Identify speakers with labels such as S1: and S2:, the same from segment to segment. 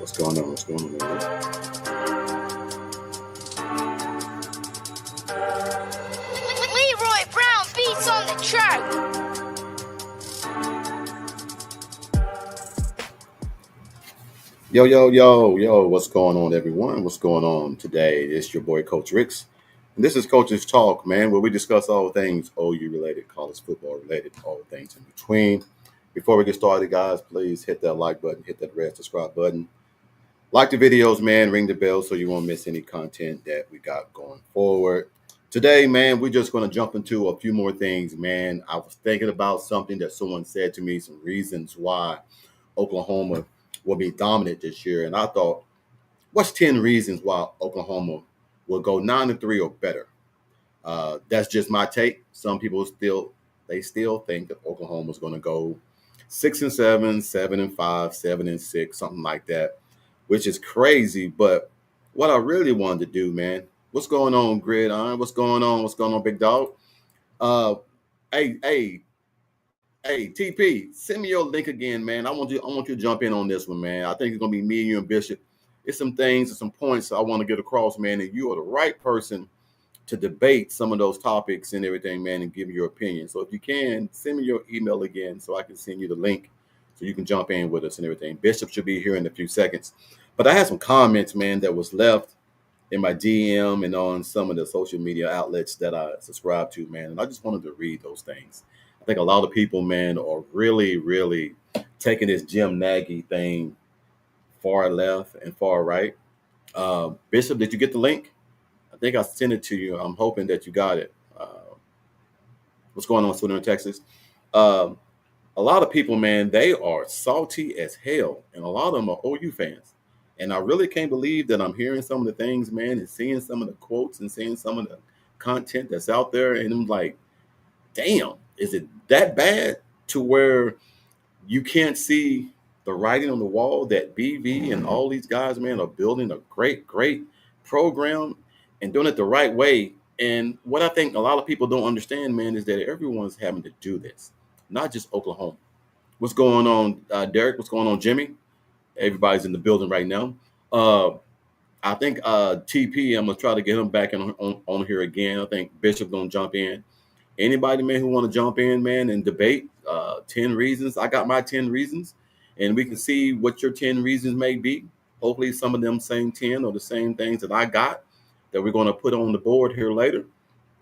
S1: What's going on? What's going on, man?
S2: Leroy Brown beats on the track.
S1: Yo. What's going on, everyone? What's going on today? It's your boy, Coach Ricks. And this is Coach's Talk, man, where we discuss all things OU related, college football related, all things in between. Before we get started, guys, please hit that like button, hit that red subscribe button. Like the videos, man, ring the bell so you won't miss any content that we got going forward. Today, man, we're just going to jump into a few more things, man. I was thinking about something that someone said to me, some reasons why Oklahoma will be dominant this year. And I thought, what's 10 reasons why Oklahoma will go 9-3 or better? That's just my take. Some people still think that Oklahoma's going to go 6-7, 7-5, 7-6, something like that, which is crazy. But what I really wanted to do, man, what's going on, Gridiron? What's going on? What's going on, Big Dog? Uh, hey, hey, Hey, TP, send me your link again, man. I want you to jump in on this one, man. I think it's gonna be me and you and Bishop. It's some things and some points I want to get across, man. And you are the right person to debate some of those topics and everything, man, and give your opinion. So if you can, send me your email again so I can send you the link so you can jump in with us and everything. Bishop should be here in a few seconds. But I had some comments, man, that was left in my DM and on some of the social media outlets that I subscribe to, man. And I just wanted to read those things. I think a lot of people, man, are really taking this Jim Nagy thing far left and far right. Bishop, did you get the link? I think I sent it to you. I'm hoping that you got it. What's going on, Twitter in Texas? Um, a lot of people, man, they are salty as hell, and a lot of them are OU fans. And I really can't believe that I'm hearing some of the things, man, and seeing some of the quotes and seeing some of the content that's out there. And I'm like, damn, is it that bad to where you can't see the writing on the wall that BV and all these guys, man, are building a great program and doing it the right way? And what I think a lot of people don't understand, man, is that everyone's having to do this, not just Oklahoma. What's going on, Derek? What's going on, Jimmy? Everybody's in the building right now. Uh, I think TP, I'm gonna try to get him back on here again. I think Bishop gonna jump in. Anybody, man, who want to jump in, man, and debate 10 reasons. I got my 10 reasons, and we can see what your 10 reasons may be. Hopefully, some of them same 10 or the same things that I got that we're going to put on the board here later,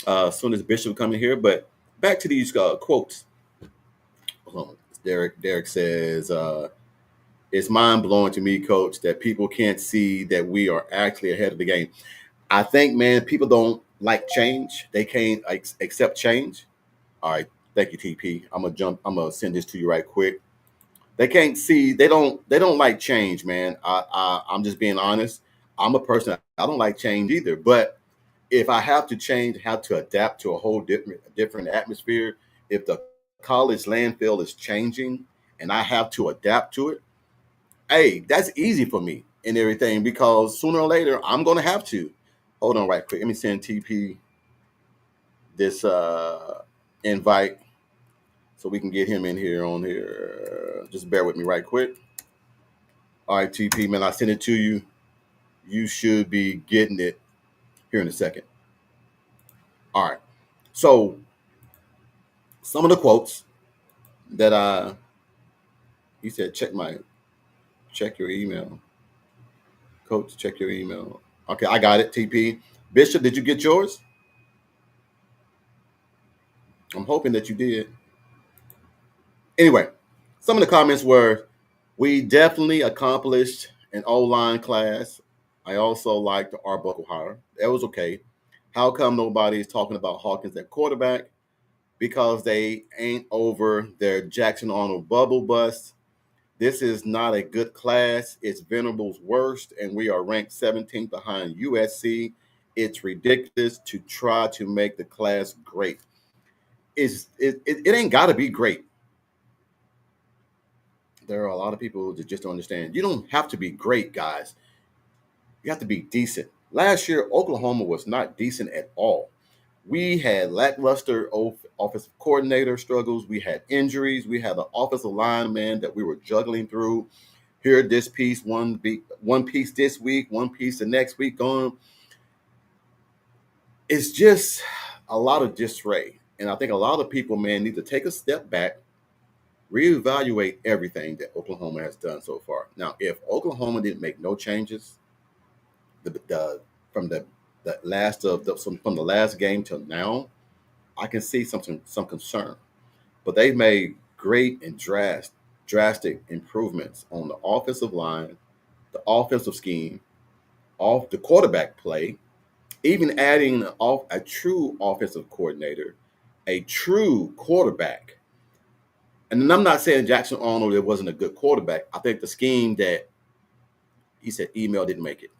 S1: as soon as Bishop come in here. But back to these quotes. Derek says, it's mind blowing to me, Coach, that people can't see that we are actually ahead of the game. I think, man, people don't like change. They can't accept change. All right, thank you, TP. I'm gonna send this to you right quick. They can't see. They don't like change, man. I'm just being honest. I'm a person. I don't like change either. But if I have to change, have to adapt to a whole different atmosphere. If the college landfill is changing and I have to adapt to it, hey, that's easy for me and everything because sooner or later I'm gonna have to. Hold on, right quick. Let me send TP this invite so we can get him in here on here. Just bear with me right quick. All right, TP, man, I sent it to you. You should be getting it here in a second. All right. So some of the quotes that he said, check your email. Coach, check your email. Okay, I got it, TP. Bishop, did you get yours? I'm hoping that you did. Anyway, some of the comments were, we definitely accomplished an O-line class. I also like the Arbuckle hire. That was okay. How come nobody is talking about Hawkins at quarterback? Because they ain't over their Jackson Arnold bubble bust. This is not a good class. It's Venerable's worst, and we are ranked 17th behind USC. It's ridiculous to try to make the class great. It ain't got to be great. There are a lot of people that just don't understand. You don't have to be great, guys. You have to be decent. Last year, Oklahoma was not decent at all. We had lackluster offensive coordinator struggles. We had injuries. We had an offensive line, man, that we were juggling through. Here, this piece, one piece this week, one piece the next week. Going, it's just a lot of disarray, and I think a lot of people, man, need to take a step back, reevaluate everything that Oklahoma has done so far. Now, if Oklahoma didn't make no changes, the from the last of the from the last game till now, I can see some concern. But they've made great and drastic improvements on the offensive line, the offensive scheme, off the quarterback play, even adding off a true offensive coordinator, a true quarterback. And I'm not saying Jackson Arnold it wasn't a good quarterback. I think the scheme that he said email didn't make it.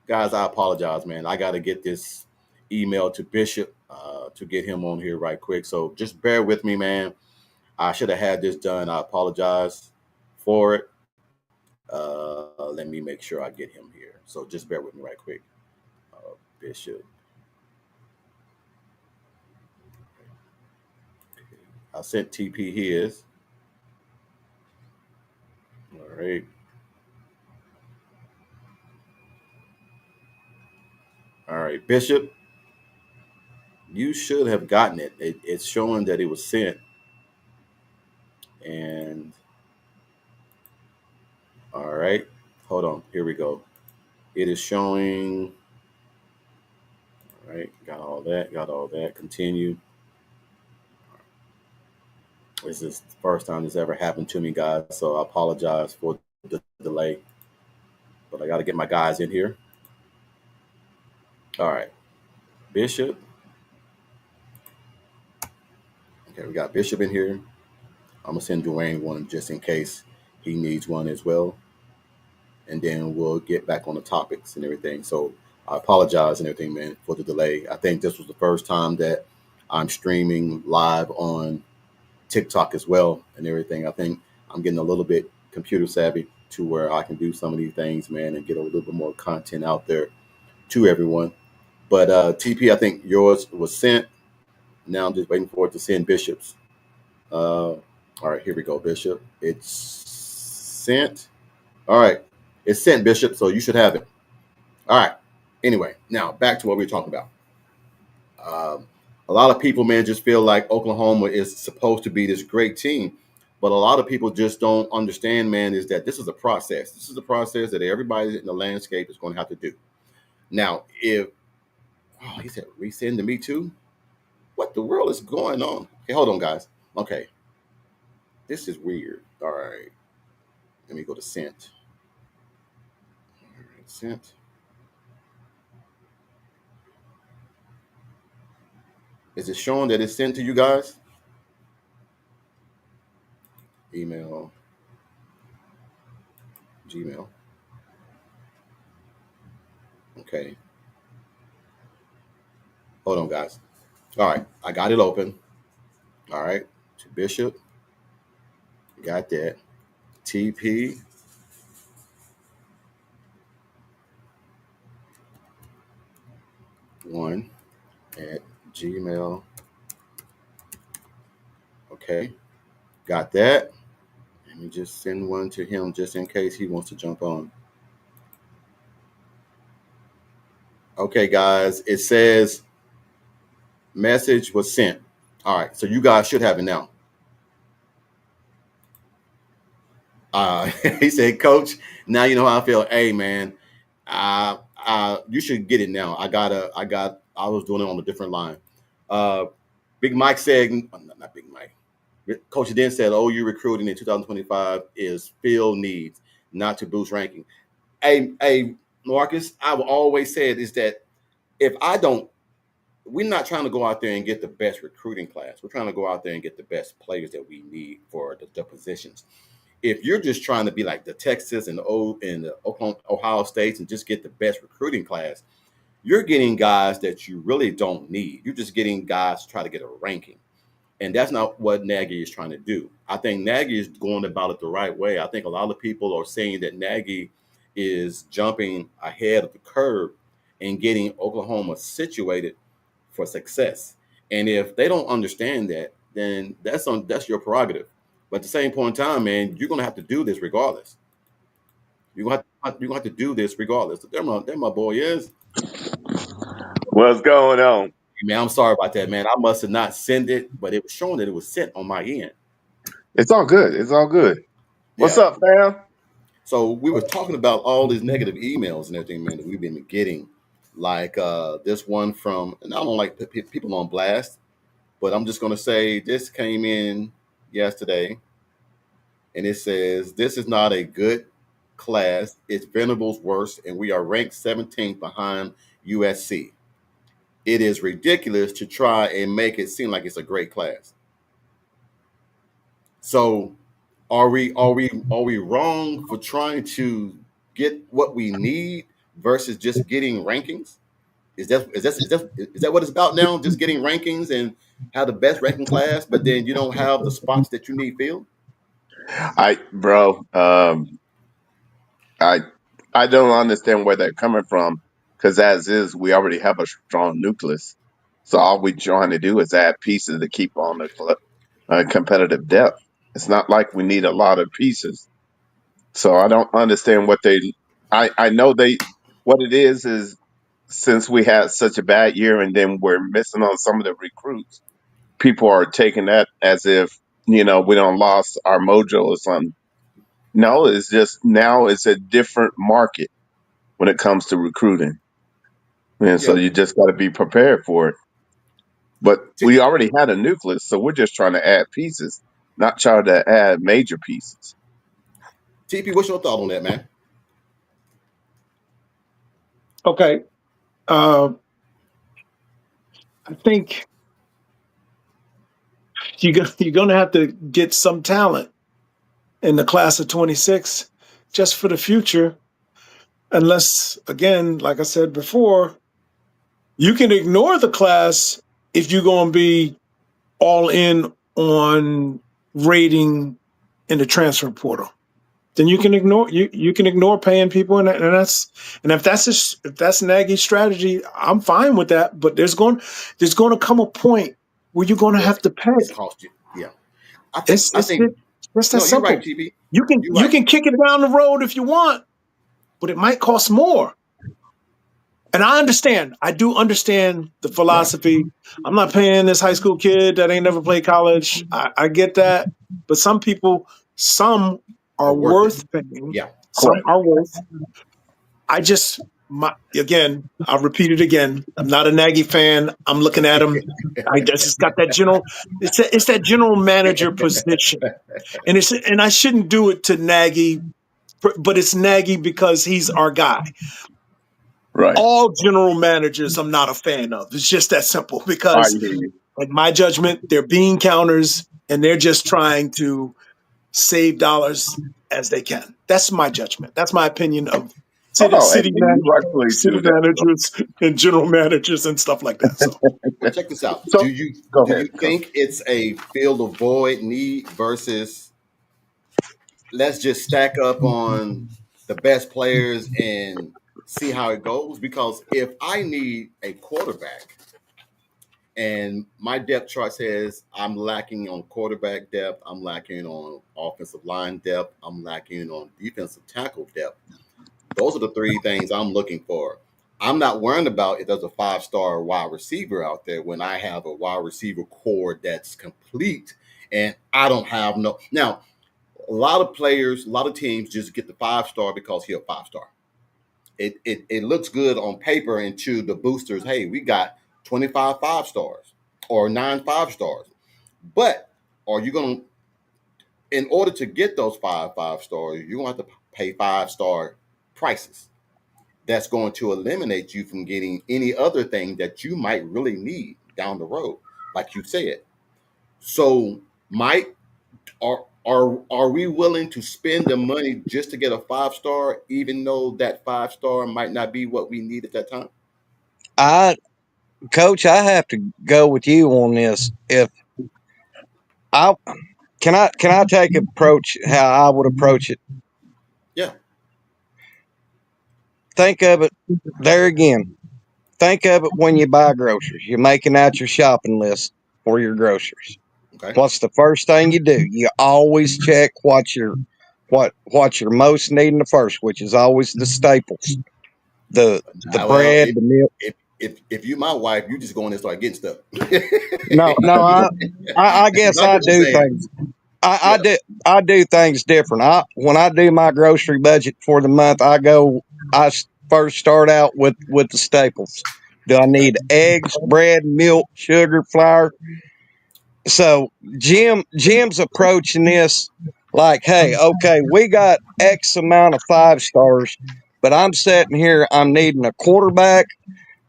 S1: Guys, I apologize, man. I got to get this email to Bishop to get him on here right quick. So just bear with me, man. I should have had this done. I apologize for it. Let me make sure I get him here. So just bear with me right quick. Bishop. I sent TP his. All right. All right. Bishop, you should have gotten it. It's showing that it was sent. And all right. Hold on. Here we go. It is showing. All right. Got all that. Got all that. Continue. This is the first time this ever happened to me, guys. So I apologize for the delay. But I got to get my guys in here. All right. Bishop. Okay, we got Bishop in here. I'm going to send Dwayne one just in case he needs one as well. And then we'll get back on the topics and everything. So I apologize and everything, man, for the delay. I think this was the first time that I'm streaming live on TikTok as well and everything. I think I'm getting a little bit computer savvy to where I can do some of these things, man, and get a little bit more content out there to everyone. But TP, I think yours was sent. Now I'm just waiting for it to send Bishop's. All right, here we go, Bishop. It's sent. All right, it's sent, Bishop, so you should have it. All right. Anyway, now back to what we were talking about. Um, a lot of people, man, just feel like Oklahoma is supposed to be this great team. But a lot of people just don't understand, man, is that this is a process. This is a process that everybody in the landscape is going to have to do. Now, if, oh, he said, resend to me too? What the world is going on? Okay, hold on, guys. Okay. This is weird. All right. Let me go to sent. All right, sent. Is it showing that it's sent to you guys? Email, Gmail. Okay. Hold on, guys. All right. I got it open. All right. To Bishop. Got that. TP. One at Gmail. Okay. Got that. Let me just send one to him just in case he wants to jump on. Okay, guys. It says message was sent. All right. So you guys should have it now. He said, Coach, now you know how I feel. Hey, man, you should get it now. I was doing it on a different line. Uh, Big Mike said, not Big Mike. Coach then said, OU recruiting in 2025 is fill needs, not to boost ranking. Hey, Marcus, I will always say it is that if I don't, we're not trying to go out there and get the best recruiting class. We're trying to go out there and get the best players that we need for the positions. If you're just trying to be like the Texas and the Oklahoma, Ohio States and just get the best recruiting class, you're getting guys that you really don't need. You're just getting guys to try to get a ranking. And that's not what Nagy is trying to do. I think Nagy is going about it the right way. I think a lot of people are saying that Nagy is jumping ahead of the curve and getting Oklahoma situated for success. And if they don't understand that, then that's your prerogative. But at the same point in time, man, you're going to have to do this regardless. You're gonna have to do this regardless. There my boy is.
S3: What's going on?
S1: Man, I'm sorry about that, man. I must have not sent it, but it was showing that it was sent on my end.
S3: It's all good. It's all good. What's
S1: Yeah.
S3: up, fam?
S1: So we were talking about all these negative emails and everything, man, that we've been getting. Like this one from, and I don't like to put people on blast, but I'm just gonna say this came in yesterday, and it says this is not a good class. It's Venables worst, and we are ranked 17th behind USC. It is ridiculous to try and make it seem like it's a great class. So are we wrong for trying to get what we need versus just getting rankings? Is that what it's about now? Just getting rankings and have the best ranking class, but then you don't have the spots that you need filled?
S3: Bro, I I don't understand where they're coming from because as is, we already have a strong nucleus. So all we're trying to do is add pieces to keep on the competitive depth. It's not like we need a lot of pieces. So I don't understand what they. I know they. What it is since we had such a bad year and then we're missing on some of the recruits, people are taking that as if we don't lost our mojo or something. No, it's just now it's a different market when it comes to recruiting, and so
S1: Yeah.
S3: you just got to be prepared for it. But
S1: T-
S3: we already had a nucleus, so we're just trying to add pieces, not try to add major pieces.
S1: TP, what's your thought on that, man?
S4: Okay. Uh, I think you're going to have to get some talent in the class of 26 just for the future. Unless, again, like I said before, you can ignore the class if you're going to be all in on rating in the transfer portal. Then you can ignore paying people, and if that's Nagy's strategy, I'm fine with that. But there's going to come a point where you're going to
S1: Where
S4: have to
S1: it's
S4: pay.
S1: cost you. Yeah. I think
S4: It's
S1: I
S4: it's
S1: think
S4: just that
S1: no, you're right,
S4: simple.
S1: TP. You're
S4: You
S1: right.
S4: can kick it down the road if you want, but it might cost more. And I understand. I do understand the
S1: Yeah.
S4: philosophy. I'm not paying this high school kid that ain't never played college. I get that. But some
S1: Are
S4: are
S1: worth it.
S4: worth paying.
S1: Yeah.
S4: Some are worth. I just again, I'll repeat it again. I'm not a Nagy fan. I'm looking at him. I just got that general. It's that general manager position, and I shouldn't do it to Nagy, but it's Nagy because he's our guy.
S3: Right.
S4: All general managers I'm not a fan of. It's just that simple
S3: I
S4: because,
S3: hear you.
S4: in my judgment, they're bean counters and they're just trying to save dollars as they can. That's my judgment. That's my opinion of
S3: Oh, and you rightfully
S4: city
S3: do that.
S4: managers and general managers and stuff like that. So
S1: Well, check this out.
S3: So go
S1: Do
S3: ahead.
S1: you think it's a fill the void need versus let's just stack up on the best players and see how it goes? Because if I need a quarterback and my depth chart says I'm lacking on quarterback depth, I'm lacking on offensive line depth, I'm lacking on defensive tackle depth. Those are the three things I'm looking for. I'm not worrying about if there's a 5-star wide receiver out there when I have a wide receiver core that's complete and I don't have no. Now, a lot of players, a lot of teams just get the 5-star because he's a 5-star. It looks good on paper and to the boosters. Hey, we got 25 5-stars or 9 5-stars. But are you going to, in order to get those 5 5-stars, you're going to have to pay 5-star prices. That's going to eliminate you from getting any other thing that you might really need down the road, like you said. So, Mike, are we willing to spend the money just to get a 5-star, even though that 5-star might not be what we need at that time?
S5: I, Coach, I have to go with you on this. If I can I take approach how I would approach it.
S1: Yeah.
S5: Think of it there again. Think of it when you buy groceries. You're making out your shopping list for your groceries.
S1: Okay.
S5: What's the first thing you do? You always check what your what you're most needing the first, which is always the staples, the
S1: Well,
S5: bread, the milk.
S1: if you my wife, you just go in and start getting stuff.
S5: No, I guess
S1: I
S5: I
S1: get what you're
S5: do
S1: saying.
S5: things.
S1: Yeah.
S5: I do things different. When I do my grocery budget for the month, first start out with the staples. Do I
S1: Okay.
S5: need eggs, bread, milk, sugar, flour? So Jim's approaching this like, hey, okay, we got X amount of 5 stars, but I'm sitting here, I'm needing a quarterback,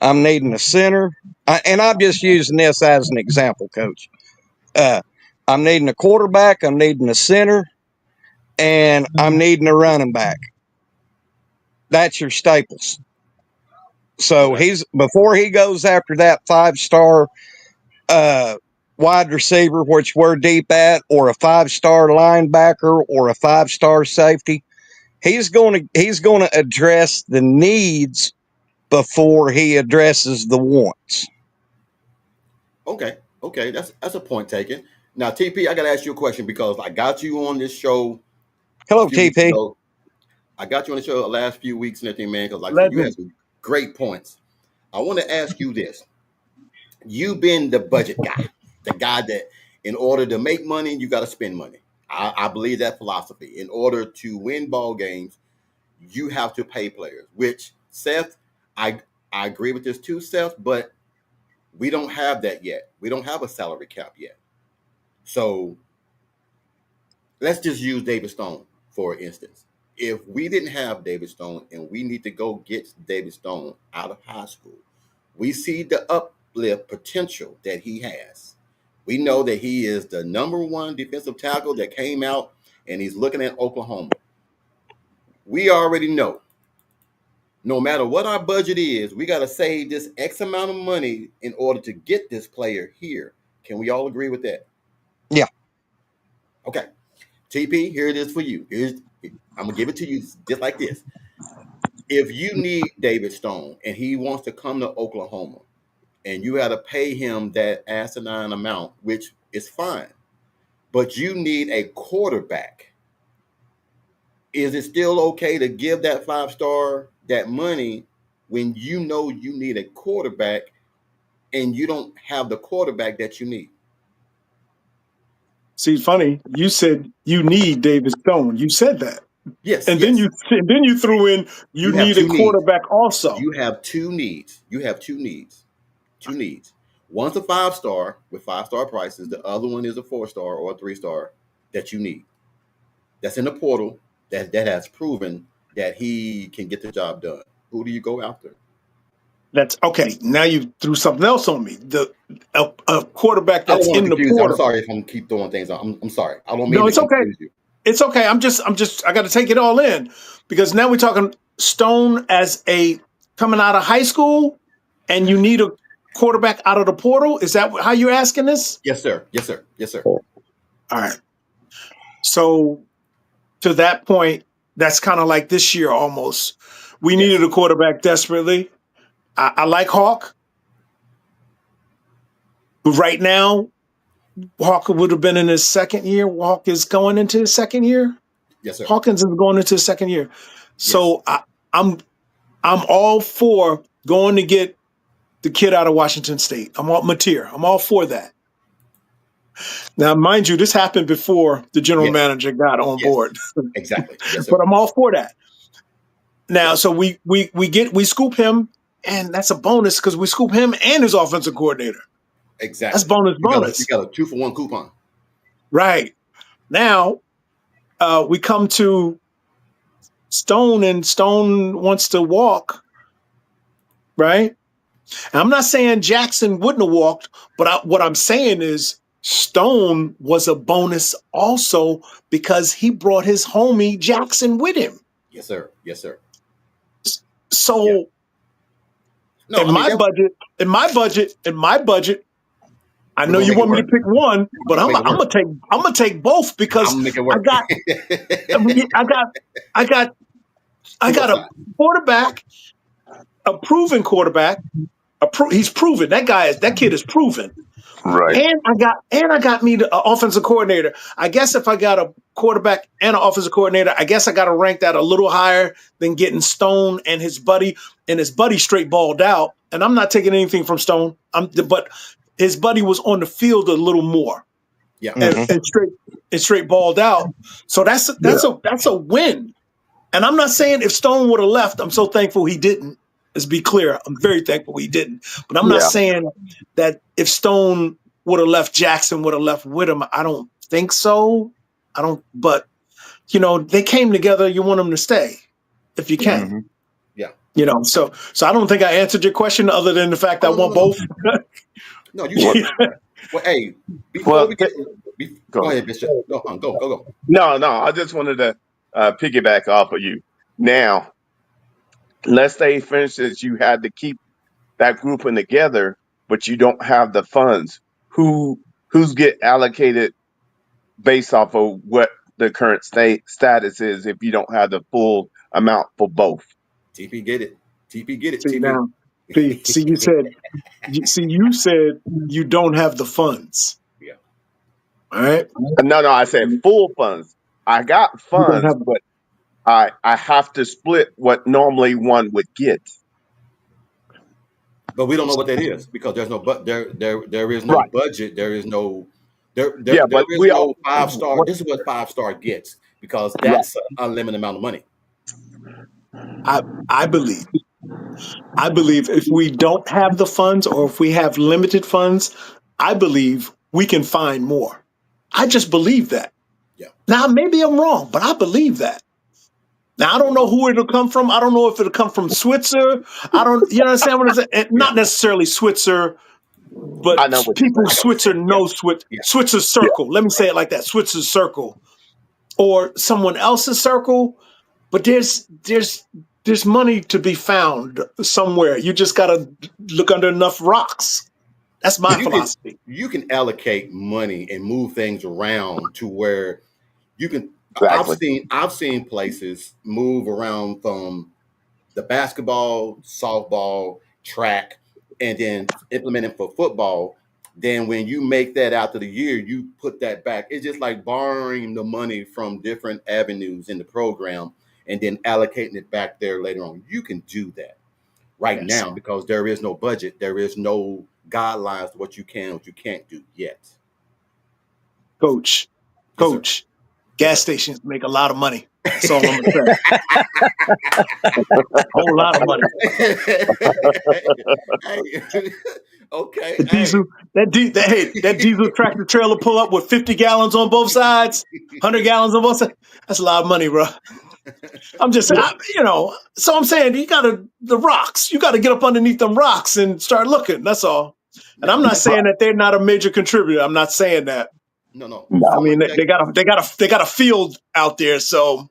S5: I'm needing a center, and I'm just using this as an example, Coach. Uh, I'm needing a quarterback, I'm needing a center, and I'm needing a running back. That's your staples. So
S1: Okay.
S5: he's before he goes after that 5 star uh, wide receiver, which we're deep at, or a 5 star linebacker, or a 5 star safety. He's going to address the needs before he addresses the wants.
S1: Okay. Okay. That's a point taken. Now, TP, I gotta ask you a question because I got you on this show a
S5: Hello,
S1: few weeks
S5: TP.
S1: ago. I got you on the show the last few weeks and everything, man, because like I said, you had
S4: Legend.
S1: some great points. I want to ask you this. You've been the budget guy, the guy that in order to make money, you got to spend money. I believe that philosophy. In order to win ball games, you have to pay players, which Seth, I I agree with this too, Seth, but we don't have that yet. We don't have a salary cap yet. So let's just use David Stone for instance. If we didn't have David Stone and we need to go get David Stone out of high school, we see the uplift potential that he has. We know that he is the number one defensive tackle that came out and he's looking at Oklahoma. We already know no matter what our budget is, we got to save this X amount of money in order to get this player here. Can we all agree with that?
S5: Yeah.
S1: Okay. TP, here it is for you. I'm gonna give it to you just like this. If you need David Stone and he wants to come to Oklahoma and you got to pay him that asinine amount, which is fine, but you need a quarterback, is it still okay to give that 5 star that money when you know you need a quarterback and you don't have the quarterback that you need?
S4: See, funny, you said you need David Stone. You said that.
S1: Yes,
S4: And then
S1: yes.
S4: you threw in you
S1: You have
S4: need a
S1: two needs.
S4: quarterback also.
S1: You have two needs. You have two needs. Two needs. One's a 5 star with 5 star prices. The other one is a 4 star or a 3 star that you need. That's in the portal that has proven that he can get the job done. Who do you go after?
S4: That's okay. Now you threw something else on me. A quarterback
S1: I don't
S4: that's
S1: want to
S4: in the
S1: confuse you. I'm
S4: portal.
S1: sorry if I'm keep throwing things out. I'm sorry. I don't mean
S4: No,
S1: to
S4: it's okay.
S1: confuse you.
S4: It's okay. I got to take it all in because now we're talking Stone as a coming out of high school, and you need a quarterback out of the portal. Is that how you're asking this?
S1: Yes, sir. Yes, sir. Yes, sir.
S4: All right. So to that point, that's kind of like this year almost. We needed
S1: Yes.
S4: a quarterback desperately. I like Hawk, but right now, Hawk would have been in his second year. Hawk is going into his second year.
S1: Yes, sir.
S4: Hawkins is going into his second year.
S1: Yes.
S4: So I'm I'm all for going to get the kid out of Washington State. I'm all Mateer. I'm all for that. Now, mind you, this happened before the general
S1: Yes.
S4: manager got on
S1: Yes.
S4: board,
S1: Exactly. Yes, sir.
S4: but I'm all for that. Now,
S1: Yes.
S4: so we scoop him, and that's a bonus because we scoop him and his offensive coordinator. That's
S1: Exactly. You
S4: bonus.
S1: got a 2-for-1 coupon.
S4: Right now, we come to Stone, and Stone wants to walk. Right. And I'm not saying Jackson wouldn't have walked, but what I'm saying is Stone was a bonus also because he brought his homie Jackson with him.
S1: Yes, sir. Yes, sir. Yeah.
S4: So
S1: No, I mean that
S4: in my budget, I
S1: we're
S4: know
S1: gonna
S4: you
S1: make it
S4: want me to
S1: work.
S4: pick one, but
S1: We're gonna make it work.
S4: I'm gonna take both because
S1: I'm gonna make it
S4: I
S1: work.
S4: got I got I got I
S1: Two
S4: got a
S1: upside.
S4: quarterback, a proven quarterback. He's proven that kid is proven.
S3: Right.
S4: And I got me the offensive coordinator. I guess if I got a quarterback and an offensive coordinator, I guess I got to rank that a little higher than getting Stone and his buddy. And his buddy straight balled out. And I'm not taking anything from Stone. But his buddy was on the field a little more
S1: Yeah.
S5: Mhm.
S4: and straight balled out. So that's a win. And I'm not saying if Stone would have left, I'm so thankful he didn't. Let's be clear. I'm very thankful he didn't. But I'm not
S3: Yeah.
S4: saying that if Stone would have left, Jackson would have left with him. I don't think so. I don't. But they came together. You want them to stay if you can.
S3: Mhm.
S1: Yeah.
S4: So I don't think I answered your question other than the fact I want both.
S1: No, you did. Well, hey, before
S3: Well,
S1: we get,
S3: go
S1: go
S3: ahead.
S1: ahead, Bishop. Go.
S3: No, I just wanted to piggyback off of you. Now, let's say, for instance, you had to keep that grouping together, but you don't have the funds. Who's get allocated based off of what the current status is if you don't have the full amount for both?
S1: TP get it. TP get it.
S4: See
S1: TP.
S4: now, you said you don't have the funds.
S1: Yeah.
S4: All right.
S3: No, I said full funds. I got
S4: You don't
S3: funds,
S4: have.
S3: but I have to split what normally one would get.
S1: But we don't know what that is because there's no there is no
S3: Right.
S1: budget. There is no there
S3: Yeah,
S1: there
S3: but
S1: is
S3: we
S1: no
S3: all
S1: 5-star.
S3: what,
S1: This is what 5-star gets because
S3: right.
S1: that's an unlimited amount of money.
S4: I believe if we don't have the funds or if we have limited funds, I believe we can find more. I just believe that.
S1: Yeah.
S4: Now maybe I'm wrong, but I believe that. Now I don't know who it'll come from. I don't know if it'll come from Switzer. You understand what I'm saying? And not necessarily Switzer, but
S3: I know what you're
S4: people
S3: saying.
S4: Switzer know
S1: Yeah.
S4: Switzer's
S3: Yeah,
S4: circle. Let me say it like that: Switzer's circle, or someone else's circle. But there's money to be found somewhere. You just got to look under enough rocks. That's my
S1: But
S4: philosophy.
S1: you can allocate money and move things around to where you can.
S3: exactly.
S1: I've seen places move around from the basketball, softball, track, and then implement it for football. Then when you make that out of the year, you put that back. It's just like borrowing the money from different avenues in the program and then allocating it back there later on. You can do that right
S4: Yes,
S1: now because there is no budget. There is no guidelines to what you can, what you can't do yet.
S4: coach.
S1: Yes, sir.
S4: Coach.
S1: Yes,
S4: Gas
S1: sir.
S4: stations make a lot of money. That's all I'm gonna say. Whole lot of money.
S1: Hey, okay.
S4: The
S1: Hey.
S4: diesel, that diesel tractor trailer pull up with 50 gallons on both sides, 100 gallons on both sides. That's a lot of money, bro. I'm just, so I'm saying the rocks. You got to get up underneath them rocks and start looking. That's all. And I'm
S1: Now,
S4: not saying that they're not a major contributor. I'm not saying that.
S1: no.
S4: I
S1: So I'm
S3: No,
S4: mean,
S1: gonna tell you,
S4: they got a field out there. So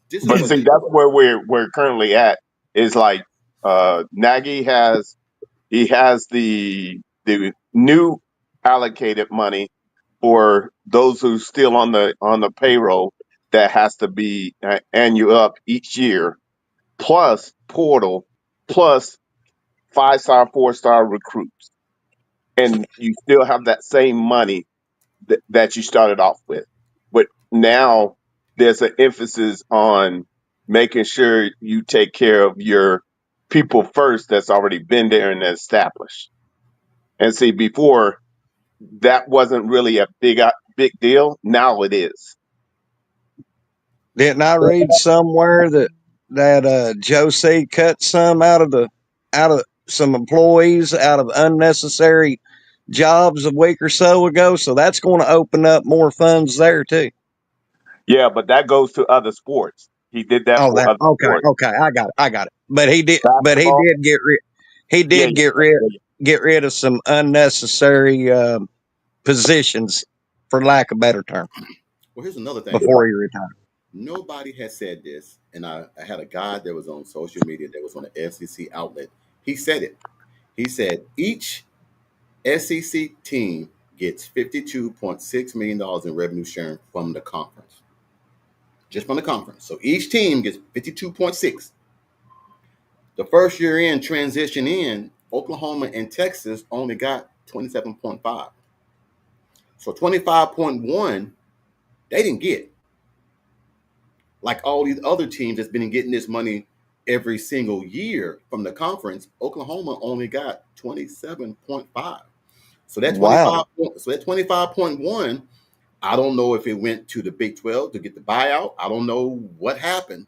S1: this is
S3: but
S1: what
S3: see, that's where we're currently at. Is like Nagy has the new allocated money for those who still on the payroll that has to be annual up each year, plus portal, plus 5-star, 4-star recruits, and you still have that same money that you started off with. But now there's an emphasis on making sure you take care of your people first that's already been there and established. And see, before that wasn't really a big deal. Now it is.
S5: Didn't I read somewhere that Joe C cut some out of some employees out of unnecessary jobs a week or so ago? So that's going to open up more funds there too.
S3: Yeah, but that goes to other sports. He did that
S5: Oh,
S3: for
S5: that
S3: other sports.
S5: okay. I got it. But he
S3: Basketball.
S5: did get rid. He
S3: Yeah,
S5: did get rid of some unnecessary positions, for lack of a better term,
S1: well, here's another thing.
S5: before he retired.
S1: Nobody has said this, and I had a guy that was on social media that was on the SEC outlet. He said it. He said each SEC team gets $52.6 million in revenue sharing from the conference, just from the conference. So each team gets 52.6. The first year in transition in, Oklahoma and Texas only got 27.5. So 25.1, they didn't get like all these other teams that's been getting this money every single year from the conference. Oklahoma only got 27.5. So that
S5: Wow.
S1: 25.1, I don't know if it went to the Big 12 to get the buyout. I don't know what happened.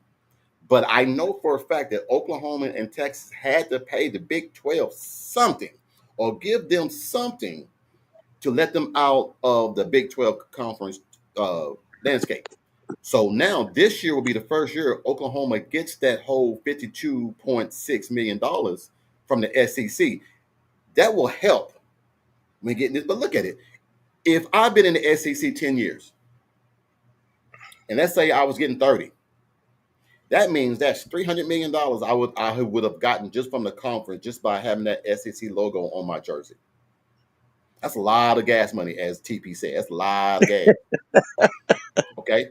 S1: But I know for a fact that Oklahoma and Texas had to pay the Big 12 something or give them something to let them out of the Big 12 conference uh, landscape. So now this year will be the first year Oklahoma gets that whole $52.6 million from the SEC. That will help when getting this. But look at it. If I've been in the SEC 10 years, and let's say I was getting 30, that means that's $300 million I would have gotten just from the conference just by having that SEC logo on my jersey. That's a lot of gas money, as TP said. That's a lot of gas. Okay.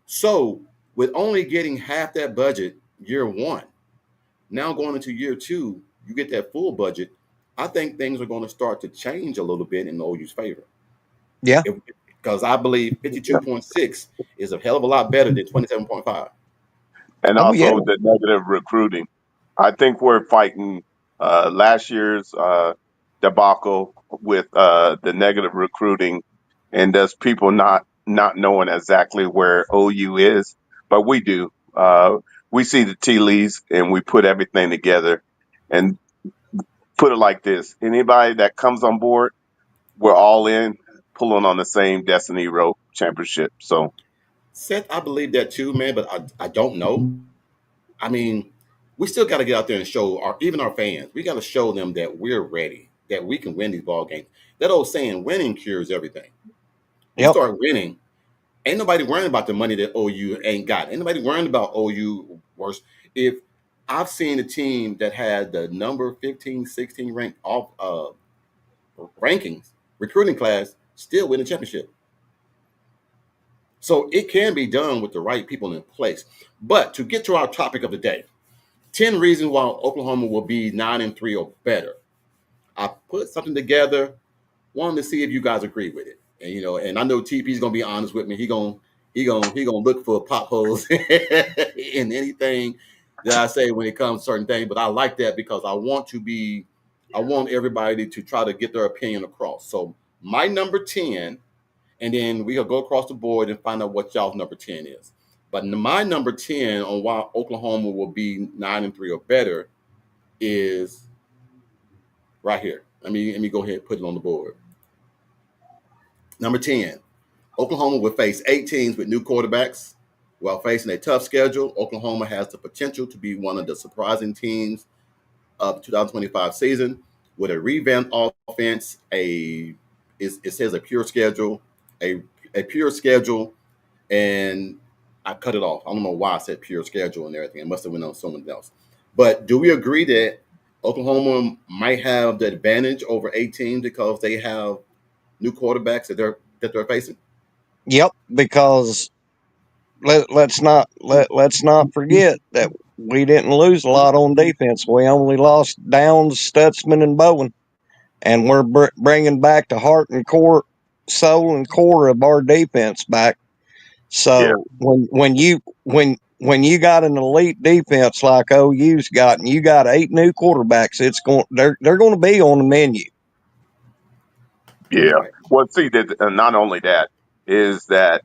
S1: So with only getting half that budget year one, now going into year two, you get that full budget. I think things are going to start to change a little bit in the OU's favor.
S5: Yeah.
S1: Because I believe 52.6 is a hell of a lot better than 27.5.
S3: And
S5: Oh yeah.
S3: also the negative recruiting. I think we're fighting last year's debacle with the negative recruiting, and thus people not knowing exactly where OU is, but we do. We see the tea leaves, and we put everything together. And put it like this: anybody that comes on board, we're all in, pulling on the same Destiny Road championship. So
S1: Seth, I believe that too, man, but I don't know. I mean, we still got to get out there and show even our fans. We got to show them that we're ready, that we can win these ball games. That old saying, "Winning cures everything." You
S5: Yep.
S1: start winning, ain't nobody worrying about the money that OU ain't got. Ain't nobody worrying about OU worse. If I've seen a team that had the number 15, 16 ranked off rankings, recruiting class, still win the championship. So it can be done with the right people in place. But to get to our topic of the day, 10 reasons why Oklahoma will be 9-3 or better. I put something together, wanted to see if you guys agree with it. And and I know TP's gonna be honest with me. He gonna look for potholes in anything that I say when it comes to certain things. But I like that because I want everybody to try to get their opinion across. So my number 10, and then we'll go across the board and find out what y'all's number 10 is. But my number 10 on why Oklahoma will be 9-3 or better is right here. Let me go ahead and put it on the board. Number 10, Oklahoma will face 8 teams with new quarterbacks. While facing a tough schedule, Oklahoma has the potential to be one of the surprising teams of the 2025 season with a revamped offense, it says a pure schedule, a pure schedule, and I cut it off. I don't know why I said pure schedule and everything. It must have went on someone else. But do we agree that Oklahoma might have the advantage over 18 because they have new quarterbacks that they're facing?
S5: Yep. Because let's not forget that we didn't lose a lot on defense. We only lost Downs, Stutzman, and Bowen, and we're bringing back the heart and core, soul and core of our defense back.
S3: yeah,
S5: So when you got an elite defense like OU's got, and you got 8 new quarterbacks, they're going to be on the menu.
S3: yeah.
S1: Right.
S3: Well, see that, and not only that is that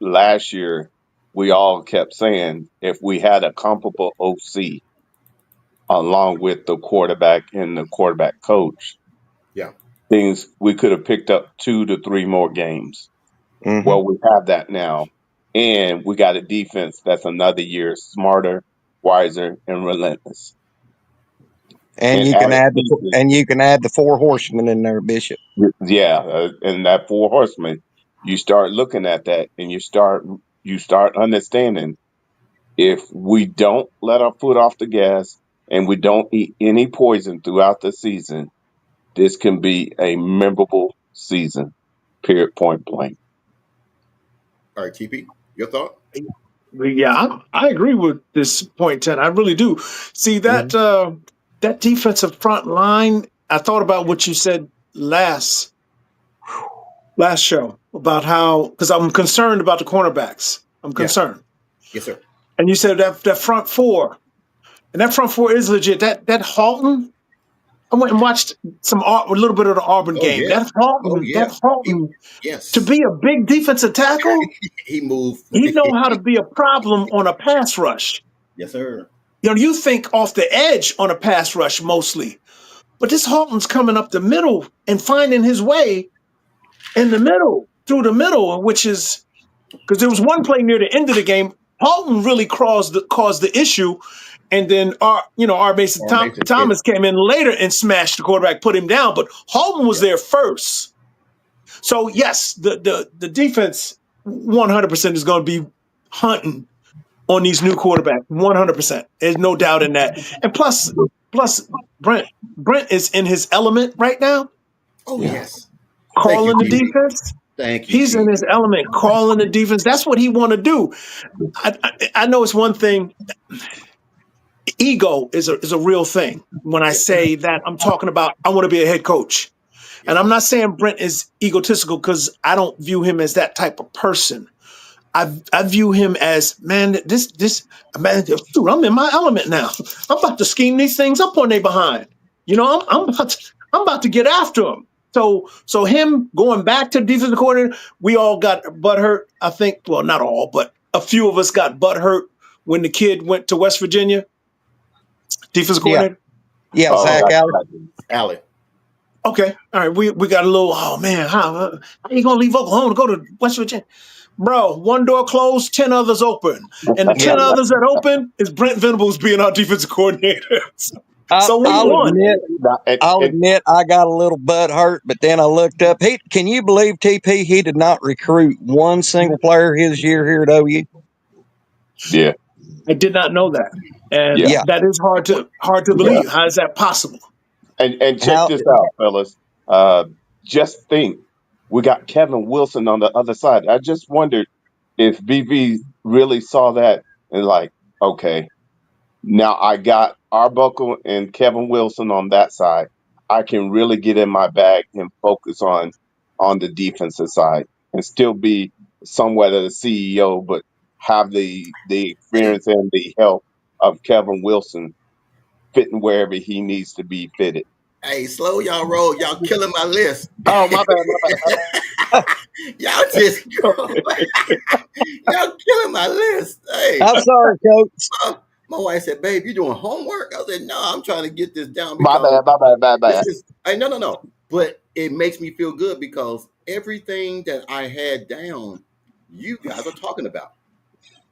S3: last year we all kept saying if we had a comparable OC along with the quarterback and the quarterback coach,
S1: Yeah.
S3: things we could have picked up 2 to 3 more games.
S5: Hmm.
S3: Well, we have that now, and we got a defense that's another year smarter, wiser, and relentless,
S5: And
S3: and
S5: you can
S3: added
S5: add
S3: pieces.
S5: the 4 horsemen in there, Bishop.
S3: Yeah, and that 4 horsemen, you start looking at that, and you start understanding if we don't let our foot off the gas and we don't eat any poison throughout the season, this can be a memorable season. Period. Point blank.
S1: All right, TP, your thought?
S4: Yeah, I agree with this point 10. I really do. See
S3: Mhm.
S4: that defensive front line. I thought about what you said last show about how, because I'm concerned about the cornerbacks. I'm
S1: Yeah.
S4: concerned.
S1: Yes, sir.
S4: And you said that front four, and that front four is legit. That Halton, I went and watched a little bit of the Auburn
S1: Oh
S4: game.
S1: yeah. Oh
S4: That
S1: yeah.
S4: Halton, to
S1: Yes.
S4: be a big defensive tackle,
S1: He moved.
S4: he know how to be a problem on a pass rush.
S1: Yes, sir.
S4: You know, you think off the edge on a pass rush mostly, but this Halton's coming up the middle and finding his way in the middle, through the middle, which is because there was one play near the end of the game. Halton really caused the issue, and then our Mason
S1: Or Mason hit.
S4: Thomas came in later and smashed the quarterback, put him down. But Halton was there first. So yes, the defense 100% is going to be hunting on these new quarterbacks. 100%. There's no doubt in that. And plus Brent is in his element right now,
S1: Oh yes.
S4: calling the
S1: Thank you, TP.
S4: defense.
S1: Thank you.
S4: He's in his element, calling the defense. That's what he want to do. I know it's one thing. Ego is a real thing. When I say that, I'm talking about I want to be a head coach. And I'm not saying Brent is egotistical because I don't view him as that type of person. I view him as, man, dude, I'm in my element now. I'm about to scheme these things up on their behind. You know, I'm about to get after him. So him going back to defensive coordinator, we all got butthurt. I think, well, not all, but a few of us got butthurt when the kid went to West Virginia. Defensive coordinator.
S5: Yeah, Zach
S1: Alley.
S4: Okay, all right. We got a little. Oh man, how you gonna leave Oklahoma to go to West Virginia? Bro, one door closed, 10 others open. And the 10 others that open is Brent Venables being our defensive coordinator. So we won.
S5: I'll admit I got a little butt hurt, but then I looked up. Can you believe, TP, he did not recruit one single player his year here at OU?
S3: Yeah.
S4: I did not know that. And
S5: Yeah.
S4: that is hard to believe.
S3: Yeah.
S4: How is that possible?
S3: And check this out, fellas. Just think, we got Kevin Wilson on the other side. I just wondered if BV really saw that and like, okay, now I got Arbuckle and Kevin Wilson on that side. I can really get in my bag and focus on the defensive side and still be somewhat of the CEO, but have the experience and the help of Kevin Wilson fitting wherever he needs to be fitted.
S1: Hey, slow y'all roll. Y'all killing my list.
S3: Oh, my bad.
S1: Y'all just y'all killing my list. Hey,
S5: I'm sorry, Coach.
S1: my wife said, "Babe, you doing homework?" I said, "No, I'm trying to get this down."
S3: My bad.
S1: This is, no. But it makes me feel good because everything that I had down, you guys are talking about.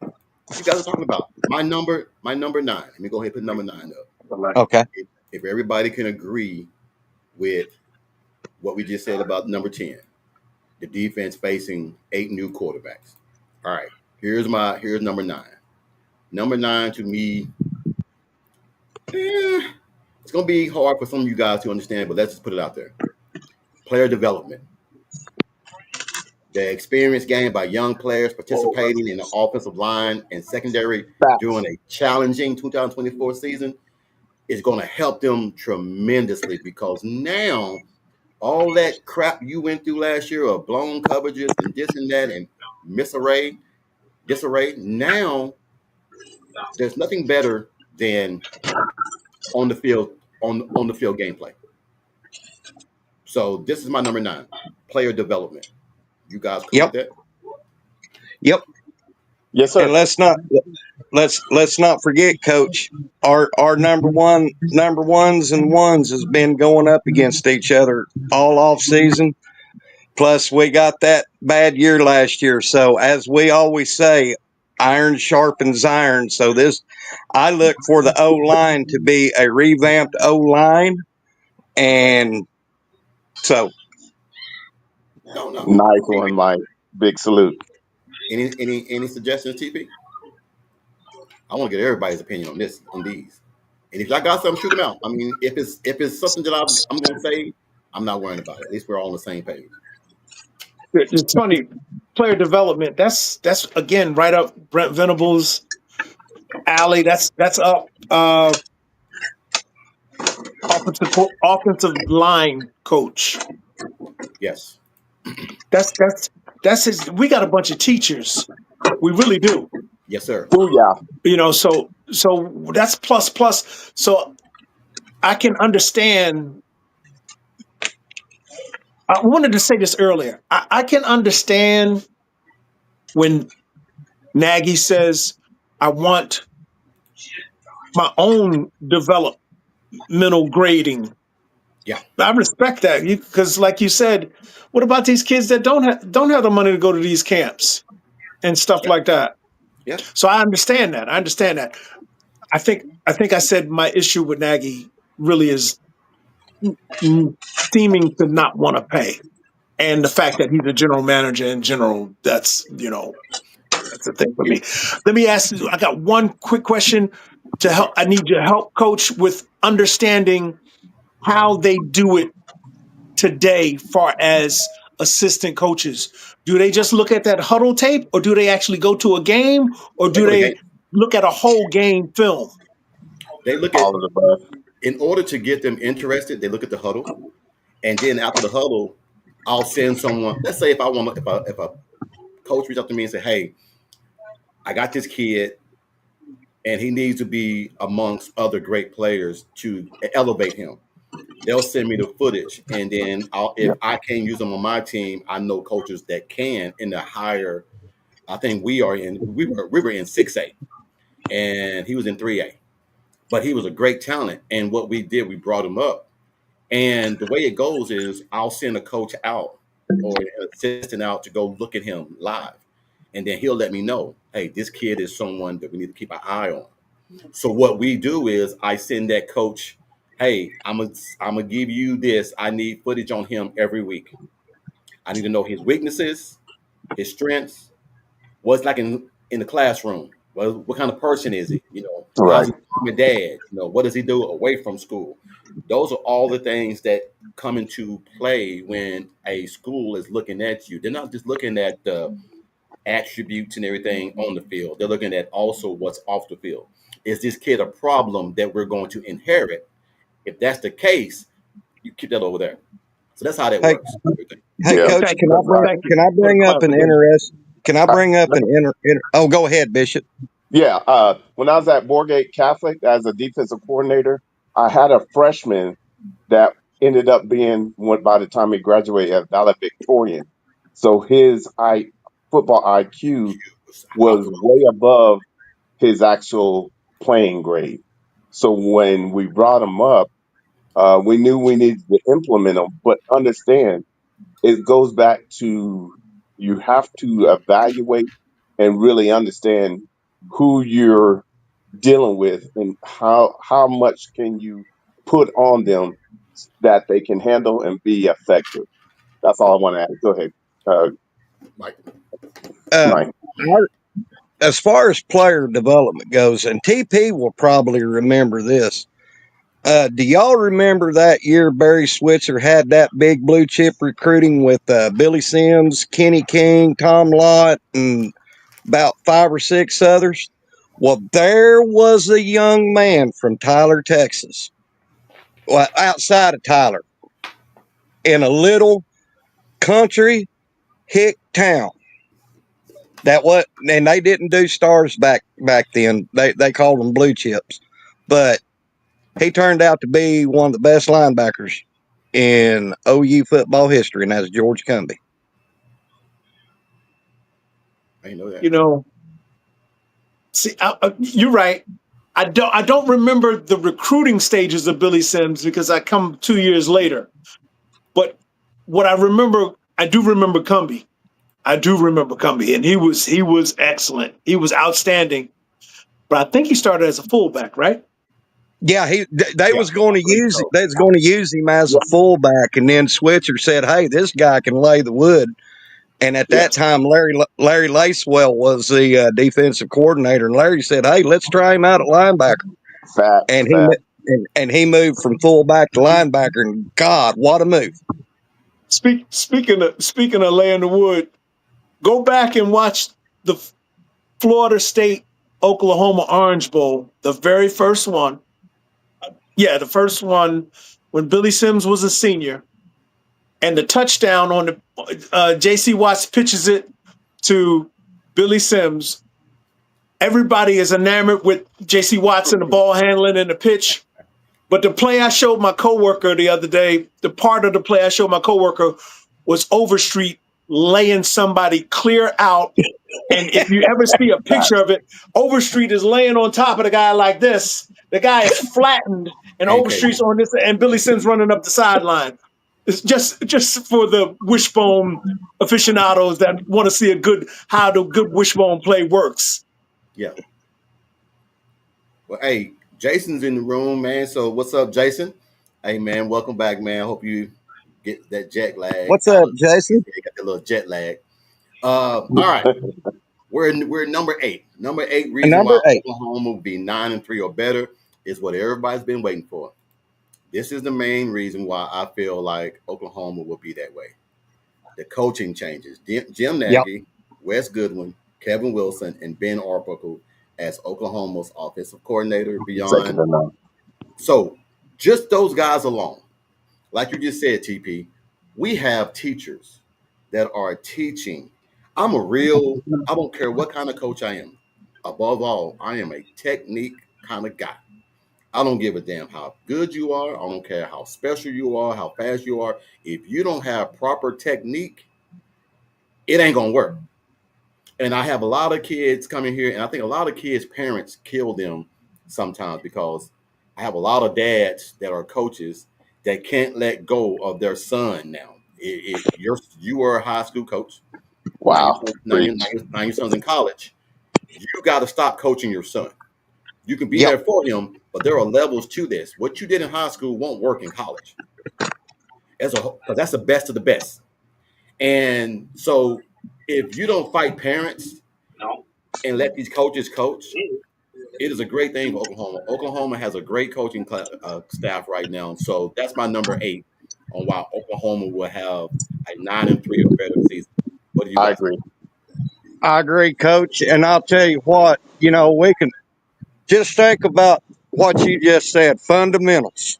S1: You guys are talking about my number 9. Let me go ahead and put number 9 up.
S5: Okay.
S1: If everybody can agree with what we just said about number 10, the defense facing 8 new quarterbacks. All right, here's number 9. Number 9 to me, it's gonna be hard for some of you guys to understand, but let's just put it out there. Player development. The experience gained by young players participating in the offensive line and secondary during a challenging 2024 season is going to help them tremendously because now all that crap you went through last year of blown coverages and this and that and disarray, now there's nothing better than on the field gameplay. So this is my number 9, player development. You guys cool with that?
S5: Yep.
S3: Yes, sir.
S5: And let's not forget, Coach. Our number ones and ones has been going up against each other all off season. Plus, we got that bad year last year. So, as we always say, iron sharpens iron. So I look for the O line to be a revamped O line, and so.
S1: No.
S3: Nice one, Mike. Big salute.
S1: Any suggestions, TP? I want to get everybody's opinion on these. And if y'all got something, shoot them out. I mean, if it's something that I'm going to say, I'm not worrying about it. At least we're all on the same page.
S4: It's funny, player development. That's again right up Brent Venables' alley. That's up. offensive line coach.
S1: Yes.
S4: That's his. We got a bunch of teachers. We really do.
S1: Yes, sir.
S3: Booyah.
S4: So that's plus plus. So I can understand. I wanted to say this earlier. I can understand when Nagy says, "I want my own developmental grading."
S1: Yeah.
S4: I respect that because, like you said, what about these kids that don't have the money to go to these camps and stuff
S1: Yeah.
S4: like that?
S1: Yeah.
S4: So I understand that. I think I said my issue with Nagy really is seeming to not want to pay, and the fact that he's a general manager in general. That's a thing for me. Let me ask you. I got one quick question to help. I need your help, Coach, with understanding how they do it today, far as assistant coaches. Do they just look at that huddle tape, or do they actually go to a game, or
S1: They
S4: do
S1: go to game.
S4: they look at a whole game film?
S1: They look at
S3: All of the above.
S1: in order to get them interested. They look at the huddle, and then after the huddle, I'll send someone. Let's say if a coach reaches out to me and say, "Hey, I got this kid, and he needs to be amongst other great players to elevate him." They'll send me the footage, and then if
S3: Yeah.
S1: I can't use them on my team, I know coaches that can in the higher. I think we were in 6A, and he was in 3A, but he was a great talent. And what we did, we brought him up. And the way it goes is I'll send a coach out or an assistant out to go look at him live. And then he'll let me know, hey, this kid is someone that we need to keep an eye on. So what we do is I send that coach, hey, I'm gonna give you this. I need footage on him every week. I need to know his weaknesses, his strengths, what's like in the classroom. What kind of person is he? How's
S3: Right.
S1: he mom and dad? What does he do away from school? Those are all the things that come into play when a school is looking at you. They're not just looking at the attributes and everything on the field. They're looking at also what's off the field. Is this kid a problem that we're going to inherit? If that's the case, you keep that over there. So that's how that
S5: Hey,
S1: works.
S5: hey,
S3: Yeah.
S5: Coach,
S4: Thank you. Thank you
S5: can I
S4: for the
S5: bring up an
S4: clarification.
S5: interest? Can I
S3: Uh,
S5: bring up an Oh, go ahead, Bishop.
S3: yeah. When I was at Borgate Catholic as a defensive coordinator, I had a freshman that ended up being what by the time he graduated a valedictorian. So his football IQ
S1: How
S3: was
S1: cool.
S3: way above his actual playing grade. So when we brought him up, we knew we needed to implement him, but understand it goes back to you have to evaluate and really understand who you're dealing with and how much can you put on them that they can handle and be effective. That's all I want to add. Go ahead,
S1: Mike.
S5: Uh,
S3: Mike.
S5: as far as player development goes, and TP will probably remember this. Do y'all remember that year Barry Switzer had that big blue chip recruiting with Billy Sims, Kenny King, Tom Lott, and about 5 or 6 others? Well, there was a young man from Tyler, Texas, well, outside of Tyler, in a little country hick town. That what, and they didn't do stars back then. They called them blue chips, but he turned out to be one of the best linebackers in OU football history, and that's George Cumby.
S1: I didn't know that.
S4: You know, see, you're right. I don't remember the recruiting stages of Billy Sims because I come 2 years later. But what I do remember Cumby. I do remember Cumby, and he was excellent. He was outstanding. But I think he started as a fullback, right?
S5: Yeah, they
S1: Yeah,
S5: was going
S1: I
S5: to
S1: believe
S5: use
S1: so.
S5: they was going to use him as a
S3: Yeah.
S5: fullback, and then Switzer said, "Hey, this guy can lay the wood." And at that
S3: Yes.
S5: time, Larry Lacewell was the defensive coordinator, and Larry said, "Hey, let's try him out at linebacker."
S3: Facts.
S5: And
S3: Facts.
S5: he moved from fullback to linebacker, and God, what a move!
S4: Speaking of laying the wood, go back and watch the Florida State Oklahoma Orange Bowl, the very first one. Yeah, the first one when Billy Sims was a senior, and the touchdown on the J.C. Watts pitches it to Billy Sims. Everybody is enamored with J.C. Watts and the ball handling and the pitch. But the play I showed my coworker the other day, the part of the play I showed my coworker was Overstreet laying somebody clear out. And if you ever see a picture of it, Overstreet is laying on top of the guy like this. The guy is flattened, and
S1: And KB.
S4: Overstreet's on this, and Billy Sims running up the sideline. It's just for the wishbone aficionados that want to see a good how the good wishbone play works.
S1: Yeah. Well, hey, Jason's in the room, man. So what's up, Jason? Hey, man, welcome back, man. I hope you get that jet lag
S5: What's
S1: out
S5: up,
S1: of
S5: Jason?
S1: you got that little jet lag. All right. We're number eight. Number eight reason
S5: Number
S1: why
S5: 8.
S1: Oklahoma will be 9-3 or better is what everybody's been waiting for. This is the main reason why I feel like Oklahoma will be that way. The coaching changes. Jim
S5: Yep.
S1: Nagy, Wes Goodwin, Kevin Wilson, and Ben Arbuckle as Oklahoma's offensive coordinator
S3: Second
S1: beyond.
S3: to none.
S1: So just those guys alone, like you just said, TP, we have teachers that are teaching. I don't care what kind of coach I am. Above all, I am a technique kind of guy. I don't give a damn how good you are. I don't care how special you are, how fast you are. If you don't have proper technique, it ain't gonna work. And I have a lot of kids coming here, and I think a lot of kids' parents kill them sometimes because I have a lot of dads that are coaches that can't let go of their son now. You are a high school coach. Now
S3: Wow. Preach.
S1: now your son's in college. You got to stop coaching your son. You can be
S5: Yep.
S1: there for him, but there are levels to this. What you did in high school won't work in college as a whole, because that's the best of the best. And so, if you don't fight parents and let these coaches coach, it is a great thing for Oklahoma. Oklahoma has a great coaching staff right now. So that's my number eight on why Oklahoma will have a 9-3 or better season. What do you
S3: I
S1: guys think?
S3: agree.
S5: I agree, Coach. And I'll tell you what, we can just think about what you just said fundamentals,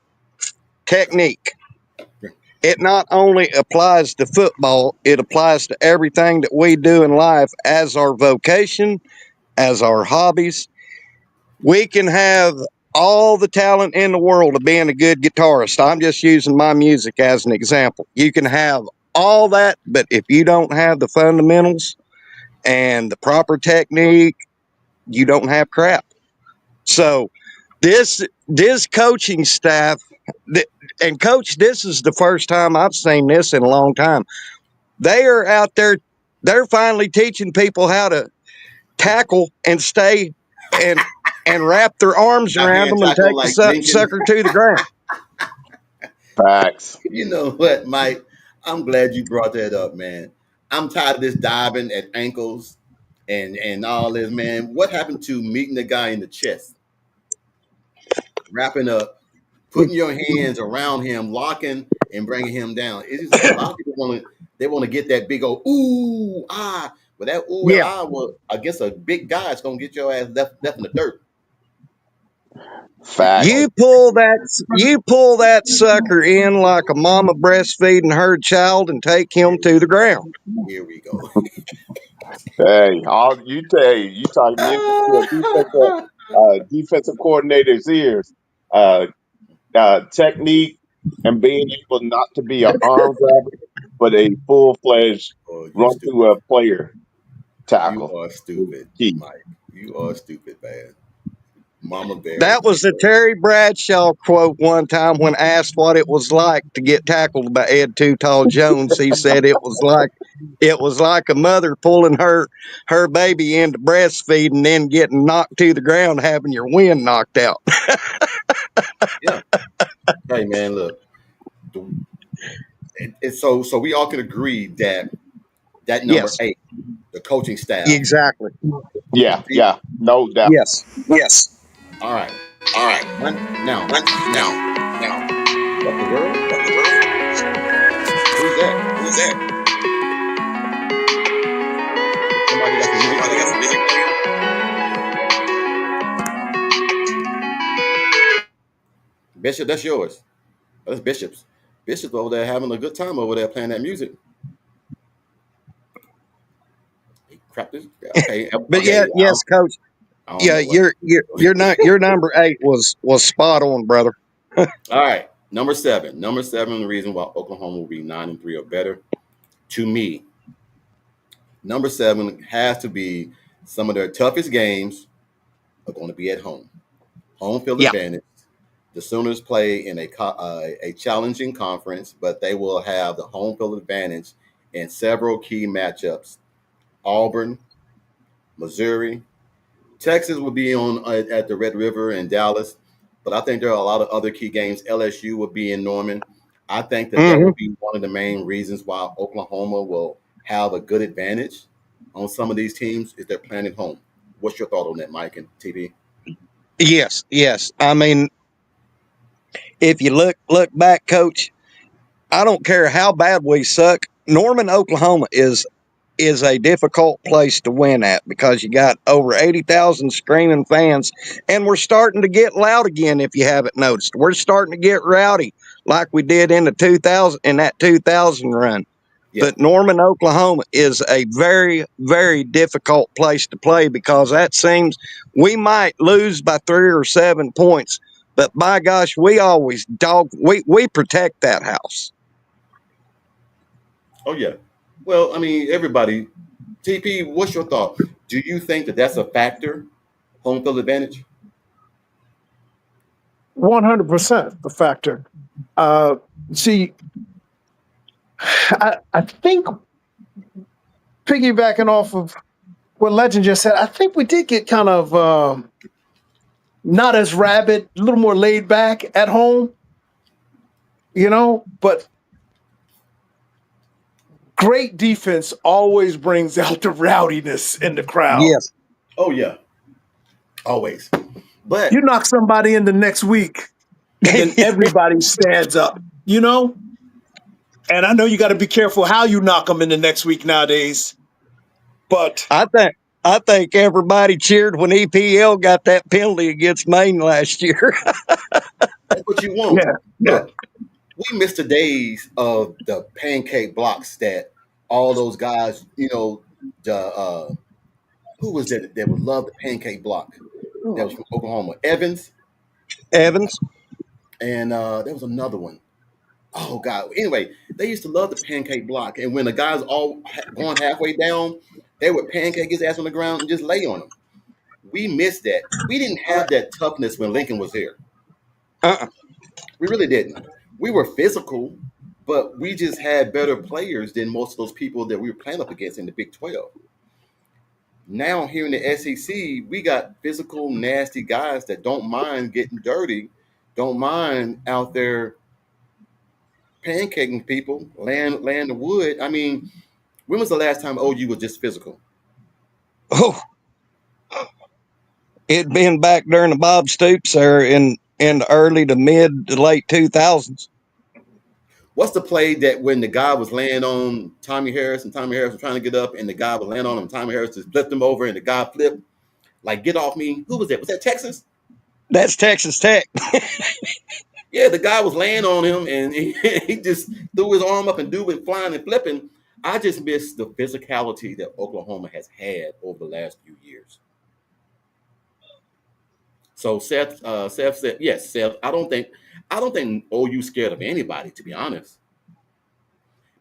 S5: technique. It not only applies to football, it applies to everything that we do in life as our vocation, as our hobbies. We can have all the talent in the world of being a good guitarist. I'm just using my music as an example. You can have all that, but if you don't have the fundamentals and the proper technique, you don't have crap. So this coaching staff, and coach, this is the first time I've seen this in a long time. They are out there. They're finally teaching people how to tackle and stay and wrap their arms
S1: I
S5: around
S1: hand
S5: them and
S1: tackle
S5: take the
S1: like Jenkins.
S5: sucker to the ground.
S3: Facts.
S1: You know what, Mike? I'm glad you brought that up, man. I'm tired of this diving at ankles and all this, man. What happened to meeting the guy in the chest, wrapping up, putting your hands around him, locking and bringing him down? It's just a lot of people want to get that big old ooh ah, but that ooh and
S5: Yeah,
S1: ah will against a big guy, it's gonna get your ass left in the dirt.
S3: Facts.
S5: you pull that sucker in like a mama breastfeeding her child and take him
S1: Here we
S5: to the
S1: go.
S5: ground.
S1: Here we go.
S3: Hey, all you tell you talking into a defensive coordinator's ears. Uh, Technique and being able not to be an arm grabber, but a full fledged
S1: Oh, you
S3: run
S1: stupid.
S3: through a player
S1: You
S3: tackle
S1: are
S3: is
S1: stupid,
S3: key.
S1: Mike. You are stupid, man. Mama Bear is
S5: That
S1: gonna
S5: was a
S1: go.
S5: Terry Bradshaw quote one time when asked what it was like to get tackled by Ed Too Tall Jones. He said it was like a mother pulling her baby into breastfeeding and then getting knocked to the ground, having your wind knocked out.
S1: Yeah. Hey, man, look. the- so we all can agree that number
S5: Yes,
S1: eight, the coaching staff.
S5: exactly.
S3: Yeah,
S1: See,
S3: yeah, no doubt.
S5: Yes.
S2: Yes.
S1: all right.
S2: All right.
S1: Now,
S2: Now,
S1: now,
S2: now,
S1: what the world?
S2: what the world?
S1: Who's that?
S2: Who's that?
S1: Somebody got some music
S2: Somebody got
S1: playing?
S2: some music playing?
S1: Bishop, that's yours. That's Bishop's. Bishop's over there having a good time over there playing that music. He crapped this. Okay,
S5: But yeah,
S1: okay.
S5: yes, coach.
S1: I don't
S5: Yeah,
S1: know what.
S5: you're not your number 8 was spot on, brother.
S1: All right, number seven. Number seven. The reason why Oklahoma will be 9-3 or better to me. Number seven has to be some of their toughest games are going to be at home. Home field
S5: Yeah.
S1: advantage. The Sooners play in a challenging conference, but they will have the home field advantage in several key matchups. Auburn, Missouri, Texas will be on at the Red River in Dallas, but I think there are a lot of other key games. LSU will be in Norman. I think that
S5: Hmm.
S1: will be one of the main reasons why Oklahoma will have a good advantage on some of these teams if they're playing at home. What's your thought on that, Mike and TV?
S5: Yes, yes. I mean, if you look back, coach, I don't care how bad we suck. Norman, Oklahoma is a difficult place to win at because you got over 80,000 screaming fans, and we're starting to get loud again. If you haven't noticed, we're starting to get rowdy like we did in the 2000 in that 2000 run.
S1: Yeah.
S5: But Norman, Oklahoma is a very, very difficult place to play because that seems we might lose by 3 or 7 points, but by gosh, we always we protect that house.
S1: Oh yeah. Well, I mean, everybody. TP, what's your thought? Do you think that that's a factor, home field advantage?
S4: 100% the factor. Uh, see, I think piggybacking off of what Legend just said, I think we did get kind of not as rabid, a little more laid back at home, but great defense always brings out the rowdiness in the crowd.
S5: Yes.
S1: Oh yeah, always.
S4: You
S1: But
S4: knock somebody in the next week, and then everybody stands up, And I know you got to be careful how you knock them in the next week nowadays, but
S5: I think I think everybody cheered when EPL got that penalty against Maine last year.
S1: that's what you want.
S4: yeah, yeah.
S1: Look, we missed the days of the pancake blocks that all those guys, the who was that would love the pancake block that was from Oklahoma? Evans,
S5: Evans.
S1: and there was another one. Oh God. Anyway, they used to love the pancake block, and when the guys all going halfway down, they would pancake his ass on the ground and just lay on him. We missed that. We didn't have that toughness when Lincoln was here.
S5: Uh-uh.
S1: We really didn't. We were physical, but we just had better players than most of those people that we were playing up against in the Big 12. Now here in the SEC, we got physical, nasty guys that don't mind getting dirty, don't mind out there pancaking people, laying the wood. I mean, when was the last time OU was just physical?
S5: Oh, it'd been back during the Bob Stoops era in the early to mid to late 2000s.
S1: What's the play that when the guy was laying on Tommy Harris and Tommy Harris was trying to get up and the guy was laying on him, Tommy Harris just flipped him over and the guy flipped, like, get off me. Who was that? Was that Texas?
S5: That's Texas Tech.
S1: Yeah, the guy was laying on him and he just threw his arm up and dude went flying and flipping. I just miss the physicality that Oklahoma has had over the last few years. So Seth said, yes, Seth. I don't think OU scared of anybody, to be honest.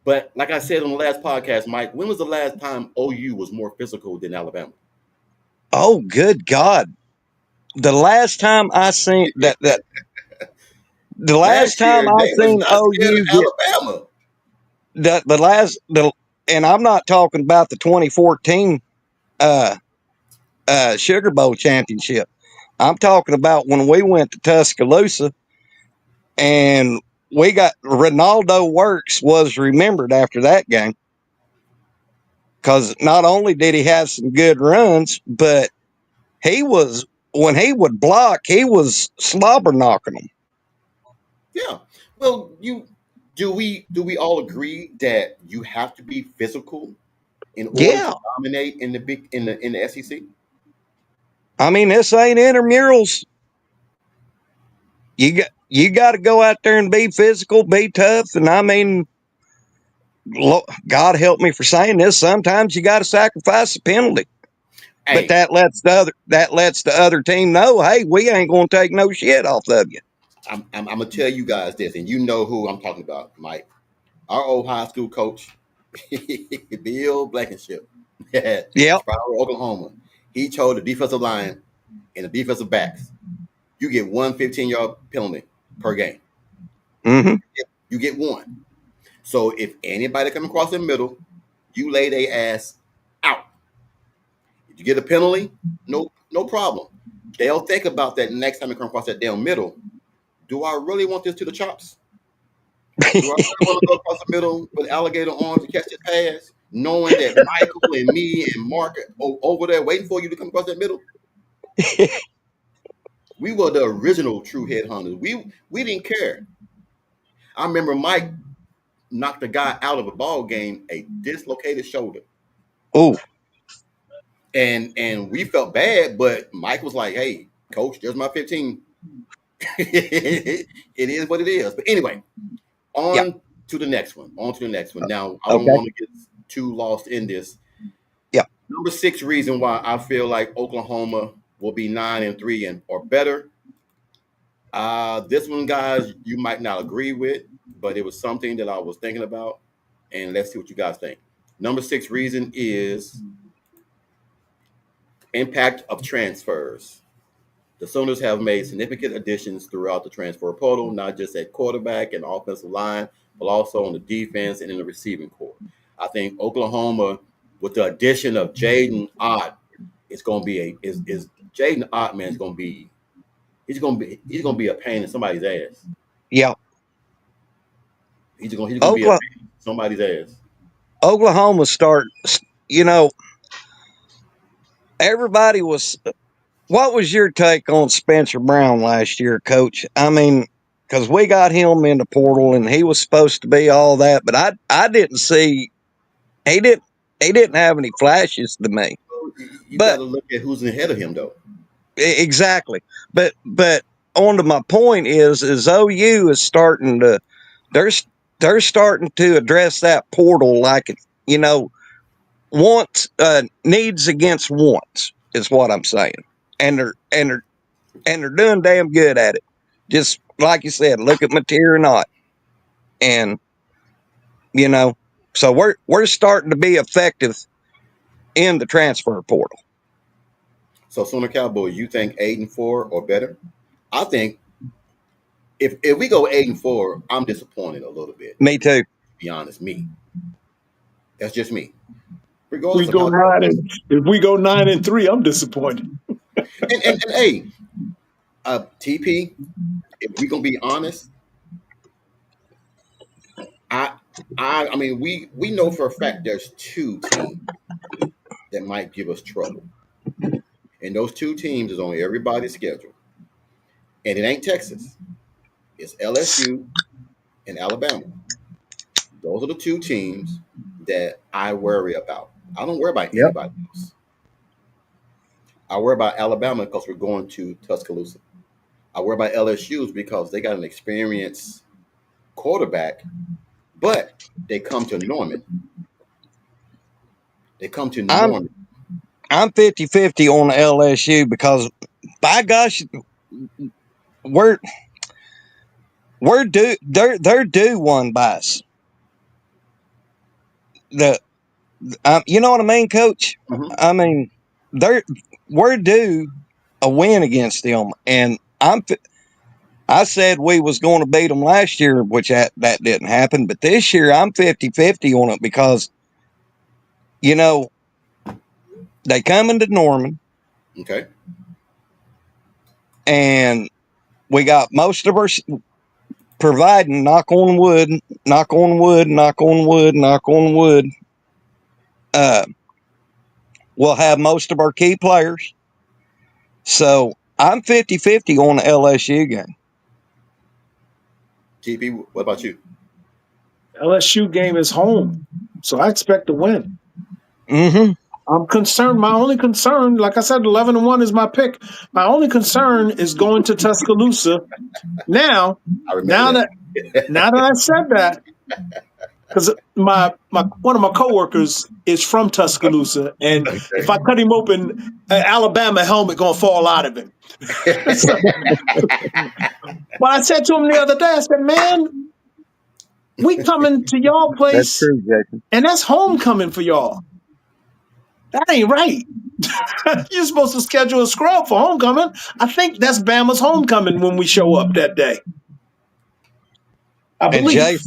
S1: But like I said on the last podcast, Mike, when was the last time OU was more physical than Alabama?
S5: Oh, good God. The last time I seen that the last
S1: Last
S5: time
S1: year,
S5: I
S1: they was
S5: seen
S1: not scared of
S5: OU get
S1: Alabama.
S5: the last the and I'm not talking about the 2014 uh Sugar Bowl championship. I'm talking about when we went to Tuscaloosa and we got Ronaldo Works was remembered after that game because not only did he have some good runs, but he was when he would block, he was slobber knocking them.
S1: Yeah. Well, do we all agree that you have to be physical in order
S5: Yeah,
S1: to dominate in the SEC?
S5: I mean this ain't intramurals. You got to go out there and be physical, be tough, and I mean, God help me for saying this. Sometimes you got to sacrifice a penalty, but
S1: Hey,
S5: that lets the other team know, hey, we ain't going to take no shit off of you.
S1: I'm gonna tell you guys this, and you know who I'm talking about, Mike. Our old high school coach, Bill Blankenship,
S5: Yep.
S1: Sproul, Oklahoma. He told the defensive line and the defensive backs, you get one 15-yard penalty per game.
S5: Mm-hmm.
S1: You get one. So if anybody come across the middle, you lay their ass out. If you get a penalty, no problem. They'll think about that next time they come across that damn middle. Do I really want this to the chops? Do I really want to go across the middle with alligator arms to catch this pass, knowing that Michael and me and Mark are over there waiting for you to come across that middle? We were the original true headhunters. We didn't care. I remember Mike knocked a guy out of a ball game, a dislocated shoulder.
S5: Oh,
S1: And we felt bad, but Mike was like, "Hey, coach, there's my 15." It is what it is. But anyway,
S5: yeah.
S1: on to the next one. On to the next one. Now, I don't
S5: Okay.
S1: want to get too lost in this.
S5: Yeah.
S1: Number 6 reason why I feel like Oklahoma will be 9-3 and or better. This one, guys, you might not agree with, but it was something that I was thinking about, and let's see what you guys think. Number 6 reason is impact of transfers. The Sooners have made significant additions throughout the transfer portal, not just at quarterback and offensive line, but also on the defense and in the receiving corps. I think Oklahoma, with the addition of Jaden Ott, it's going to be is Jaden Ott, man, is going to be he's going to be a pain in somebody's ass.
S5: Yeah.
S1: He's going to be a
S5: Oklahoma,
S1: pain in somebody's ass.
S5: Oklahoma start, you know, everybody was, what was your take on Spencer Brown last year, coach? I mean, because we got him in the portal and he was supposed to be all that, but I didn't see, he didn't, he didn't have any flashes to me.
S1: You got
S5: But
S1: to look at who's ahead of him, though.
S5: exactly. But on to my point is OU is starting to, they're, they're starting to address that portal like it, you know, wants needs against wants is what I'm saying, and they're doing damn good at it. Just like you said, look at Mateer and Ott, and you know, so we're starting to be effective in the transfer portal.
S1: So, Sooner Cowboy, you think 8-4 or better? I think if we go 8-4, I'm disappointed a little bit.
S5: Me too.
S1: To be honest, me. That's just me.
S4: We
S1: Regardless of
S4: go
S1: how it
S4: nine
S1: goes.
S4: and if we go 9-3, I'm disappointed.
S1: And hey, TP, if we're gonna be honest, I I mean we know for a fact there's 2 teams that might give us trouble. And those 2 teams is on everybody's schedule. And it ain't Texas. It's LSU and Alabama. Those are the 2 teams that I worry about. I don't worry about
S5: Yep.
S1: anybody else. I worry about Alabama because we're going to Tuscaloosa. I worry about LSU's because they got an experienced quarterback, but they come to Norman. They come to
S5: I'm
S1: Norman.
S5: I'm 50-50 on LSU because by gosh, we're we're due they're due one by us. The you know what I mean, Coach?
S1: Mhm.
S5: I mean, they're we're due a win against them, and I said we was going to beat them last year, which that didn't happen. But this year, I'm 50-50 on it because you know they come into Norman,
S1: Okay.
S5: and we got most of our providing. Knock on wood, knock on wood, knock on wood, knock on wood. Uh, we'll have most of our key players. So I'm 50-50 on the LSU game.
S1: TP, what about you?
S4: LSU game is home, so I expect to win.
S5: Mm-hmm.
S4: I'm concerned. My only concern, like I said, 11-1 is my pick. My only concern is going to Tuscaloosa. Now,
S1: I remember
S4: now
S1: that.
S4: that now that I said that, because my one of my coworkers is from Tuscaloosa, and if I cut him open, an Alabama helmet gonna fall out of him. So, but I said to him the other day, I said, "Man, we coming to y'all
S5: That's
S4: place,
S5: true, Jason.
S4: and that's homecoming for y'all. That ain't right. You're supposed to schedule a scrub for homecoming. I think that's Bama's homecoming when we show up that day. I
S5: And
S4: believe.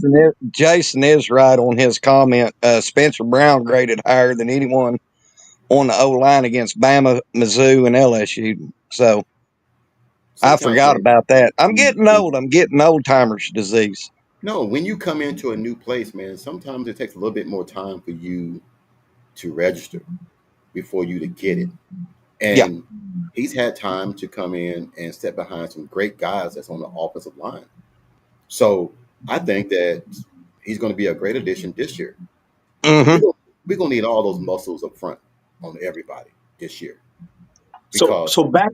S5: Jason is right on his comment. Spencer Brown graded higher than anyone on the O line against Bama, Mizzou, and LSU. So I
S1: Sometimes,
S5: forgot
S1: man,
S5: about that. I'm getting old. I'm getting old timers disease.
S1: no, when you come into a new place, man, sometimes it takes a little bit more time for you to register before you to get it.
S5: Yeah.
S1: And he's had time to come in and step behind some great guys that's on the offensive line. So I think that he's going to be a great addition this year.
S5: Mm-hmm.
S1: We're going, we're going to need all those muscles up front on everybody this year because
S4: So back.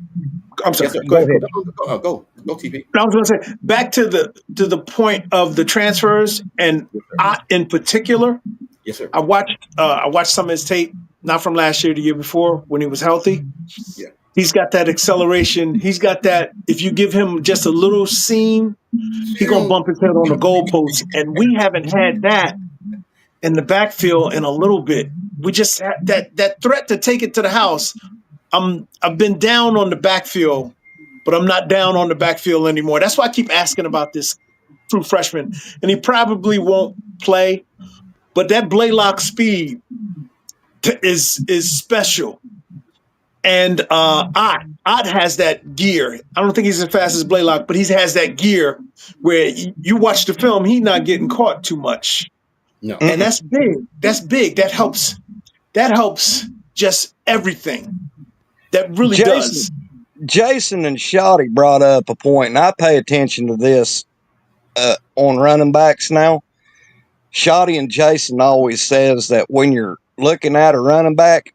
S4: I'm
S1: yes,
S4: sorry.
S1: sir.
S4: Go ahead,
S1: Go,
S4: coach.
S1: go, TP.
S4: I was going to say back to the point of the transfers, and
S1: Yes, sir.
S4: I in particular,
S1: Yes, sir.
S4: I watched some of his tape, not from last year, the year before when he was healthy.
S1: Yeah.
S4: He's got that acceleration. He's got that. If you give him just a little seam, he gonna bump his head on the goalpost, and we haven't had that in the backfield in a little bit. We just had that threat to take it to the house. I've been down on the backfield, but I'm not down on the backfield anymore. That's why I keep asking about this true freshman, and he probably won't play. But that Blaylock speed is special. And Ott has that gear. I don't think he's as fast as Blaylock, but he has that gear where you watch the film, he's not getting caught too much.
S1: No.
S4: And that's big. That's big. That helps. That helps just everything. That really does.
S5: Jason and Shotty brought up a point, and I pay attention to this on running backs now. Shotty and Jason always says that when you're looking at a running back,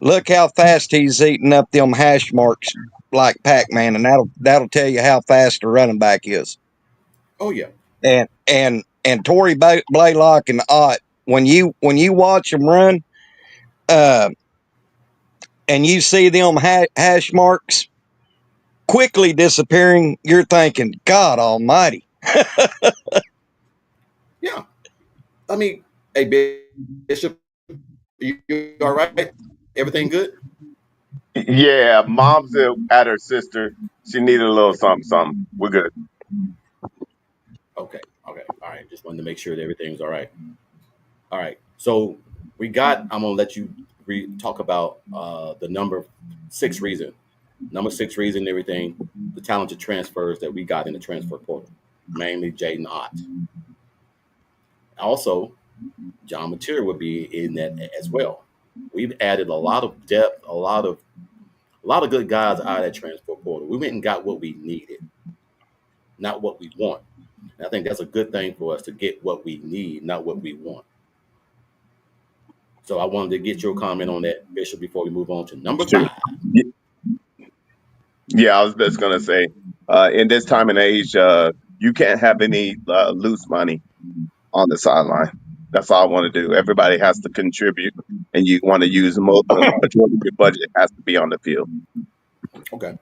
S5: look how fast he's eating up them hash marks like Pac-Man, and that'll tell you how fast a running back is.
S1: Oh yeah.
S5: And Torrey Blaylock and Ott, when you watch them run, and you see them hash marks quickly disappearing, you're thinking, God Almighty.
S1: Yeah. I mean, hey, Bishop, you all right? Everything good?
S3: Yeah, mom's at her sister. She needed a little something, something. We're good.
S1: Okay. Okay. All right. Just wanted to make sure that everything's all right. All right. So I'm gonna let you talk about the number six reason. Number six reason, everything, the talented transfers that we got in the transfer portal, mainly Jaden Ott. Also, John Mateer would be in that as well. We've added a lot of depth, a lot of good guys out of that transfer portal. We went and got what we needed, not what we want. And I think that's a good thing for us to get what we need, not what we want. So I wanted to get your comment on that, Bishop, before we move on to number
S3: Sure.
S1: five.
S3: Yeah, I was just gonna say, in this time and age, you can't have any loose money on the sideline. That's all I want to do. Everybody has to contribute, and you want to use majority of your budget has to be on the field.
S1: Okay.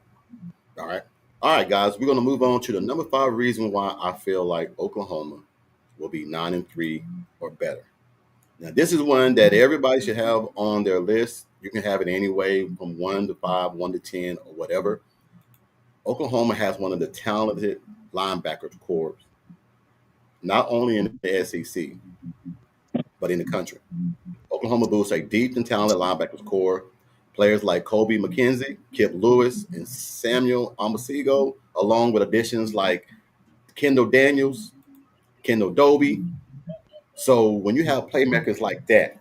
S1: All right. All right, guys. We're going to move on to the number five reason why I feel like Oklahoma will be 9-3 or better. Now, this is one that everybody should have on their list. You can have it anyway from 1 to 5, 1 to 10, or whatever. Oklahoma has one of the talented linebackers corps, not only in the SEC, but in the country. Oklahoma boasts a deep and talented linebackers core. Players like Kobe McKenzie, Kip Lewis, and Samuel Amasigo, along with additions like Kendall Daniels, Kendall Doby. So when you have playmakers like that,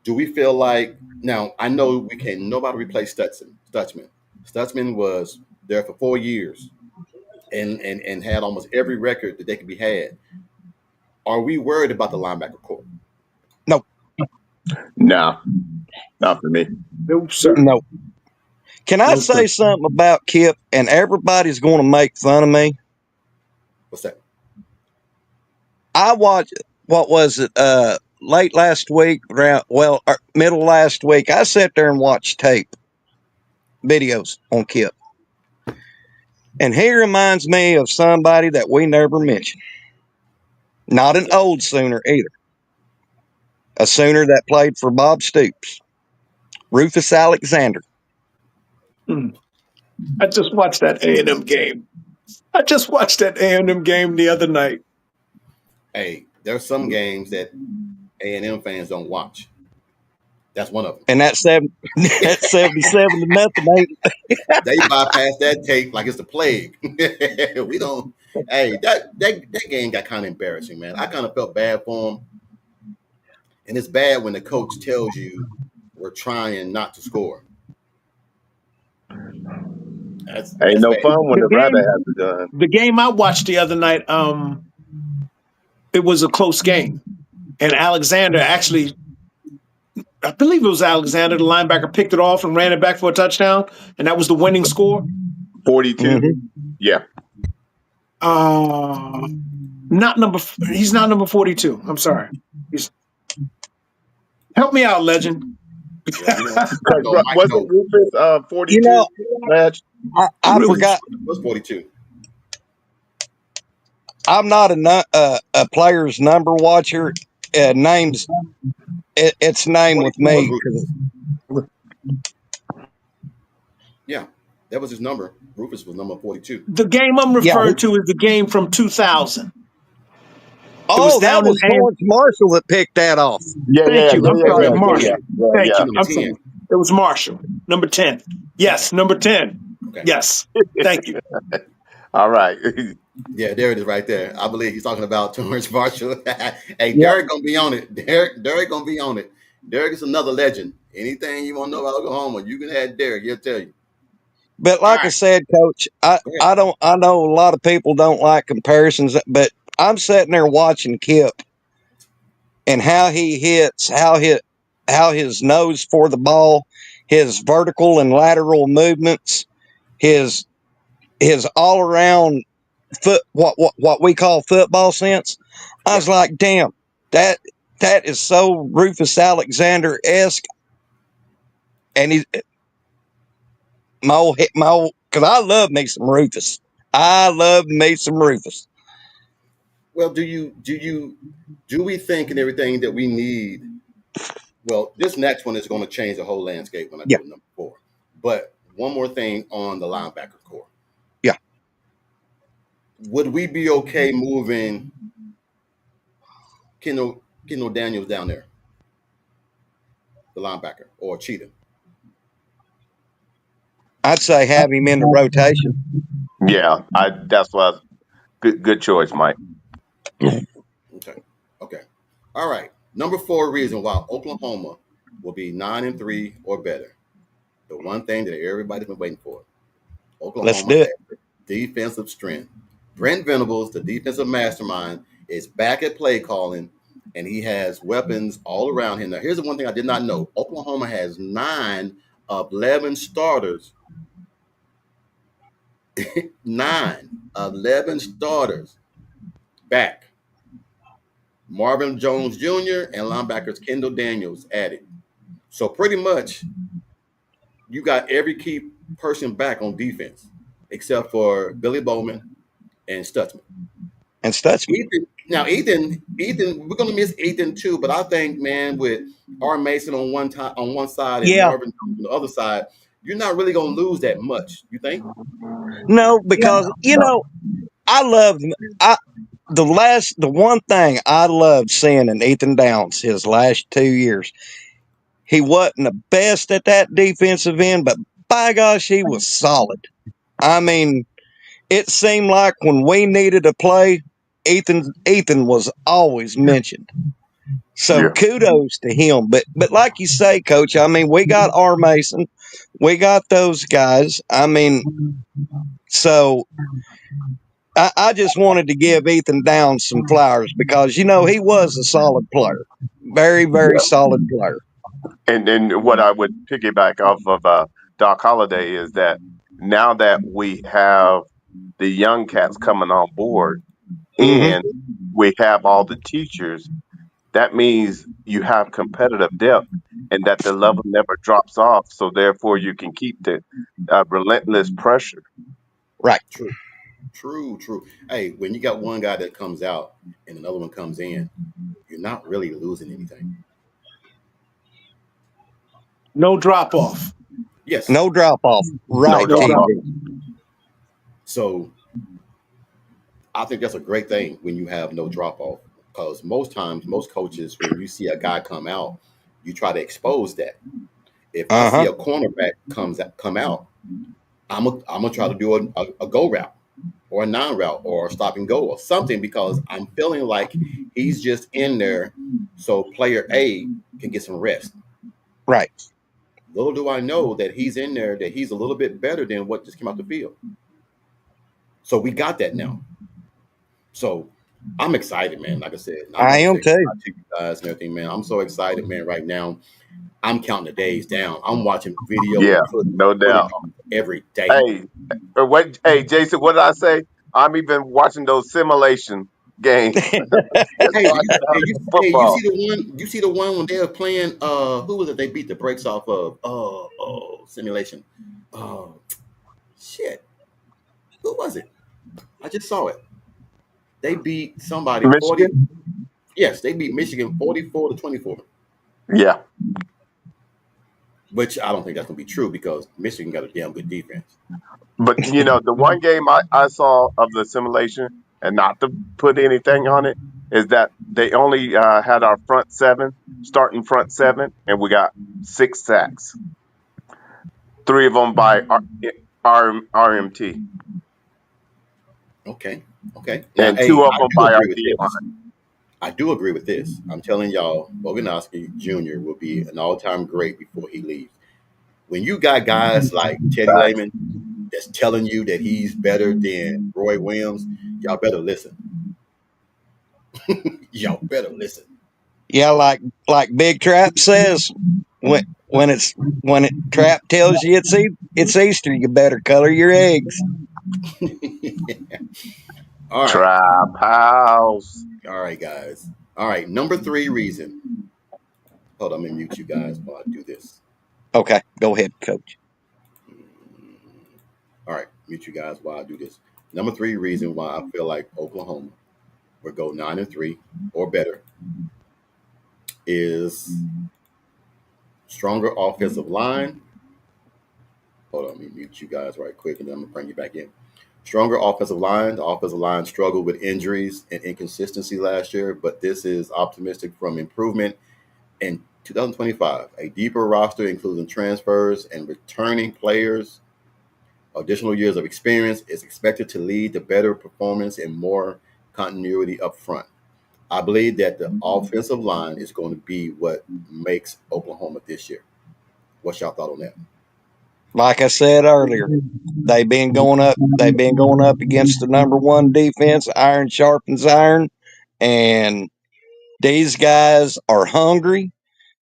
S1: do we feel like now I know we can nobody replace Stutzman. Stutzman was there for 4 years and had almost every record that they could be had. Are we worried about the linebacker core?
S5: No,
S3: No, Not for me.
S4: No, sir.
S5: No. Can I
S4: No, sir.
S5: say something about Kip? And everybody's going to make fun of me.
S1: What's that?
S5: I watched, what was it, late last week, middle last week. I sat there and watched tape videos on Kip. And he reminds me of somebody that we never mentioned. Not an old Sooner either. A Sooner that played for Bob Stoops, Rufus Alexander.
S4: I just watched that A&M game. I just watched that A&M game the other night.
S1: Hey, there's some games that A&M fans don't watch. That's one of them.
S5: And that's 77 to 0.
S1: They bypass that tape like it's the plague. We don't. Hey, that game got kind of embarrassing, man. I kind of felt bad for him, and it's bad when the coach tells you we're trying not to score. That's
S3: Ain't no
S1: bad.
S3: fun when
S4: The
S3: the brother
S4: game,
S3: has it done.
S4: the game I watched the other night, it was a close game, and Alexander actually, I believe it was Alexander, the linebacker, picked it off and ran it back for a touchdown, and that was the winning score.
S3: 42.
S5: Mm-hmm.
S3: Yeah.
S4: He's not number 42. I'm sorry. Help me out, legend.
S1: Yeah,
S3: Was it Rufus 42
S5: You know,
S3: match?
S5: I forgot.
S1: It was 42.
S5: I'm not a player's number watcher. Names, it's name with me.
S1: Yeah, that was his number. Rufus was number 42.
S4: The game I'm referring to is the game from 2000.
S5: Oh, that was Lawrence Marshall that picked that off.
S4: Thank you. I'm sorry, Marshall. Thank you.
S1: Number 10.
S4: It was Marshall. Number 10. Yes, number 10. Okay. Yes. Thank you.
S3: All right.
S1: Yeah, there it is right there. I believe he's talking about Torrance Marshall. Hey, Derek gonna be on it. Derek gonna be on it. Derek is another legend. Anything you want to know about Oklahoma, you can add Derek. He'll tell you.
S5: But like I said, Coach, I know a lot of people don't like comparisons, but I'm sitting there watching Kip and how he hits, how his nose for the ball, his vertical and lateral movements, his all around what we call football sense. I was like, damn, that is so Rufus Alexander-esque. And he's my old, because I love me some Rufus. I love me some Rufus.
S1: Well, do we think and everything that we need? Well, this next one is going to change the whole landscape when I go to number 4. But one more thing on the linebacker core.
S5: Yeah.
S1: Would we be okay moving Kendall Daniels down there, the linebacker, or Cheetah?
S5: I'd say have him in the rotation.
S3: Yeah, that's what. Good choice, Mike.
S1: Okay. All right. Number 4 reason why Oklahoma will be 9-3 or better. The one thing that everybody's been waiting for. Oklahoma has defensive strength. Brent Venables, the defensive mastermind, is back at play calling, and he has weapons all around him. Now, here's the one thing I did not know. Oklahoma has 9 of 11 starters. 9 of 11 starters back. Marvin Jones Jr. and linebackers Kendall Daniels added. So pretty much you got every key person back on defense except for Billy Bowman and Stutzman. Ethan, we're gonna miss Ethan too, but I think, man, with R. Mason on one side and Marvin on the other side, you're not really gonna lose that much. You think?
S5: No, because I love the one thing I loved seeing in Ethan Downs his last 2 years. He wasn't the best at that defensive end, but by gosh, he was solid. I mean, it seemed like when we needed a play, Ethan was always mentioned. So kudos to him. But like you say, Coach, I mean, we got R. Mason, we got those guys. I mean, so I just wanted to give Ethan Downs some flowers because he was a solid player, very, very solid player.
S3: And then what I would piggyback off of Doc Holliday is that now that we have the young cats coming on board
S5: Hmm.
S3: and we have all the teachers, that means you have competitive depth and that the level never drops off. So therefore, you can keep the relentless pressure.
S5: Right.
S1: True, true. Hey, when you got one guy that comes out and another one comes in, you're not really losing anything.
S4: No drop off.
S1: Yes.
S5: No drop off.
S3: No
S5: Right,
S4: No
S3: drop
S5: TJ.
S3: off.
S4: drop off.
S1: So I think that's a great thing when you have no drop off, because most times, most coaches, when you see a guy come out, you try to expose that. If I
S5: Uh
S1: see
S5: huh.
S1: a cornerback come out, I'm gonna try to do a go route or a non route or a stop and go or something, because I'm feeling like he's just in there so player A can get some rest.
S5: Right.
S1: Little do I know that he's in there, that he's a little bit better than what just came out the field. So we got that now. So I'm excited, man. Like I said, I'm
S5: I
S1: about to
S5: am
S1: say
S5: too.
S1: goodbye to you guys and everything, man. I'm so excited, man. Right now, I'm counting the days down. I'm watching video
S3: Yeah,
S1: and
S3: no
S1: footage
S3: doubt.
S1: every day.
S3: Hey, what? Hey, Jason, what did I say? I'm even watching those simulation games.
S1: Hey,
S3: So I can have some
S1: you
S3: football.
S1: see the one? You see the one when they were playing? Who was it? They beat the brakes off of? Simulation. Oh, shit. Who was it? I just saw it. They beat somebody 40.
S3: Michigan?
S1: Yes, they beat Michigan 44-24.
S3: Yeah.
S1: Which I don't think that's gonna be true because Michigan got a damn good defense.
S3: But the one game I saw of the simulation, and not to put anything on it, is that they only had our front seven, starting front seven, and we got 6 sacks. Three of them by RMT,
S1: Okay, okay. Now,
S3: and two
S1: hey,
S3: of
S1: I
S3: them
S1: do
S3: by our
S1: agree with
S3: D line.
S1: this. I do agree with this. I'm telling y'all, Boganowski Jr. will be an all-time great before he leaves. When you got guys like Teddy
S3: Facts.
S1: Lehman that's telling you that he's better than Roy Williams, y'all better listen. Y'all better listen.
S5: Yeah, like Big Trap says, when it Trap tells you it's Easter, you better color your eggs.
S1: All right,
S3: Trap house.
S1: all right, guys. All right, number three reason. Hold on, let me mute you guys while I do this.
S5: Okay, go ahead, Coach.
S1: All right, mute you guys while I do this. Number three reason why I feel like Oklahoma will go 9-3 or better is stronger offensive line. Hold on, let me mute you guys right quick, and then I'm gonna bring you back in. Stronger offensive line. The offensive line struggled with injuries and inconsistency last year, but this is optimistic from improvement in 2025. A deeper roster, including transfers and returning players, additional years of experience, is expected to lead to better performance and more continuity up front. I believe that the offensive line is going to be what makes Oklahoma this year. What's your thought on that?
S5: Like I said earlier, They've been going up against the number one defense. Iron sharpens iron, and these guys are hungry.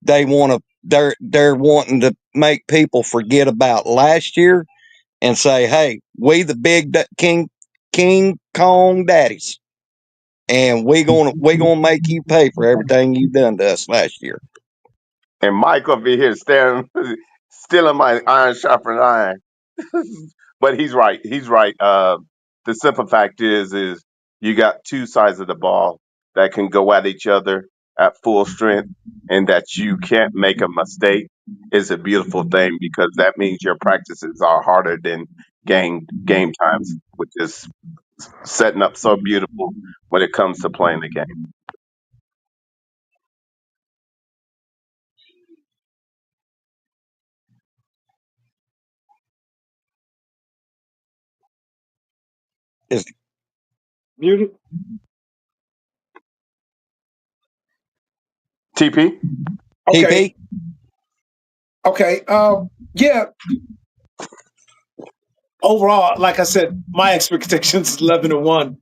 S5: They're wanting to make people forget about last year and say, "Hey, we the King Kong daddies, and we gonna make you pay for everything you done to us last year."
S3: And Mike up in here staring, stealing my iron sharpened iron. But he's right. He's right. The simple fact is you got two sides of the ball that can go at each other at full strength, and that you can't make a mistake is a beautiful thing because that means your practices are harder than game times, which is setting up so beautiful when it comes to playing the game.
S5: Is
S4: Muted.
S3: TP,
S4: Okay.
S5: TP?
S4: Okay. Yeah. Overall, like I said, my expectations is 11-1,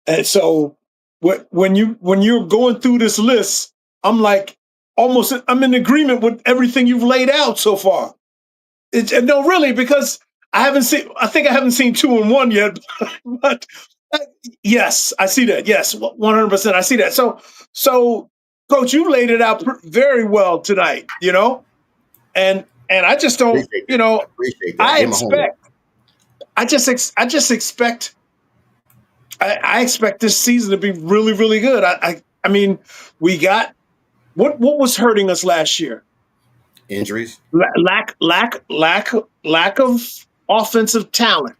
S4: and so when you're going through this list, I'm like, I'm in agreement with everything you've laid out so far. No, really, because I think I haven't seen 2-1 yet, but yes, I see that. Yes, 100%. I see that. So, Coach, you laid it out very well tonight. And I just don't.
S1: Appreciate that. I appreciate that.
S4: I
S1: Get my homework.
S4: expect. I just expect. I expect this season to be really, really good. I mean, we got what was hurting us last year?
S1: Injuries.
S4: Lack of offensive talent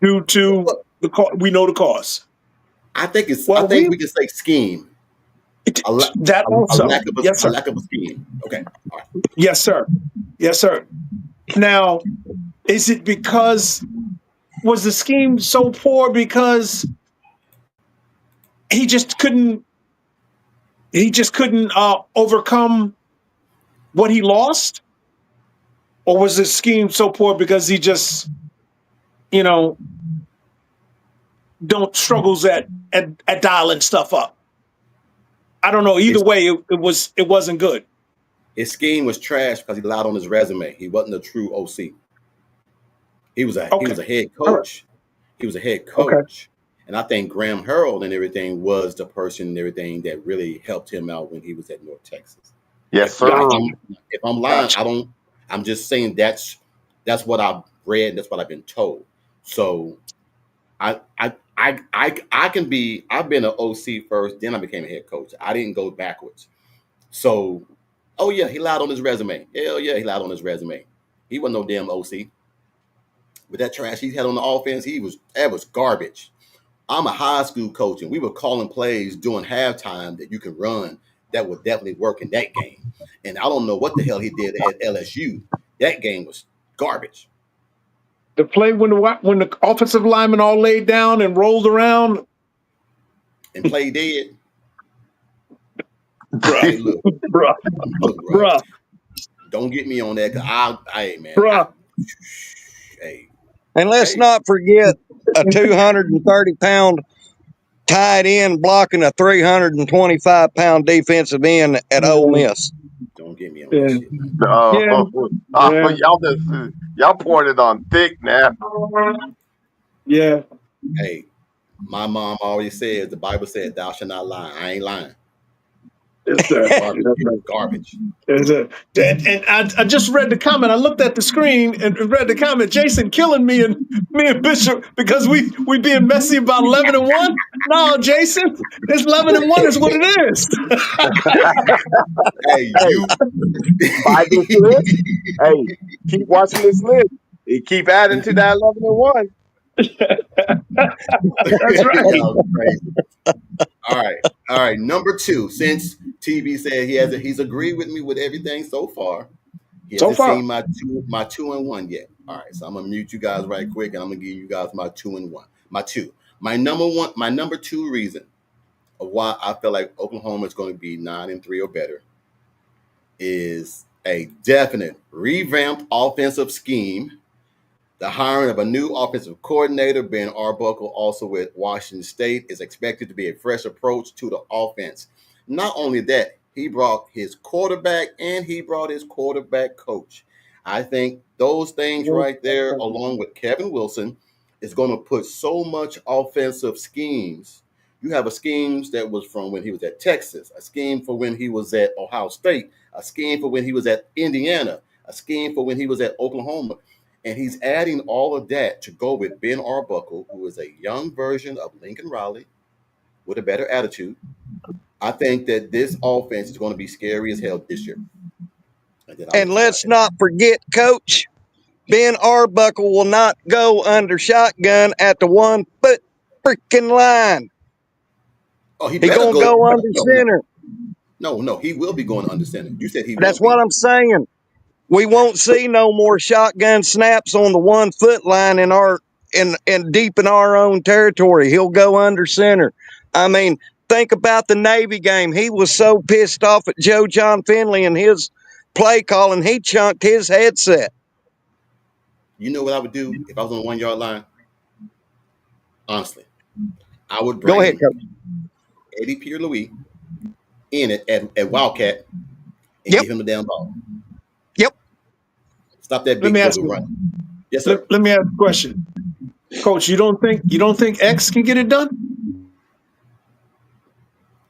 S4: due to we know the cause.
S1: I think it's. I
S4: Well,
S1: think we can say scheme.
S4: that
S1: A
S4: also.
S1: lack of
S4: Yes,
S1: a
S4: sir.
S1: lack of a scheme. Okay. All right.
S4: Yes, sir. Yes, sir. Now, is it because was the scheme so poor because he just couldn't overcome what he lost, or was the scheme so poor because he just you know don't struggles at dialing stuff up? I don't know. Either
S1: His,
S4: way, it wasn't good.
S1: his scheme was trash because he lied on his resume. He wasn't a true OC. He
S4: Okay.
S1: was a head
S4: All right.
S1: coach. He was a head
S4: Okay.
S1: coach. And I think Graham Harold and everything was the person and everything that really helped him out when he was at North Texas.
S3: Yes, sir.
S1: If I'm lying, I don't. I'm just saying that's what I've read. That's what I've been told. So I can be. I've been an OC first, then I became a head coach. I didn't go backwards. So, oh yeah, he lied on his resume. Hell yeah, he lied on his resume. He wasn't no damn OC. With that trash he had on the offense, that was garbage. I'm a high school coach, and we were calling plays during halftime that you can run that would definitely work in that game. And I don't know what the hell he did at LSU. That game was garbage.
S4: The play when the offensive lineman all laid down and rolled around,
S1: And play dead.
S4: bruh,
S1: Hey, look,
S4: bruh,
S1: bro.
S4: bruh,
S1: Don't get me on that. Cause hey man,
S4: bruh.
S1: hey,
S5: And let's
S1: hey,
S5: not forget a 230-pound tight end blocking a 325-pound defensive end at Ole Miss.
S1: don't get me on that
S4: Yeah,
S1: shit, man.
S4: yeah, yeah,
S3: Y'all poured it on thick now.
S4: yeah.
S1: Hey, my mom always says the Bible said, "Thou shalt not lie." I ain't lying.
S4: Yes,
S1: It was
S4: sir.
S1: garbage. It was garbage.
S4: And I just read the comment. I looked at the screen and read the comment. Jason killing me and Bishop because we being messy about 11-1. No, Jason, it's 11-1 is what it is.
S1: Hey,
S3: Hey,
S1: you.
S3: by this list, hey, keep watching this list. You keep adding to that 11-1.
S4: That's right.
S1: Y'all crazy. All right. Number two, since TV said he's agreed with me with everything so far. He
S4: So
S1: hasn't
S4: far,
S1: seen my 2-1 yet. All right, so I'm gonna mute you guys right quick, and I'm gonna give you guys my 2-1. My two. My number two reason of why I feel like Oklahoma is going to be 9-3 or better is a definite revamped offensive scheme. The hiring of a new offensive coordinator, Ben Arbuckle, also with Washington State, is expected to be a fresh approach to the offense. Not only that, he brought his quarterback and he brought his quarterback coach. I think those things right there, along with Kevin Wilson, is going to put so much offensive schemes. You have a schemes that was from when he was at Texas, a scheme for when he was at Ohio State, a scheme for when he was at Indiana, a scheme for when he was at Oklahoma. And he's adding all of that to go with Ben Arbuckle, who is a young version of Lincoln Riley with a better attitude. I think that this offense is going to be scary as hell this year. And
S5: And let's not forget, Coach, Ben Arbuckle will not go under shotgun at the 1 foot freaking line.
S1: Oh, he
S5: He
S1: better
S5: gonna
S1: go.
S5: go under
S1: No,
S5: center.
S1: no. He will be going under center. You said he
S5: That's
S1: won't
S5: what
S1: be.
S5: I'm saying. We won't see no more shotgun snaps on the 1 foot line in deep in our own territory. He'll go under center. I mean, think about the Navy game. He was so pissed off at Joe John Finley and his play calling, he chunked his headset.
S1: You know what I would do if I was on the 1 yard line? Honestly, I would
S5: Go ahead,
S1: bring
S5: Coach.
S1: Eddie Pierre Louis in it at Wildcat and
S5: Yep.
S1: give him the damn ball.
S5: Yep.
S1: Stop that
S4: Let
S1: big
S4: me ask
S1: booger
S4: you.
S1: running. Yes, sir.
S4: Let me ask a question, Coach. You don't think X can get it done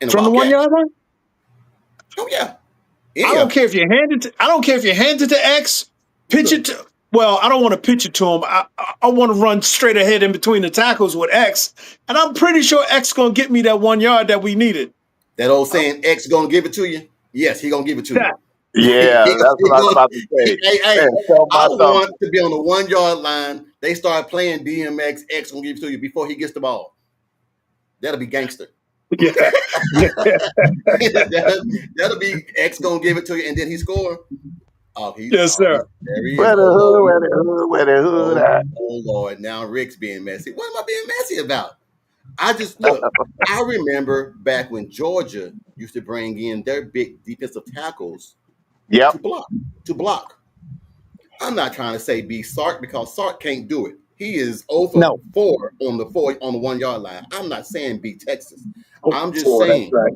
S1: In the
S4: from the
S1: Wildcat.
S4: 1 yard line?
S1: Oh yeah.
S4: I
S1: Any
S4: don't
S1: of them.
S4: care if you hand it. I don't care if you hand it to X. Pitch it to. Well, I don't want to pitch it to him. I want to run straight ahead in between the tackles with X, and I'm pretty sure X gonna get me that 1 yard that we needed.
S1: That old saying, X gonna give it to you. Yes, he gonna give it to you.
S4: That
S3: Yeah, that's what I was about to say.
S1: Hey,
S3: Man, tell
S1: I
S3: my son.
S1: want to be on the 1 yard line. They start playing DMX. X gonna give it to you before he gets the ball. That'll be gangster.
S4: yeah, yeah.
S1: that'll be X gonna give it to you, and then he score.
S4: Yes, sir.
S1: There he is.
S3: Where the
S1: Oh
S3: hood,
S1: Lord.
S3: where the hood, where the hood
S1: Oh,
S3: at?
S1: oh Lord. Now Rick's being messy. What am I being messy about? I just look. I remember back when Georgia used to bring in their big defensive tackles
S3: Yep.
S1: to block. To block. I'm not trying to say be Sark because Sark can't do it. He is over
S5: No.
S1: 4 on the 1 yard line. I'm not saying be Texas. I'm just
S3: Oh, that's
S1: saying
S3: right.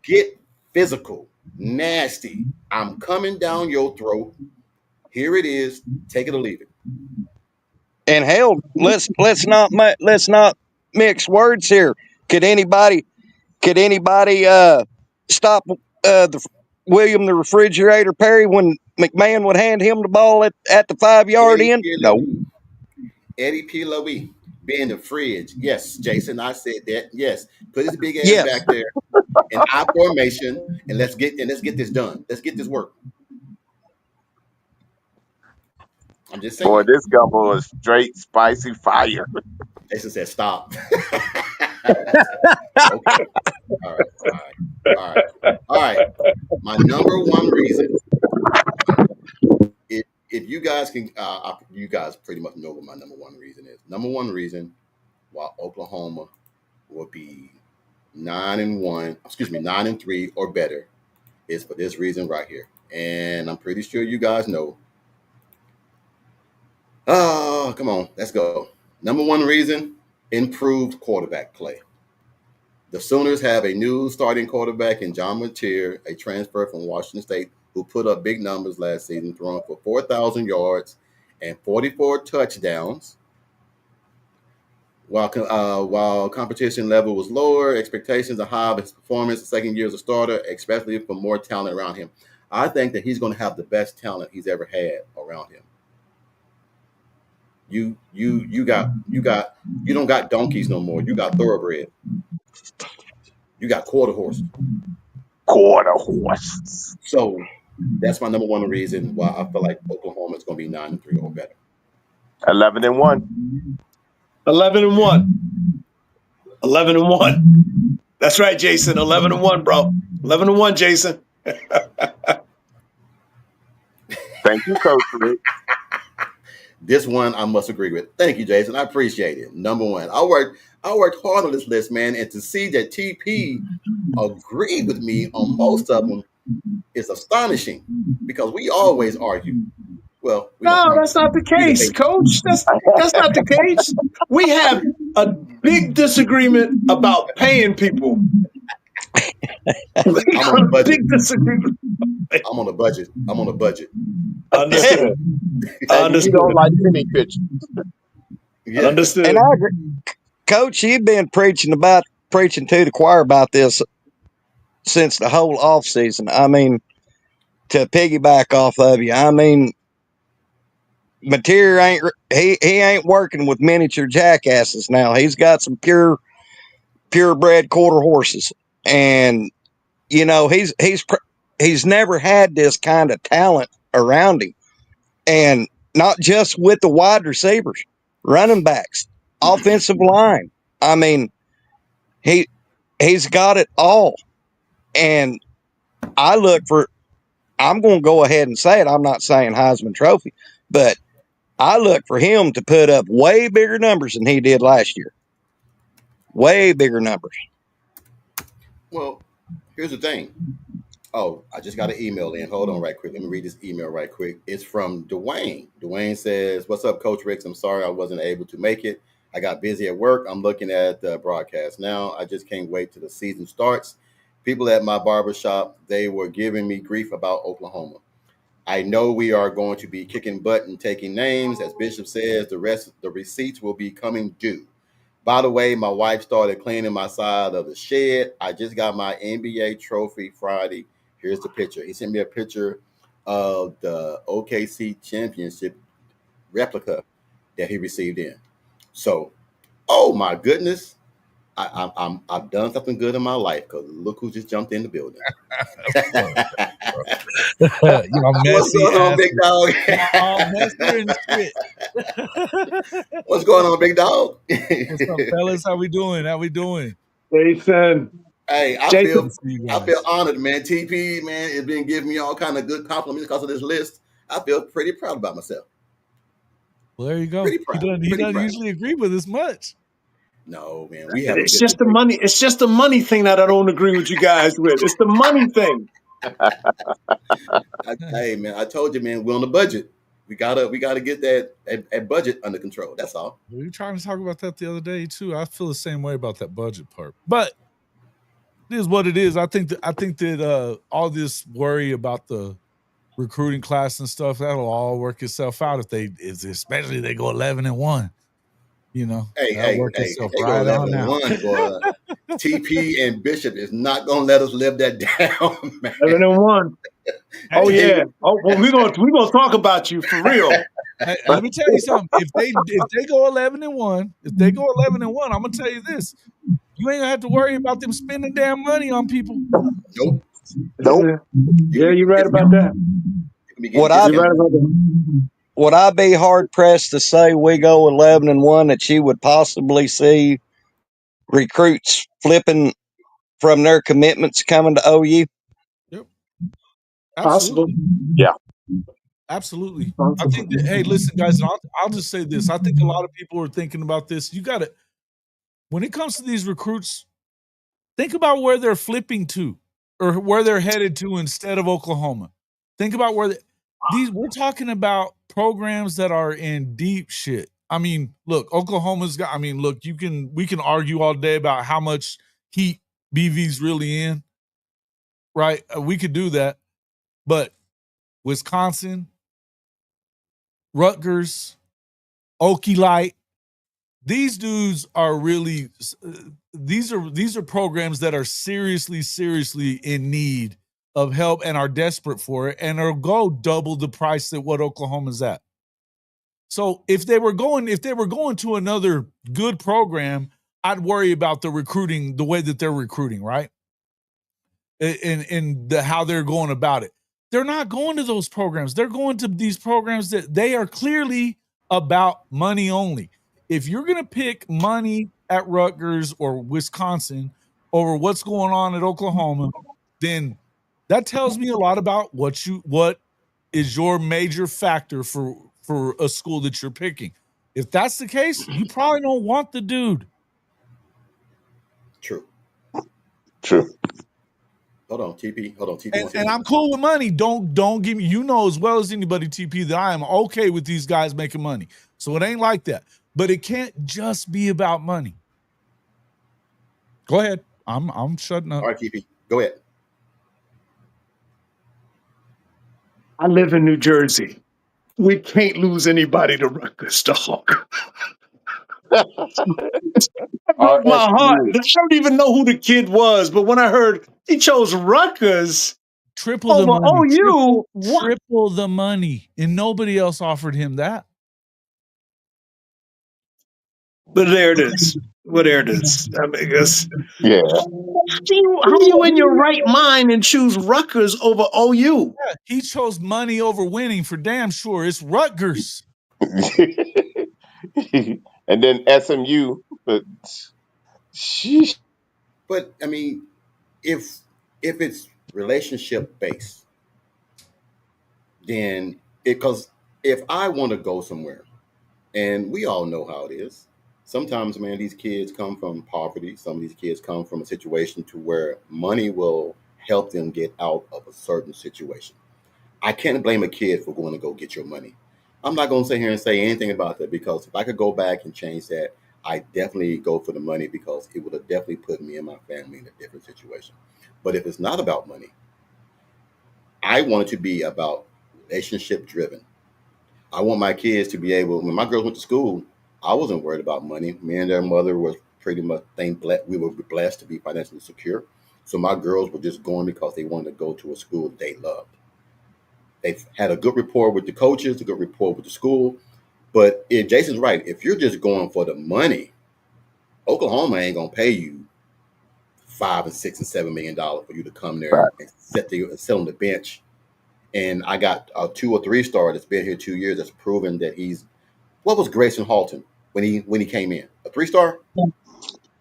S1: get physical, nasty. I'm coming down your throat. Here it is. Take it or leave it.
S5: And hell, let's not mix words here. Could anybody stop the William the Refrigerator Perry when McMahon would hand him the ball at the 5 yard
S1: Eddie
S5: end?
S1: P.
S5: No.
S1: Louis. Eddie P. Louis. Being the fridge. Yes, Jason, I said that. Yes. Put his big ass
S5: Yes.
S1: back there in I formation and let's get this done. Let's get this work. I'm just
S3: Boy,
S1: saying.
S3: this gumbo is straight spicy fire.
S1: Jason said stop. Okay. All right. All right. All right. All right. My number one reason, if you guys can, you guys pretty much know what my number one reason is. Number one reason why Oklahoma will be 9-1, 9-3 or better is for this reason right here. And I'm pretty sure you guys know. Oh, come on. Let's go. Number one reason, improved quarterback play. The Sooners have a new starting quarterback in John Mateer, a transfer from Washington State, who put up big numbers last season, throwing for 4,000 yards and 44 touchdowns. While competition level was lower, expectations are high of his performance. The second year as a starter, especially for more talent around him. I think that he's going to have the best talent he's ever had around him. You don't got donkeys no more. You got thoroughbred. You got quarter horse.
S3: Quarter horses.
S1: So that's my number one reason why I feel like Oklahoma is going to be 9-3 or better.
S3: 11-1.
S4: 11-1. 11-1. That's right, Jason. 11-1, bro. 11-1, Jason.
S3: Thank you, Coach Rick.
S1: This one I must agree with. Thank you, Jason. I appreciate it. Number one, I worked hard on this list, man, and to see that TP agreed with me on most of them is astonishing because we always argue. Well, we don't
S4: No,
S1: argue.
S4: that's not the
S1: We
S4: case,
S1: debate.
S4: Coach. That's not the case. We have a big disagreement about paying people.
S1: I'm on a budget.
S4: Big disagreement.
S1: I'm on a budget. I'm on a budget.
S4: Understood.
S3: And you don't like penny pitchers.
S1: Yeah.
S4: Understood.
S5: And I agree. Coach, you've been preaching to the choir about this since the whole off season. I mean, to piggyback off of you, I mean, Mateer he ain't working with miniature jackasses now. He's got some purebred quarter horses, and you know he's never had this kind of talent around him, and not just with the wide receivers, running backs, offensive line. I mean, he's got it all, and I look for. I'm going to go ahead and say it. I'm not saying Heisman Trophy, but I look for him to put up way bigger numbers than he did last year. Way bigger numbers.
S1: Well, here's the thing. Oh, I just got an email in. Hold on right quick. Let me read this email right quick. It's from Dwayne. Dwayne says, "What's up, Coach Ricks? I'm sorry I wasn't able to make it. I got busy at work. I'm looking at the broadcast now. I just can't wait till the season starts People at my barbershop, they were giving me grief about Oklahoma. I know we are going to be kicking butt and taking names. As Bishop says, the receipts will be coming due. By the way, my wife started cleaning my side of the shed. I just got my NBA trophy Friday. Here's the picture. He sent me a picture of the OKC championship replica that he received in. So, oh my goodness, I've done something good in my life because look who just jumped in the building.
S6: Y'all
S1: What's
S6: messy
S1: going on, big
S6: asses.
S1: dog?
S6: Y'all all messy and shit.
S1: What's going on, big dog?
S6: What's up, fellas? How we doing? How we doing?
S4: Jason.
S1: Hey,
S6: Good
S4: Jason.
S6: to see you
S1: I feel
S6: guys.
S1: honored, man. TP, man, has been giving me all kind of good compliments because of this list. I feel pretty proud about myself.
S6: Well, there you go.
S1: Pretty
S6: He
S1: proud.
S6: doesn't. He
S1: Pretty
S6: doesn't
S1: proud.
S6: usually agree with us much.
S1: No, man, we have a
S4: It's
S1: good
S4: just the
S1: debate.
S4: money. It's just the money thing that I don't agree with you guys with. It's the money thing.
S1: Hey, man, I told you, man, we're on the budget. We gotta get that budget under control. That's all.
S6: We were trying to talk about that the other day too. I feel the same way about that budget part, but it is what it is. I think that all this worry about the recruiting class and stuff that'll all work itself out especially they go 11-1. You know,
S1: Hey,
S6: that'll
S1: hey,
S6: work
S1: hey, if
S6: itself
S1: they go
S6: right on out.
S1: 11-1, boy, TP and Bishop is not gonna let us live that down, man.
S4: 11-1. Oh
S6: Hey,
S4: yeah. Oh well, we're gonna talk about you for real.
S6: hey, let me tell you something. If they go 11-1, if they go 11-1, I'm gonna tell you this: you ain't gonna have to worry about them spending damn money on people.
S1: Nope.
S3: Nope.
S4: Yeah,
S1: You
S4: yeah,
S1: can be
S4: you're
S1: getting
S4: right about
S1: discounts.
S4: that.
S1: You can be getting
S5: Would I
S4: You're right
S1: discounts.
S4: about that.
S5: would I be hard pressed to say we go 11-1 that you would possibly see recruits flipping from their commitments coming to OU?
S6: Yep,
S4: Possible.
S6: absolutely,
S3: Yeah.
S6: absolutely. I
S4: Possible.
S6: think that. Hey, listen, guys, and I'll just say this: I think a lot of people are thinking about this. You got to, when it comes to these recruits, think about where they're flipping to, or where they're headed to instead of Oklahoma. Think about these. We're talking about programs that are in deep shit. I mean, look, Oklahoma's got. I mean, look, we can argue all day about how much heat BV's really in, right? We could do that, but Wisconsin, Rutgers, Okie Light, these dudes are really these are programs that are seriously in need of help and are desperate for it and are go double the price at what Oklahoma's at. So if they were going to another good program, I'd worry about the recruiting, the way that they're recruiting, right? In the how they're going about it. They're not going to those programs. They're going to these programs that they are clearly about money only. If you're going to pick money at Rutgers or Wisconsin over what's going on at Oklahoma, then that tells me a lot about what is your major factor for a school that you're picking. If that's the case, you probably don't want the dude.
S1: True.
S3: True.
S1: Hold on, TP. Hold on, TP
S6: And,
S1: wants to say
S6: and I'm
S1: something.
S6: cool with money. Don't give me, you know as well as anybody, TP, that I am okay with these guys making money. So it ain't like that. But it can't just be about money. Go ahead. I'm shutting
S1: All
S6: up.
S1: right, TP, go ahead.
S4: I live in New Jersey. We can't lose anybody to Rutgers, dog. That broke my heart.
S3: RSU.
S4: I don't even know who the kid was, but when I heard he chose Rutgers
S6: Triple the
S4: over
S6: money.
S4: OU, what?
S6: Triple the money. And nobody else offered him that.
S4: But there it is. Well, there it is. I mean, I guess
S3: Yeah.
S4: how you in your right mind and choose Rutgers over OU?
S6: Yeah, he chose money over winning for damn sure. It's Rutgers.
S3: And then SMU. But sheesh.
S1: But I mean, if it's relationship based, then because if I want to go somewhere, and we all know how it is. Sometimes, man, these kids come from poverty. Some of these kids come from a situation to where money will help them get out of a certain situation. I can't blame a kid for going to go get your money. I'm not going to sit here and say anything about that because if I could go back and change that, I definitely go for the money because it would have definitely put me and my family in a different situation. But if it's not about money, I want it to be about relationship driven. I want my kids to be able. When my girls went to school, I wasn't worried about money. Me and their mother was pretty much we were blessed to be financially secure. So my girls were just going because they wanted to go to a school they loved. They've had a good rapport with the coaches, a good rapport with the school. But if Jason's right, if you're just going for the money, Oklahoma ain't gonna pay you $5 and $6 and $7 million for you to come
S3: Right.
S1: there and sit on the bench. And I got a 2 or 3 star that's been here 2 years that's proven that he's what was Grayson Halton when he came in? A 3 star?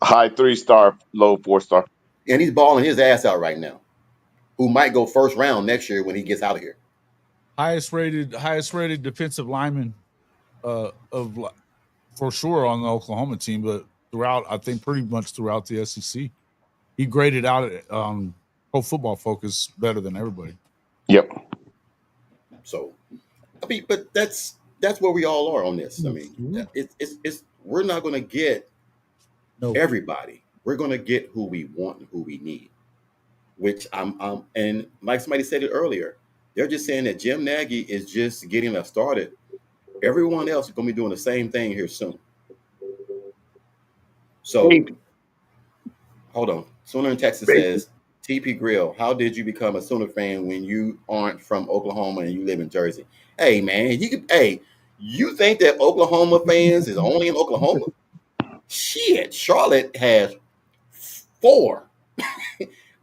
S3: High 3-star, low 4-star.
S1: And he's balling his ass out right now. Who might go first round next year when he gets out of here.
S6: Highest rated defensive lineman of for sure on the Oklahoma team, but throughout, I think pretty much throughout the SEC. He graded out at Pro Football Focus better than everybody.
S3: Yep.
S1: So, I mean, but that's where we all are on this. I mean, it's we're not going to get everybody. We're going to get who we want and who we need. Which and like somebody said it earlier, they're just saying that Jim Nagy is just getting us started. Everyone else is going to be doing the same thing here soon. So, hold on. Sooner in Texas says, TP Grill, how did you become a Sooner fan when you aren't from Oklahoma and you live in Jersey? Hey, man, you think that Oklahoma fans is only in Oklahoma? Shit, Charlotte has 4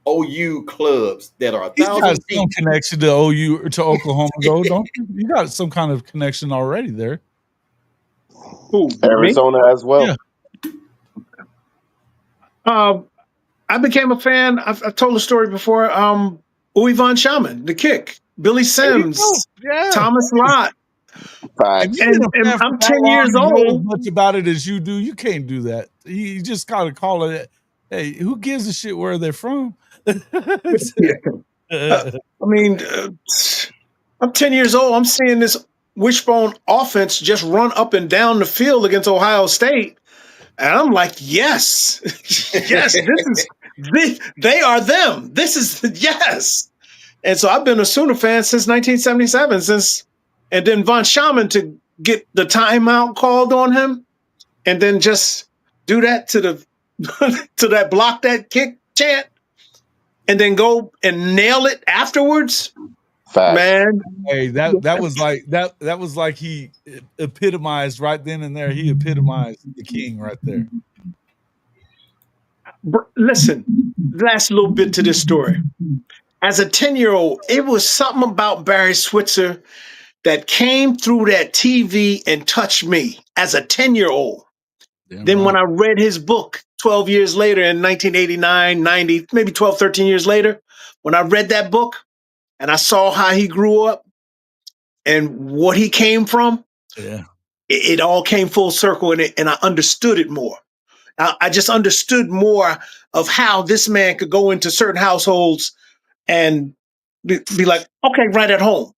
S1: OU clubs that are 1,000
S6: got
S1: deep.
S6: some connection to OU or to Oklahoma, though, don't you? You got some kind of connection already there.
S5: Who,
S3: Arizona
S5: me?
S3: as well.
S5: Yeah. I became a fan. I've told the story before. Uwe von Schaman, the kick, Billy Sims, Thomas Lott.
S3: Facts.
S6: And
S5: I'm 10 years
S6: know as
S5: old.
S6: much about it as you do. You can't do that. You just gotta call it. Hey, who gives a shit where they're from?
S5: I mean, I'm 10 years old. I'm seeing this wishbone offense just run up and down the field against Ohio State. And I'm like, yes, yes, they are them. This is, yes. And so I've been a Sooner fan since 1977, and then Von Schaman to get the timeout called on him and then just do that to that block that kick chant and then go and nail it afterwards.
S3: Facts.
S5: Man.
S6: Hey, that was like he epitomized right then and there. He epitomized the king right there.
S5: Listen, last little bit to this story. As a 10-year-old, it was something about Barry Switzer that came through that TV and touched me as a 10-year-old. Then when I read his book 12 years later in 1989, 90, maybe 12, 13 years later, when I read that book and I saw how he grew up and what he came from, it all came full circle and I understood it more. I just understood more of how this man could go into certain households and be like, okay, right at home.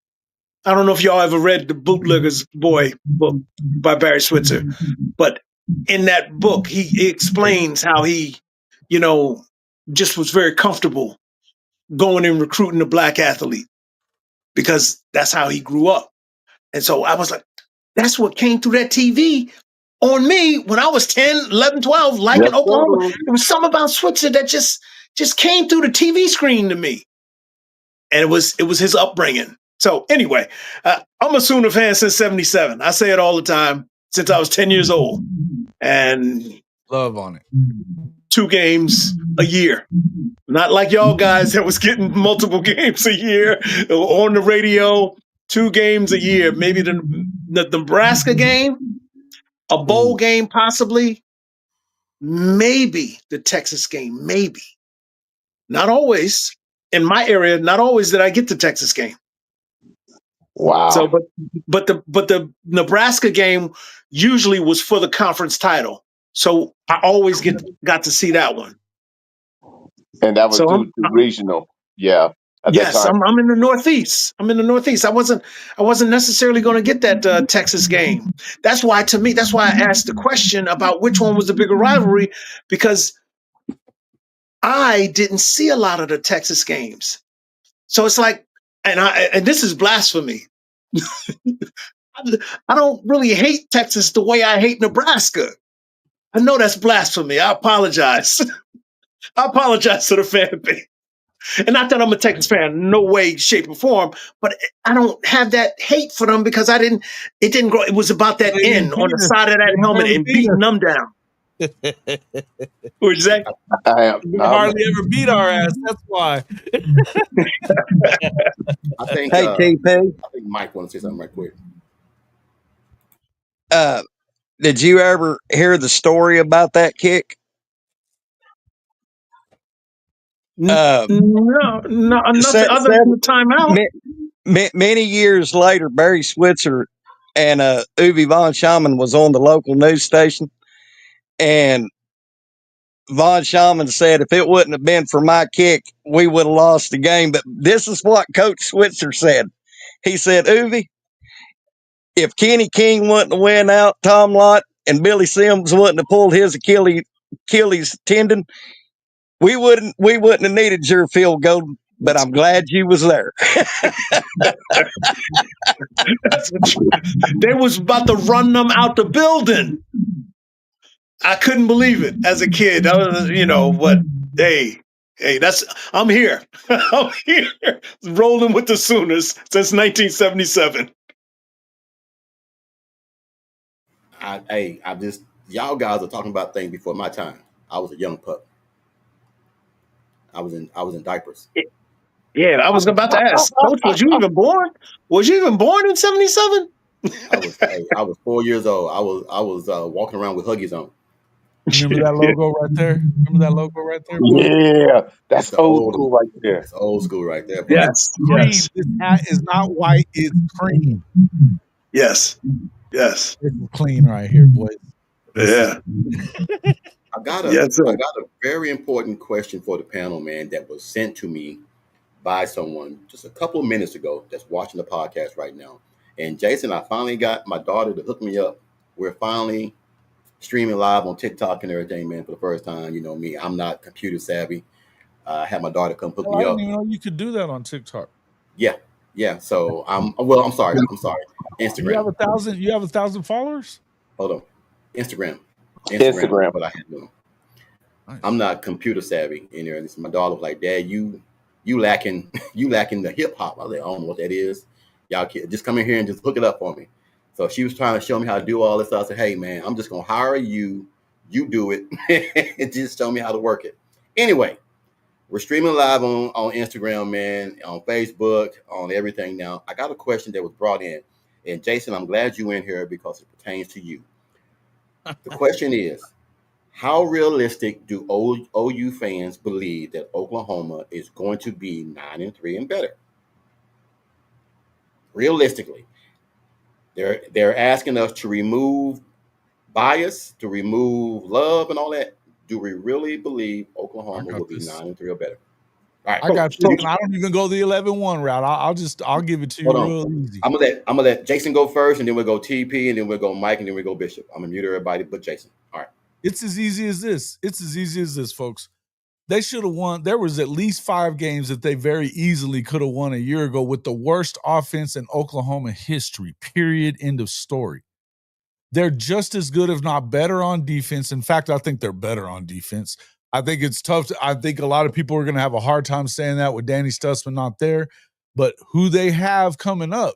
S5: I don't know if y'all ever read the Bootlegger's Boy book by Barry Switzer, but in that book, he explains how he, just was very comfortable going and recruiting a black athlete because that's how he grew up. And so I was like, that's what came through that TV on me when I was 10, 11, 12, like in Oklahoma. It was something about Switzer that just came through the TV screen to me. And it was his upbringing. So anyway, I'm a Sooner fan since 77. I say it all the time since I was 10 years old. And
S6: love on it.
S5: 2 games a year. Not like y'all guys that was getting multiple games a year on the radio, 2 games a year. Maybe the Nebraska game, a bowl game possibly, maybe the Texas game, maybe. Not always. In my area, not always did I get the Texas game.
S3: Wow.
S5: So, but the Nebraska game usually was for the conference title. So I always got to see that one.
S3: And that was due to regional. Yeah. at that
S4: Yes,
S3: time?
S4: I'm in the Northeast. I'm in the Northeast. I wasn't necessarily going to get that Texas game. That's why, to me, that's why I asked the question about which one was the bigger rivalry, because I didn't see a lot of the Texas games. So it's like, and this is blasphemy. I don't really hate Texas the way I hate Nebraska. I know that's blasphemy. I apologize. I apologize to the fan base. And not that I'm a Texas fan, no way, shape, or form, but I don't have that hate for them because it didn't grow. It was about that
S6: They didn't
S4: N on
S6: beat
S4: the
S6: us.
S4: side of that
S6: They
S4: helmet
S6: barely
S4: and
S6: beat
S4: beating them down.
S6: us.
S4: What'd you say?
S3: I am.
S6: They
S3: No,
S6: hardly ever beat our ass. That's why.
S1: I think
S5: Hey, TP,
S1: I think Mike wants to say something right quick.
S5: uh, did you ever hear the story about that kick? Uh,
S4: No, nothing other than
S5: seven,
S4: the timeout.
S5: many years later, Barry Switzer and Uwe von Schamann was on the local news station, and von Schamann said if it wouldn't have been for my kick, we would have lost the game. But this is what Coach Switzer said. He said, Uwe, if Kenny King wouldn't have went out, Tom Lott and Billy Sims wouldn't have pulled his Achilles tendon, we wouldn't have needed your field goal. But I'm glad you was there.
S4: They was about to run them out the building. I couldn't believe it as a kid. I was, what? Hey, I'm here. I'm here, rolling with the Sooners since 1977.
S1: I'm just y'all guys are talking about things before my time. I was a young pup. I was in diapers.
S4: Yeah, I was about to ask, Coach, was you even born? Was you even born in '77?
S1: I was 4 years old. I was walking around with Huggies on.
S6: Remember that logo right there? Remember that logo right there, boy?
S3: yeah,
S1: That's
S3: that's
S1: the
S3: old
S1: old.
S3: school right there.
S1: That's old school right there, buddy.
S6: It's
S4: Yes,
S6: cream.
S4: yes,
S6: This hat is not white. It's cream.
S4: yes, yes.
S6: This is clean right here, boys. This is
S4: Yeah,
S1: I got a
S4: yes, sir.
S1: I got a very important question for the panel, man, that was sent to me by someone just a couple of minutes ago that's watching the podcast right now. And Jason, I finally got my daughter to hook me up. We're finally streaming live on TikTok and everything, man, for the first time. You know me, I'm not computer savvy. I had my daughter come hook
S6: hell,
S1: me
S6: I didn't
S1: up.
S6: even know you could do that on TikTok.
S1: Yeah, yeah. So I'm sorry. I'm sorry.
S6: You have
S1: Instagram.
S6: 1,000. You have 1,000 followers.
S1: Hold on. Instagram. Instagram is
S3: Instagram.
S1: what I had doing.
S6: Nice.
S1: I'm not computer savvy in there. This my daughter was like, Dad, you lacking you lacking the hip hop. I was like, I don't know what that is. Y'all just come in here and just hook it up for me. So she was trying to show me how to do all this stuff. I said, hey man, I'm just gonna hire you. You do it and just show me how to work it. Anyway, we're streaming live on Instagram, man, on Facebook, on everything now. I got a question that was brought in. And Jason, I'm glad you're in here because it pertains to you. The question is, how realistic do OU fans believe that Oklahoma is going to be 9-3 and better? Realistically, they're asking us to remove bias, to remove love, and all that. Do we really believe
S6: I
S1: Oklahoma
S6: got
S1: will be
S6: this.
S1: 9-3 or better? All right,
S6: I got this,
S1: you,
S6: and I don't even go the 11-1 route. I'll give it to you
S1: hold on.
S6: real easy.
S1: I'm gonna let Jason go first, and then we'll go TP, and then we'll go Mike, and then we'll go Bishop. I'm gonna mute everybody but Jason. All right.
S6: It's as easy as this. It's as easy as this, folks. They should have won. There was at least 5 games that they very easily could have won a year ago with the worst offense in Oklahoma history. Period. End of story. They're just as good, if not better, on defense. In fact, I think they're better on defense. I think it's tough. I think a lot of people are going to have a hard time saying that with Danny Stutzman not there. But who they have coming up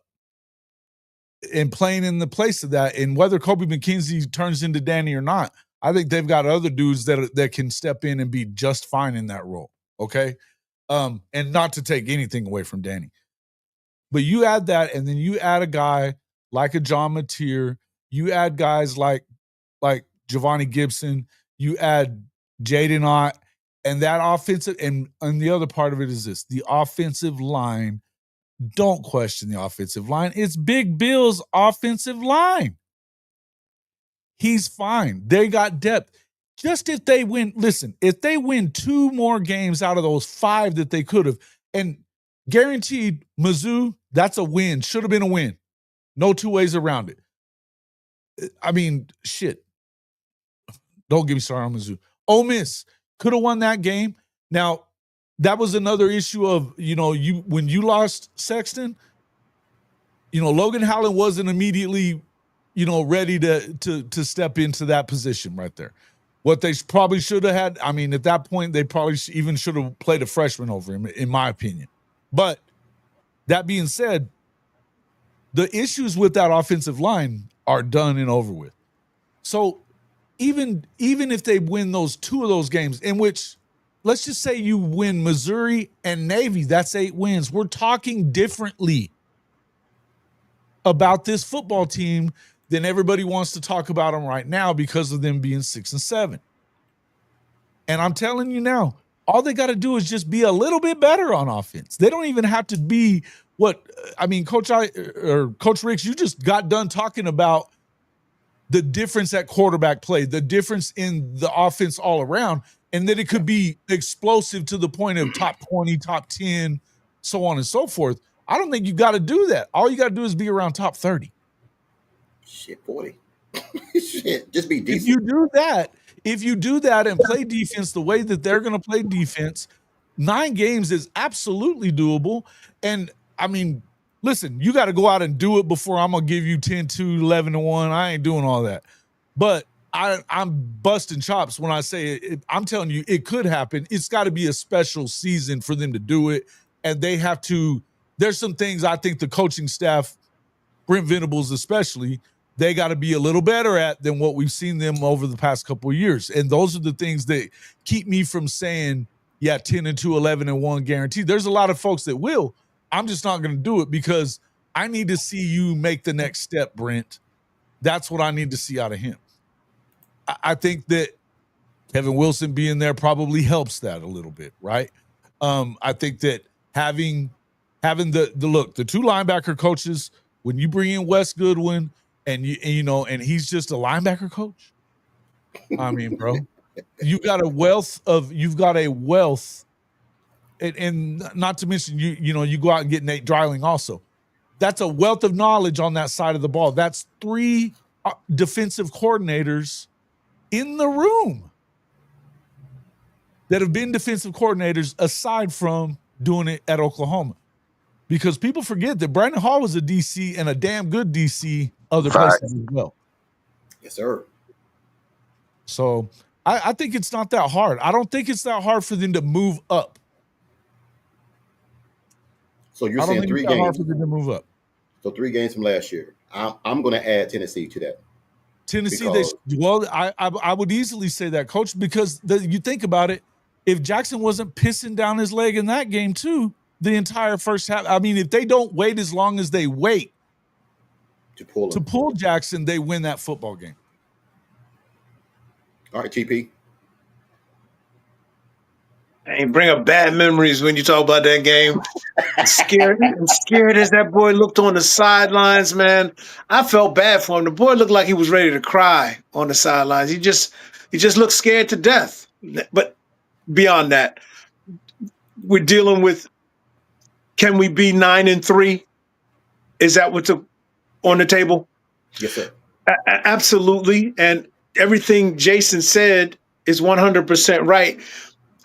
S6: and playing in the place of that, and whether Kobe McKenzie turns into Danny or not, I think they've got other dudes that can step in and be just fine in that role. Okay. And not to take anything away from Danny. But you add that, and then you add a guy like a John Mateer, you add guys like Giovanni Gibson, you add Jaden Ott, and that offensive, and the other part of it is this: the offensive line. Don't question the offensive line. It's Big Bill's offensive line. He's fine. They got depth. Just if they win, listen, if they win 2 more games out of those 5 that they could have, and Guaranteed, Mizzou, that's a win. Should have been a win. No two ways around it. I mean, shit. Don't get me started on Mizzou. Ole Miss could have won that game. Now, that was another issue of, when you lost Sexton, Logan Howland wasn't immediately, ready to step into that position right there. What they probably should have had, I mean, at that point, they probably even should have played a freshman over him, in my opinion. But that being said, the issues with that offensive line are done and over with. So even if they win two of those games, in which, let's just say you win Missouri and Navy, that's 8 wins. We're talking differently about this football team than everybody wants to talk about them right now because of them being 6 and 7. And I'm telling you now, all they got to do is just be a little bit better on offense. They don't even have to be Coach Ricks, you just got done talking about the difference at quarterback play, the difference in the offense all around, and that it could be explosive to the point of top 20, top 10, so on and so forth. I don't think you got to do that. All you got to do is be around top 30.
S1: Shit, 40. Shit, just be decent.
S6: If you do that and play defense the way that they're going to play defense, 9 games is absolutely doable. And I mean, listen, you got to go out and do it before I'm going to give you 10-2, 11-1. I ain't doing all that. But I'm busting chops when I say it. I'm telling you, it could happen. It's got to be a special season for them to do it. And they have to, there's some things I think the coaching staff, Brent Venables especially, they got to be a little better at than what we've seen them over the past couple of years. And those are the things that keep me from saying, 10-2, 11-1 guaranteed. There's a lot of folks that will. I'm just not going to do it because I need to see you make the next step, Brent. That's what I need to see out of him. I think that Kevin Wilson being there probably helps that a little bit, right? I think that having the 2 linebacker coaches, when you bring in Wes Goodwin and he's just a linebacker coach. I mean, bro, you've got a wealth, and not to mention you go out and get Nate Dreiling also. That's a wealth of knowledge on that side of the ball. That's 3 defensive coordinators in the room that have been defensive coordinators aside from doing it at Oklahoma. Because people forget that Brandon Hall was a DC and a damn good DC other places as well.
S1: Yes, sir.
S6: So I think it's not that hard. I don't think it's that hard for them to move up.
S1: So you're saying 3 games.
S6: Hard for them to move up.
S1: So 3 games from last year. I'm going to add Tennessee to that.
S6: Tennessee, I would easily say that, Coach, because you think about it, if Jackson wasn't pissing down his leg in that game too, the entire first half, I mean, if they don't wait as long as they wait to pull Jackson, they win that football game.
S1: All right, TP.
S4: And bring up bad memories when you talk about that game. I'm scared as that boy looked on the sidelines, man. I felt bad for him. The boy looked like he was ready to cry on the sidelines. He just looked scared to death. But beyond that, we're dealing with, can we be 9-3? Is that what's on the table?
S1: Yes, sir.
S4: Absolutely. And everything Jason said is 100% right.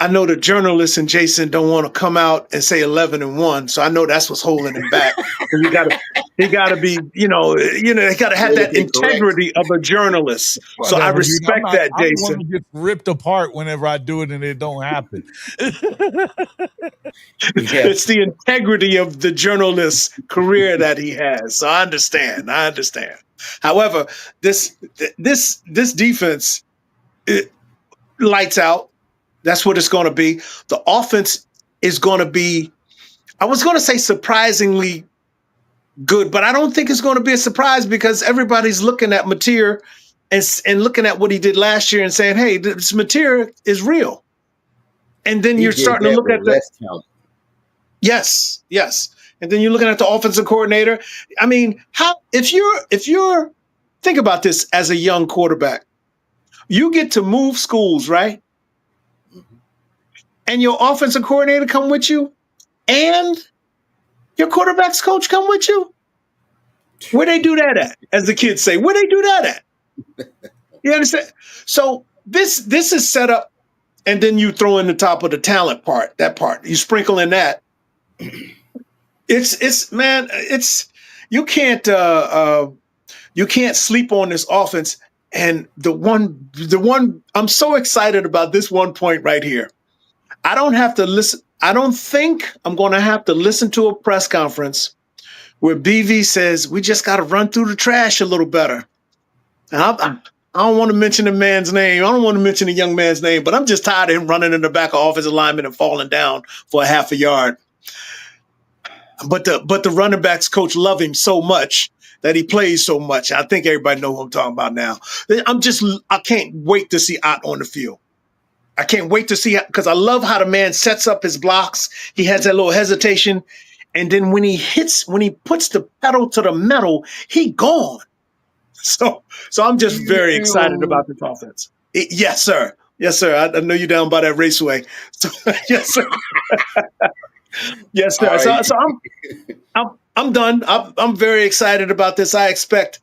S4: I know the journalists and Jason don't want to come out and say 11-1, so I know that's what's holding him back. He got to be, they got to have that integrity of a journalist. So I respect that, Jason.
S6: I'm the one who gets ripped apart whenever I do it and it don't happen.
S4: It's the integrity of the journalist's career that he has. So I understand. However, this defense, it lights out. That's what it's going to be. The offense is going to be, I was going to say surprisingly good, but I don't think it's going to be a surprise because everybody's looking at Mateer and looking at what he did last year and saying, hey, this Mateer is real. And then you're starting to look at the talent. Yes. And then you're looking at the offensive coordinator. I mean, if you're think about this as a young quarterback, you get to move schools, right? And your offensive coordinator come with you, and Your quarterback's coach come with you? Where they do that at? As the kids say, where they do that at? You understand? So this is set up, and then you throw in the top of the talent part. That part you sprinkle in that. It's man, it's you can't sleep on this offense. And the one I'm so excited about this one point right here. I don't have to listen. I don't think I'm going to have to listen to a press conference where BV says we just got to run through the trash a little better. And I don't want to mention the man's name. I don't want to mention the young man's name, but I'm just tired of him running in the back of offensive lineman and falling down for a half a yard. But the running backs coach love him so much that he plays so much. I think everybody knows who I'm talking about now. I can't wait to see Ott on the field. I can't wait to see, because I love how the man sets up his blocks. He has that little hesitation. And then when he puts the pedal to the metal, he gone. So I'm just very excited about this offense. Yes, sir. Yes, sir. I know you're down by that raceway. So, yes, sir. Yes,
S1: All
S4: sir.
S1: right.
S4: So I'm done. I'm very excited about this. I expect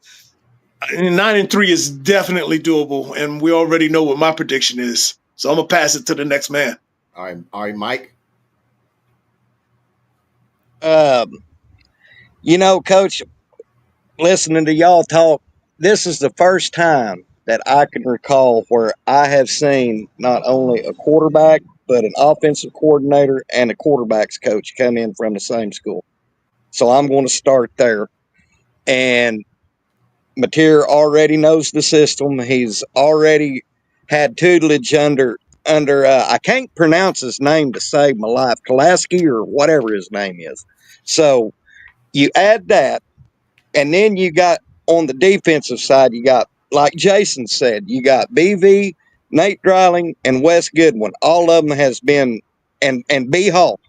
S4: 9-3 is definitely doable, and we already know what my prediction is. So I'm gonna pass it to the next man.
S1: All right, Mike.
S5: Coach, listening to y'all talk, this is the first time that I can recall where I have seen not only a quarterback, but an offensive coordinator and a quarterback's coach come in from the same school. So I'm going to start there. And Mateer already knows the system. He's already had tutelage under I can't pronounce his name to save my life, Kolaski or whatever his name is. So you add that, and then you got on the defensive side, you got, like Jason said, you got BV, Nate Dreiling, and Wes Goodwin. All of them has been, and B Hall.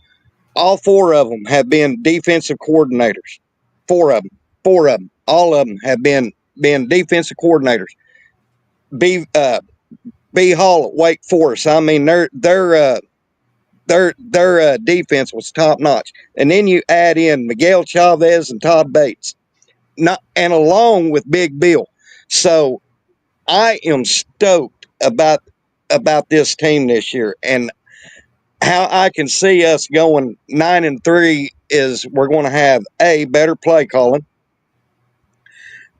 S5: All four of them have been defensive coordinators. Four of them. All of them have been defensive coordinators. B Hall at Wake Forest. I mean, their defense was top notch. And then you add in Miguel Chavez and Todd Bates, and along with Big Bill. So I am stoked about this team this year, and how I can see us going 9-3 is we're going to have A, better play calling.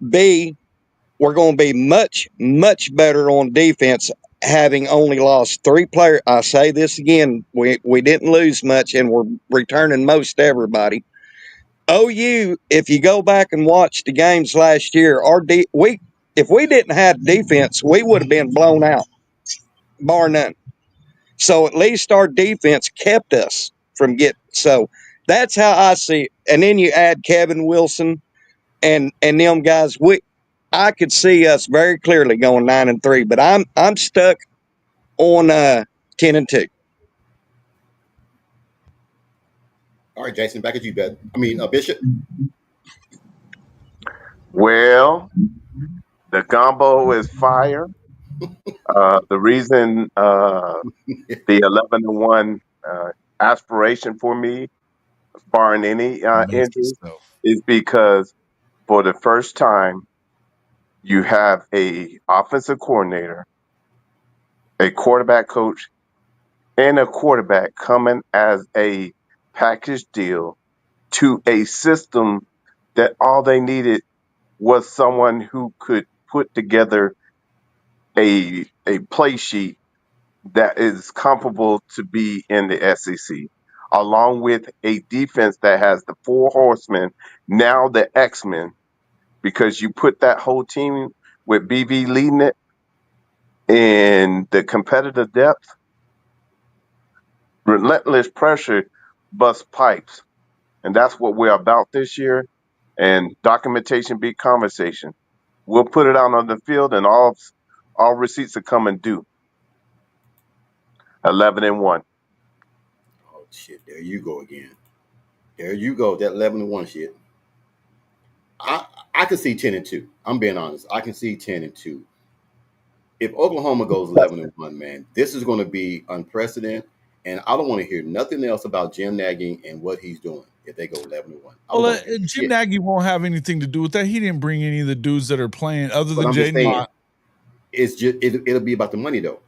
S5: B, we're going to be much, much better on defense, having only lost 3 players. I say this again, we didn't lose much, and we're returning most everybody. OU, if you go back and watch the games last year, if we didn't have defense, we would have been blown out, bar none. So at least our defense kept us from getting. So that's how I see it. And then you add Kevin Wilson and them guys. I could see us very clearly going 9-3, but I'm stuck on 10-2.
S1: All right, Jason, back at you, Bishop.
S3: Well, the gumbo is fire. The reason the 11-1 aspiration for me, barring any injury, is because for the first time you have a offensive coordinator, a quarterback coach, and a quarterback coming as a package deal to a system that all they needed was someone who could put together a play sheet that is comparable to be in the SEC, along with a defense that has the 4 horsemen, now the X-Men, because you put that whole team with BV leading it and the competitive depth, relentless pressure busts pipes. And that's what we're about this year. And documentation beat conversation. We'll put it out on the field, and all receipts are coming due. 11-1.
S1: Oh shit! There you go again. There you go. That 11-1 shit. I can see 10-2. I'm being honest. I can see 10-2. If Oklahoma goes 11-1, man, this is going to be unprecedented. And I don't want to hear nothing else about Jim Nagy and what he's doing if they go 11-1. I don't
S6: Well,
S1: want to hear
S6: Jim
S1: shit.
S6: Nagy won't have anything to do with that. He didn't bring any of the dudes that are playing other
S1: But
S6: than
S1: I'm just
S6: Jaden
S1: saying,
S6: Mott.
S1: it'll be about the money though.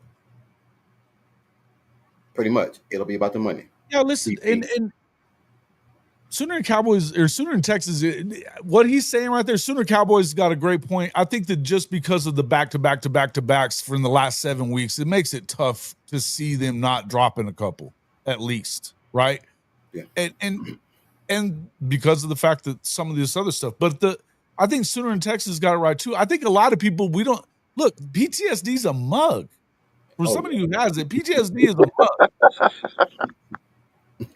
S1: Pretty much, it'll be about the money.
S6: Yeah, listen,
S1: PP.
S6: and Sooner Cowboys or Sooner in Texas, what he's saying right there, Sooner Cowboys got a great point. I think that just because of the back-to-backs from the last 7 weeks, it makes it tough to see them not dropping a couple at least, right?
S1: Yeah.
S6: And because of the fact that some of this other stuff, but I think Sooner in Texas got it right too. I think a lot of people look. PTSD is a mug. For somebody who has it, PTSD is a mug.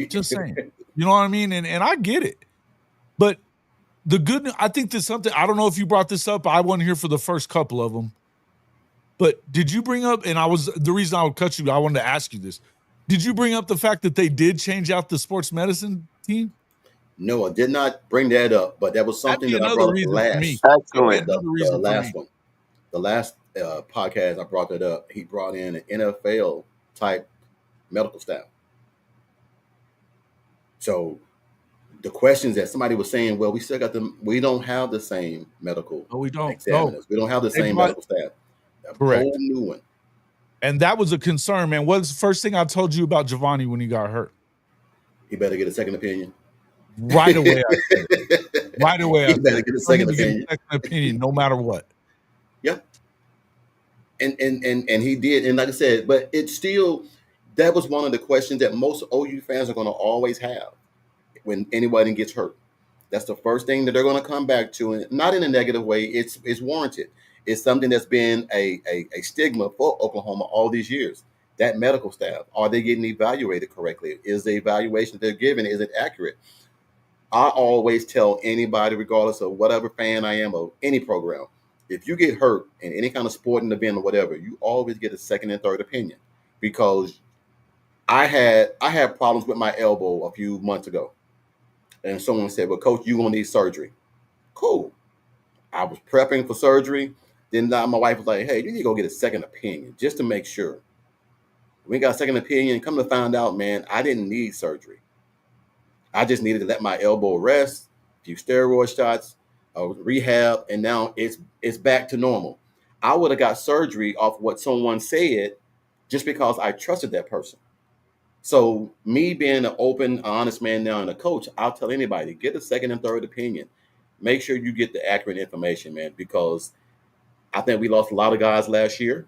S6: Just saying. You know what I mean? And I get it. But the good I think there's something, I don't know if you brought this up. I wasn't here for the first couple of them. But did you bring up, and the reason I would cut you, I wanted to ask you this. Did you bring up the fact that they did change out the sports medicine team?
S1: No, I did not bring that up, but that was
S6: That'd
S1: something
S6: be
S1: that I
S6: another
S1: brought up the
S6: reason for me.
S1: last,
S6: That'd be
S3: Excellent.
S6: another
S1: the
S6: reason for
S1: last
S6: me.
S1: one. The last podcast I brought that up. He brought in an NFL type medical staff. So the questions that somebody was saying, well, we don't have the same medical
S6: No, we don't. No.
S1: examiners. We don't have the same medical staff. A
S6: Correct.
S1: whole new one.
S6: And that was a concern, man. What's the first thing I told you about Giovanni when he got hurt?
S1: He better get a second opinion.
S6: Right away, I said it. Right away,
S1: He better get a second opinion.
S6: No matter what.
S1: Yeah. And he did, and like I said, but it's still, that was one of the questions that most OU fans are going to always have when anybody gets hurt. That's the first thing that they're going to come back to, and not in a negative way. It's warranted. It's something that's been a stigma for Oklahoma all these years. That medical staff, are they getting evaluated correctly? Is the evaluation they're given, is it accurate? I always tell anybody, regardless of whatever fan I am of any program, if you get hurt in any kind of sporting event or whatever, you always get a second and third opinion. Because I had problems with my elbow a few months ago, and someone said, "Well, coach, you're gonna need surgery." Cool. I was prepping for surgery. Then my wife was like, "Hey, you need to go get a second opinion just to make sure." We got a second opinion. Come to find out, man, I didn't need surgery. I just needed to let my elbow rest, a few steroid shots, rehab, and now it's back to normal. I would have got surgery off what someone said just because I trusted that person. So me being an open, honest man now and a coach, I'll tell anybody, get a second and third opinion. Make sure you get the accurate information, man, because I think we lost a lot of guys last year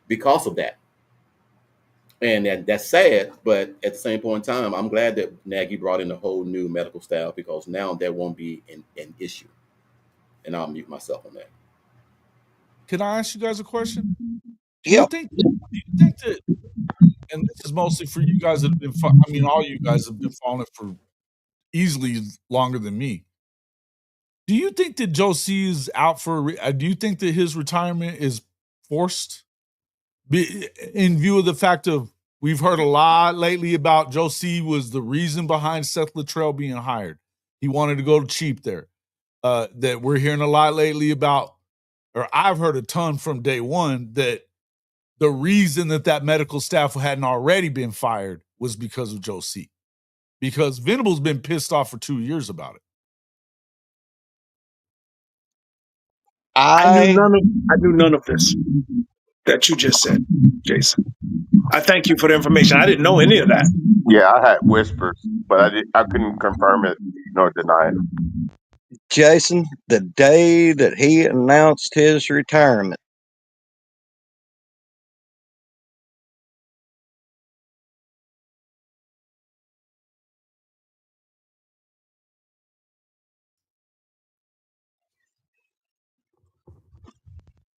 S1: because of that. And that's sad, but at the same point in time, I'm glad that Nagy brought in a whole new medical staff, because now there won't be an issue. And I'll mute myself on that.
S6: Can I ask you guys a question? Do
S5: Yeah.
S6: you think that, and this is mostly for you guys that have been, all you guys have been following it for easily longer than me. Do you think that Joe C is out for? Do you think that his retirement is forced? In view of the fact of, we've heard a lot lately about Joe C was the reason behind Seth Luttrell being hired. He wanted to go cheap there. That we're hearing a lot lately about, or I've heard a ton from day one, that the reason that medical staff hadn't already been fired was because of Joe C. Because Venable's been pissed off for 2 years about it.
S4: I knew none of this that you just said, Jason. I thank you for the information. I didn't know any of that.
S3: Yeah, I had whispers, but I couldn't confirm it nor deny it.
S5: Jason, the day that he announced his retirement,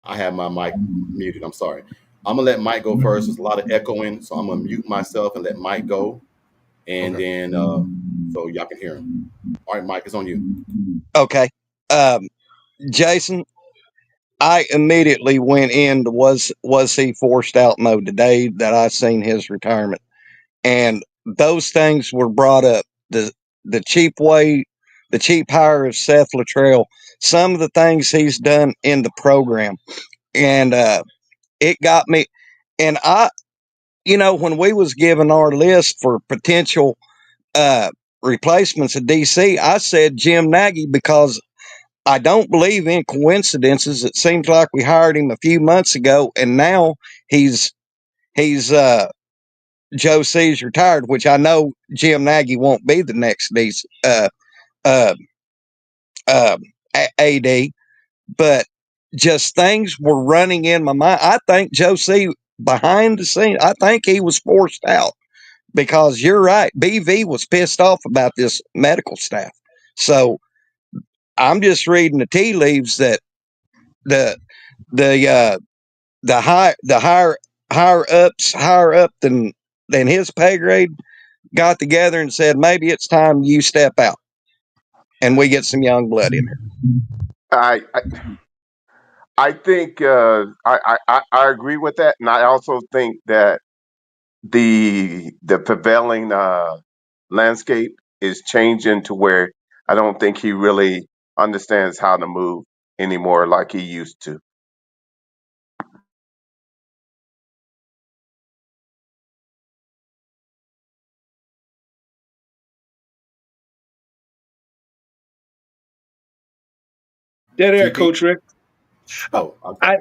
S1: I have my mic muted. I'm sorry. I'm gonna let Mike go first. There's a lot of echoing, so I'm gonna mute myself and let Mike go, and then so y'all can hear him. All right, Mike, it's on you.
S5: okay. Jason, I immediately went into was he forced out mode the day that I seen his retirement, and those things were brought up. The cheap way, the cheap hire of Seth Luttrell, some of the things he's done in the program, and it got me. And when we was given our list for potential replacements at DC, I said Jim Nagy because I don't believe in coincidences. It seems like we hired him a few months ago, and now he's Joe C's retired, which I know Jim Nagy won't be the next uh, AD, but just things were running in my mind. I think Joe C behind the scene, I think he was forced out because you're right. BV was pissed off about this medical staff. So I'm just reading the tea leaves that the higher up than his pay grade got together and said maybe it's time you step out and we get some young blood in here.
S3: I I, I think I agree with that, and I also think that the prevailing landscape is changing to where I don't think he really understands how to move anymore like he used to.
S4: Dead air,
S1: TP.
S4: Coach Rick.
S1: Oh, okay.
S4: I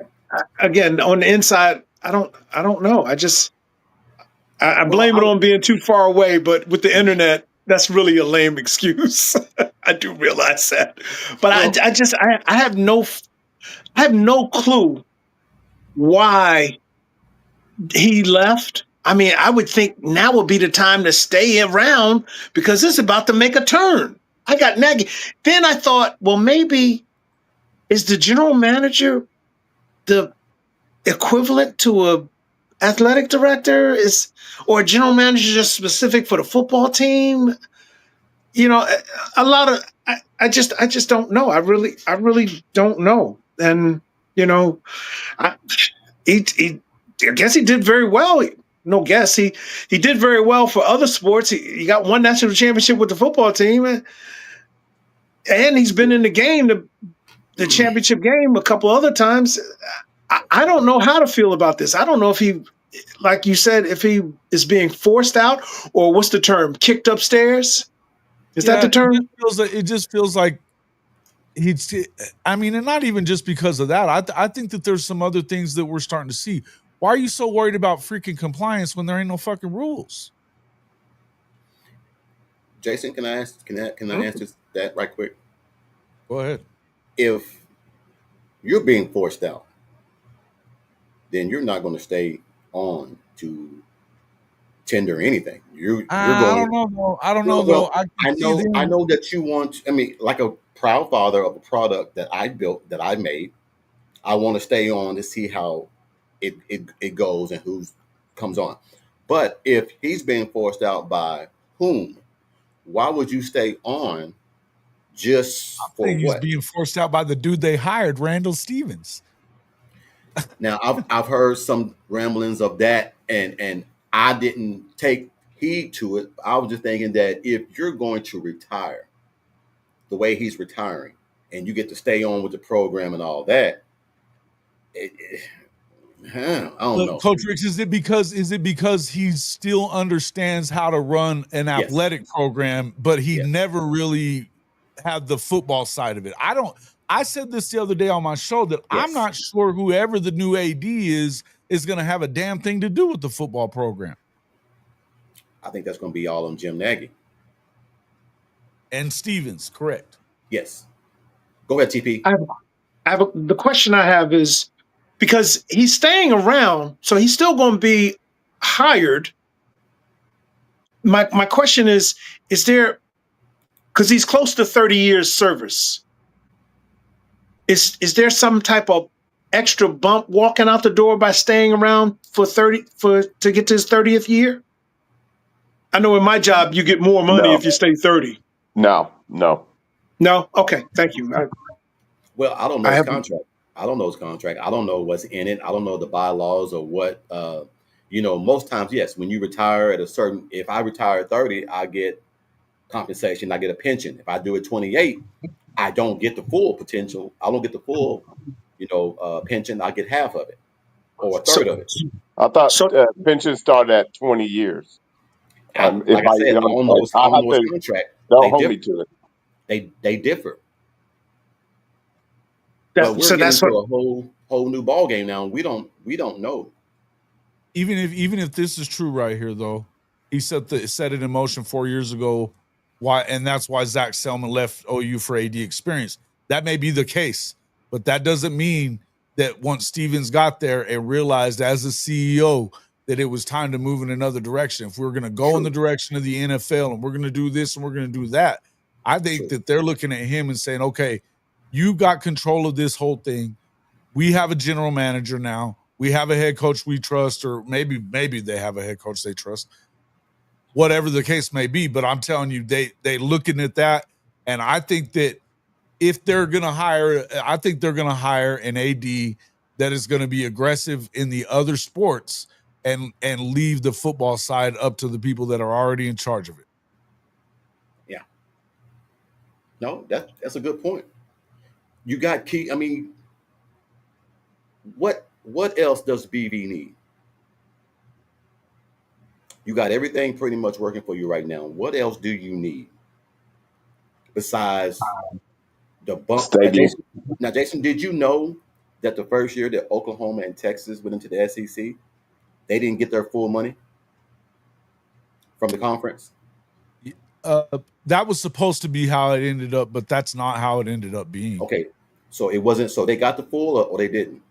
S4: again on the inside, I don't know. I
S1: Well,
S4: blame it on being too far away, but with the internet, that's really a lame excuse. I do realize that, but
S1: well,
S4: I have no clue why he left. I mean, I would think now would be the time to stay around because it's about to make a turn. I got Nagy. Then I thought, well, maybe is the general manager the equivalent to a athletic director is or a general manager just specific for the football team? A lot of I just don't know. I really don't know. And you know, I I guess he did very well. No guess he did very well for other sports. He got one national championship with the football team, and he's been in the game, the championship game, a couple other times. I don't know how to feel about this. I don't know if he, like you said, if he is being forced out or what's the term, kicked upstairs. Is that
S6: Yeah,
S4: the term?
S6: it just feels like he's. I mean, and not even just because of that. I think that there's some other things that we're starting to see. Why are you so worried about freaking compliance when there ain't no fucking rules?
S1: Jason, can I ask? Can I answer that right quick?
S6: Go ahead.
S1: If you're being forced out, then you're not going to stay on to tender anything. You're
S6: I
S1: going.
S6: don't know. Though. I don't know though.
S1: Well,
S6: I can
S1: I
S6: see
S1: know I
S6: them.
S1: know that you want. I mean, like a proud father of a product that I built, that I made. I want to stay on to see how it goes and who comes on. But if he's being forced out by whom, why would you stay on just
S6: I
S1: for
S6: think he's
S1: what?
S6: being forced out by the dude they hired, Randall Stevens.
S1: Now I've heard some ramblings of that, and I didn't take heed to it. I was just thinking that if you're going to retire the way he's retiring, and you get to stay on with the program and all that, I don't
S6: But
S1: know.
S6: Coach Ricks, is it because he still understands how to run an
S1: Yes,
S6: athletic program, but he
S1: yes,
S6: never really had the football side of it? I said this the other day on my show that I'm
S1: yes.
S6: not sure whoever the new AD is going to have a damn thing to do with the football program.
S1: I think that's going to be all on Jim Nagy.
S6: And Stevens, correct.
S1: Yes. Go ahead, TP.
S4: The question I have is because he's staying around, so he's still going to be hired. My question is there because he's close to 30 years service. Is there some type of extra bump walking out the door by staying around for 30 for to get to his 30th year? I know in my job you get more money
S3: No,
S4: if you stay 30.
S3: no.
S4: No? Okay, thank you.
S1: Well, I don't know
S4: I
S1: his
S4: have
S1: contract. I don't know his contract. I don't know what's in it. I don't know the bylaws or what. Most times, yes, when you retire at a certain, if I retire at 30, I get compensation. I get a pension. If I do it 28, I don't get the full potential. I don't get the full, pension. I get half of it or a
S4: so
S1: third of it.
S3: I thought
S4: So
S3: pension started at 20 years. If
S1: Like I said, I
S3: I
S1: don't
S3: have
S1: know his
S3: to,
S1: contract.
S3: don't
S1: They
S3: hold
S1: differ.
S3: me to it.
S1: They differ. But we're getting
S4: that's what.
S1: into a whole new ball game now. We don't know.
S6: Even if this is true right here, though, he set it in motion 4 years ago. Why? And that's why Zach Selman left OU for AD experience. That may be the case, but that doesn't mean that once Stevens got there and realized as a CEO that it was time to move in another direction. If we're going to go in the
S1: True.
S6: direction of the NFL and we're going to do this and we're going to do that, I think
S1: True.
S6: that they're looking at him and saying, okay, you got control of this whole thing. We have a general manager now. We have a head coach we trust, or maybe they have a head coach they trust. Whatever the case may be, but I'm telling you, they looking at that, and I think that if they're going to hire, I think they're going to hire an AD that is going to be aggressive in the other sports and leave the football side up to the people that are already in charge of it.
S1: Yeah. No, that's a good point. You got key. I mean, what else does BV need? You got everything pretty much working for you right now. What else do you need besides the bump?
S3: Stadium.
S1: Now, Jason, did you know that the first year that Oklahoma and Texas went into the SEC, they didn't get their full money from the conference?
S6: That was supposed to be how it ended up, but that's not how it ended up being.
S1: Okay, so it wasn't. So they got the full, or they didn't.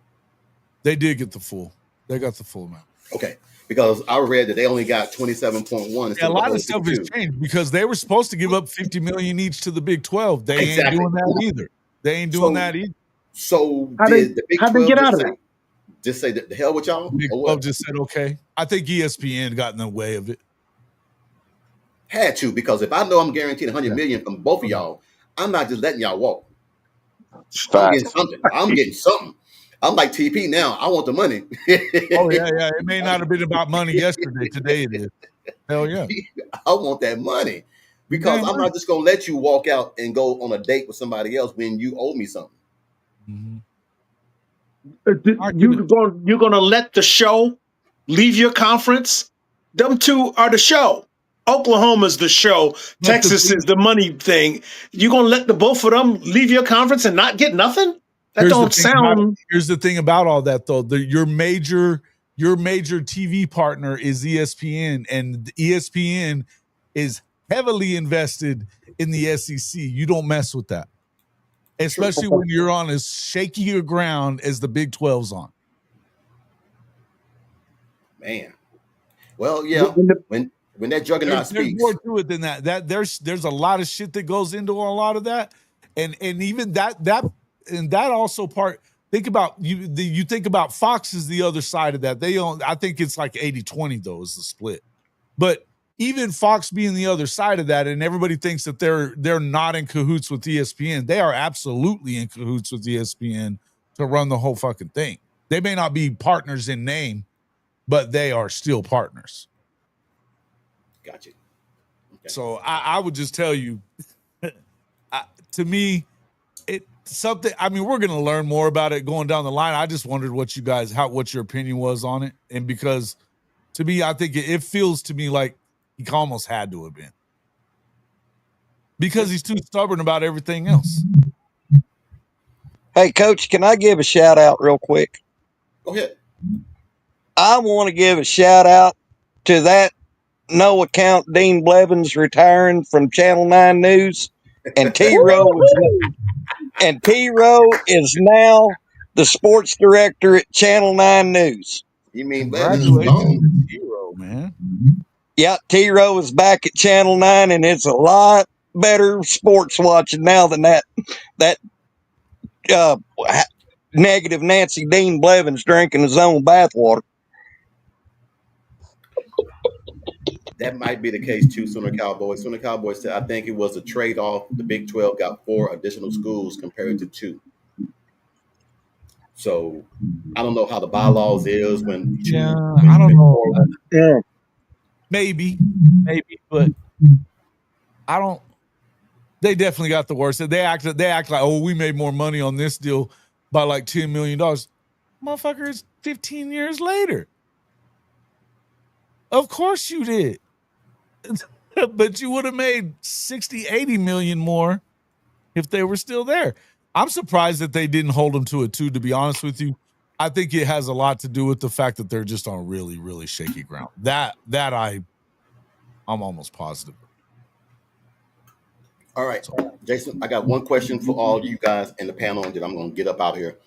S6: They did get the full. They got the full amount.
S1: Okay, because I read that they only got 27.1.
S6: Yeah, a lot of stuff has changed because they were supposed to give up $50 million each to the Big 12. They ain't doing that either. They ain't doing that either.
S1: So
S4: How'd
S1: did the Big 12
S4: get out of that?
S1: just say the hell with y'all?
S6: Big 12 just said okay. I think ESPN got in the way of it.
S1: Had to, because if I know I'm guaranteed 100 million from both of y'all, I'm not just letting y'all walk. I'm getting something. I'm like TP now. I want the money.
S6: Oh yeah. It may not have been about money yesterday. Today it is. Hell yeah.
S1: I want that money because I'm not just gonna let you walk out and go on a date with somebody else when you owe me something.
S6: Mm-hmm.
S4: You're gonna let the show leave your conference? Them two are the show. Oklahoma's the show. Texas is the money thing. You gonna let the both of them leave your conference and not get nothing? That don't sound.
S6: Here's the thing about all that though. Your major TV partner is ESPN, and ESPN is heavily invested in the SEC. You don't mess with that, especially when you're on as shaky a ground as the Big 12's on.
S1: Man, well, yeah. When that juggernaut speaks,
S6: there's more to it than that. There's a lot of shit that goes into a lot of that, and even that also part. Think about you think about Fox is the other side of that. They own. I think it's like 80-20 though is the split, but even Fox being the other side of that, and everybody thinks that they're not in cahoots with ESPN. They are absolutely in cahoots with ESPN to run the whole fucking thing. They may not be partners in name, but they are still partners.
S1: Gotcha. Okay.
S6: So I would just tell you, to me, it's something. I mean, we're going to learn more about it going down the line. I just wondered what your opinion was on it, and because to me, I think it feels to me like he almost had to have been because he's too stubborn about everything else.
S5: Hey, Coach, can I give a shout out real quick?
S1: Go ahead. I
S5: want to give a shout out to that no account Dean Blevins retiring from Channel 9 News, and T-Row is now the sports director at Channel 9 News.
S1: You mean Blevins is gone?
S6: T-Row, man.
S5: Yeah, T-Row is back at Channel 9, and it's a lot better sports watching now than that negative Nancy Dean Blevins drinking his own bathwater.
S1: That might be the case too. Sooner Cowboys said, I think it was a trade-off. The Big 12 got 4 additional schools compared to 2. So I don't know how the bylaws is when.
S6: I don't know. Yeah. Maybe, but I don't. They definitely got the worst. They act like, oh, we made more money on this deal by like $10 million. Motherfucker, it's 15 years later. Of course you did. But you would have made 60, 80 million more if they were still there. I'm surprised that they didn't hold them to it too, to be honest with you. I think it has a lot to do with the fact that they're just on really, really shaky ground. I'm almost positive.
S1: All right, Jason, I got one question for all you guys in the panel, and then I'm going to get up out here.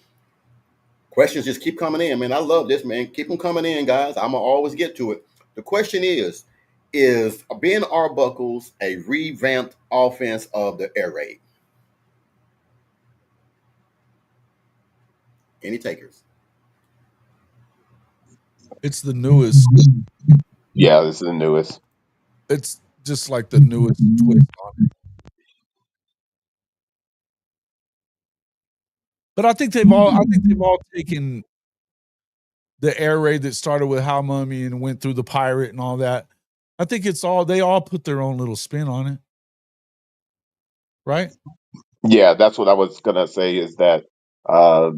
S1: Questions just keep coming in, man. I love this, man. Keep them coming in, guys. I'm going to always get to it. The question is Ben Arbuckle's a revamped offense of the air raid? Any takers?
S6: It's the newest.
S3: Yeah, this is the newest.
S6: It's just like the newest twist on it. But I think they've all taken the air raid that started with How Mummy and went through the pirate and all that. I think they all put their own little spin on it. Right?
S3: Yeah, that's what I was gonna say is that, uh,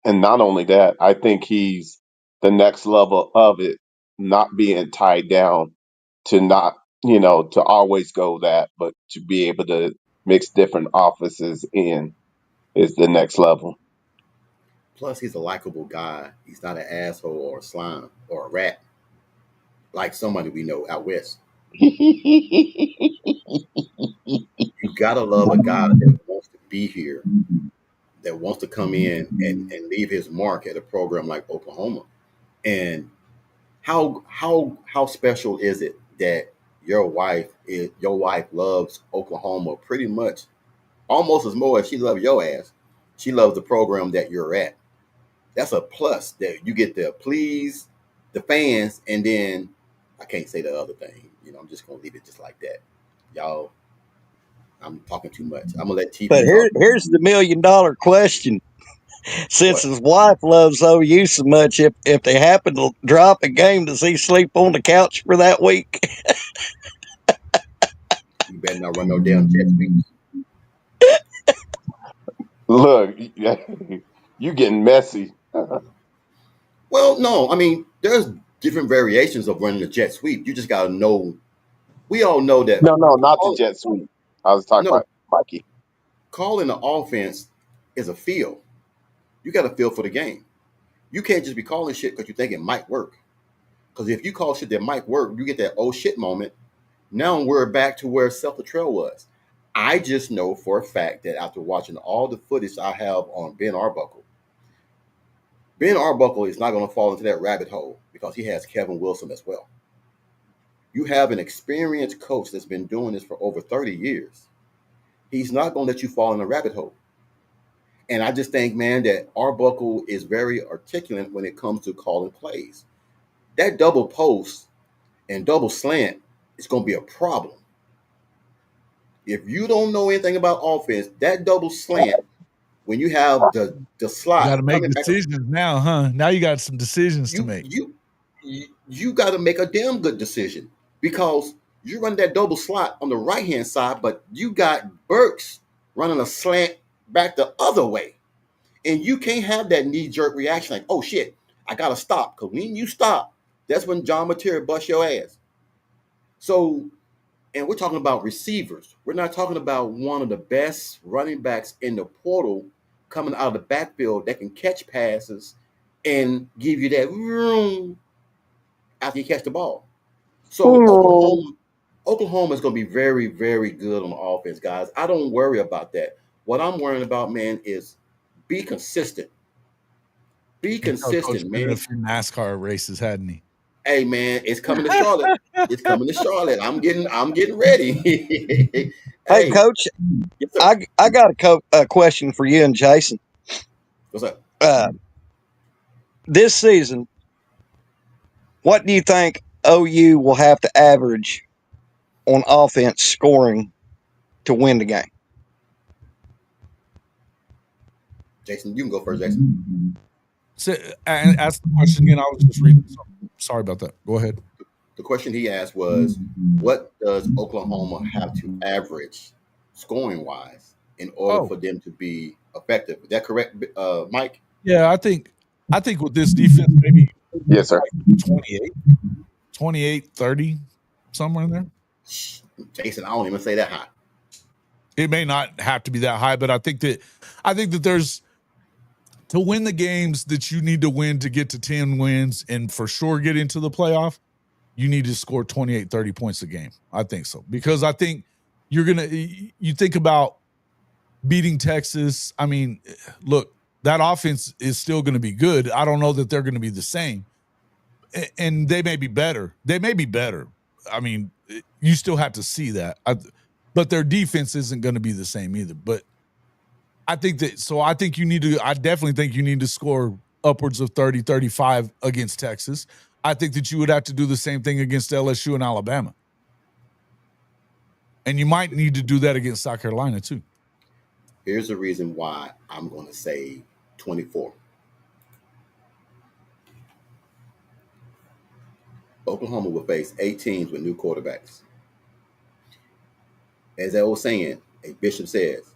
S3: and not only that, I think he's the next level of it, not being tied down to not, to always go that, but to be able to mix different offices in is the next level.
S1: Plus, he's a likable guy. He's not an asshole or a slime or a rat like somebody we know out west. You gotta love a guy that wants to be here, that wants to come in and leave his mark at a program like Oklahoma. And how special is it that your wife loves Oklahoma pretty much almost as more as she loves your ass. She loves the program that you're at. That's a plus that you get to please the fans, and then I can't say the other thing. I'm just gonna leave it just like that. Y'all, I'm talking too much. I'm gonna let
S5: But
S1: TP talk.
S5: here's the $1 million question. Since
S1: What?
S5: his wife loves OU so much, if they happen to drop a game, does he sleep on the couch for that week?
S1: You better not run no damn jet sweeps.
S3: Look, you getting messy.
S1: Well, no, I mean there's different variations of running a jet sweep. You just gotta know. We all know that.
S3: No, not the
S1: Call,
S3: jet sweep. I was talking
S1: no,
S3: about Mikey.
S1: calling the offense is a feel. You got to feel for the game. You can't just be calling shit because you think it might work. Because if you call shit that might work, you get that oh shit moment. Now we're back to where Self Trail was. I just know for a fact that after watching all the footage I have on Ben Arbuckle is not going to fall into that rabbit hole because he has Kevin Wilson as well. You have an experienced coach that's been doing this for over 30 years. He's not going to let you fall in a rabbit hole. And I just think, man, that Arbuckle is very articulate when it comes to calling plays. That double post and double slant is going to be a problem. If you don't know anything about offense, that double slant, when you have the
S6: You got
S1: slot
S6: to make
S1: coming back,
S6: decisions now, huh? Now you got some decisions to
S1: you
S6: make.
S1: you you got to make a damn good decision because you run that double slot on the right hand side, but you got Burks running a slant back the other way. And you can't have that knee jerk reaction like, oh shit, I gotta stop. Because when you stop, that's when John Material busts your ass. So, and we're talking about receivers. We're not talking about one of the best running backs in the portal coming out of the backfield that can catch passes and give you that room after you catch the ball. So Oklahoma is going to be very, very good on the offense, guys. I don't worry about that. What I'm worrying about, man, is be consistent. Be
S6: Coach
S1: consistent,
S6: been in a
S1: man.
S6: few NASCAR races, hadn't he?
S1: Hey, man, it's coming to Charlotte. It's coming to Charlotte. I'm getting ready.
S5: Hey,
S1: Hey,
S5: Coach,
S1: yes, sir.
S5: I got a question for you and Jason.
S1: What's up?
S5: Uh, this season, what do you think OU will have to average on offense scoring to win the game?
S1: Jason, you can go first, Jason.
S6: So, and ask the question again. I was just reading something. Sorry about that. Go ahead.
S1: The question he asked was, what does Oklahoma have to average scoring wise in order
S6: Oh,
S1: for them to be effective? Is that correct, Mike?
S6: yeah. I think with this defense, maybe
S3: Yes, sir.
S6: like 28, 28, 30, somewhere in there.
S1: Jason, I don't even say that high.
S6: It may not have to be that high, but I think that there's, to win the games that you need to win to get to 10 wins and for sure get into the playoff, you need to score 28, 30 points a game. I think so. Because I think you think about beating Texas. I mean, look, that offense is still going to be good. I don't know that they're going to be the same. And they may be better. I mean, you still have to see that. But their defense isn't going to be the same either. But I definitely think you need to score upwards of 30, 35 against Texas. I think that you would have to do the same thing against LSU and Alabama. And you might need to do that against South Carolina too.
S1: Here's the reason why I'm going to say 24. Oklahoma will face 8 teams with new quarterbacks. As that old saying, a bishop says,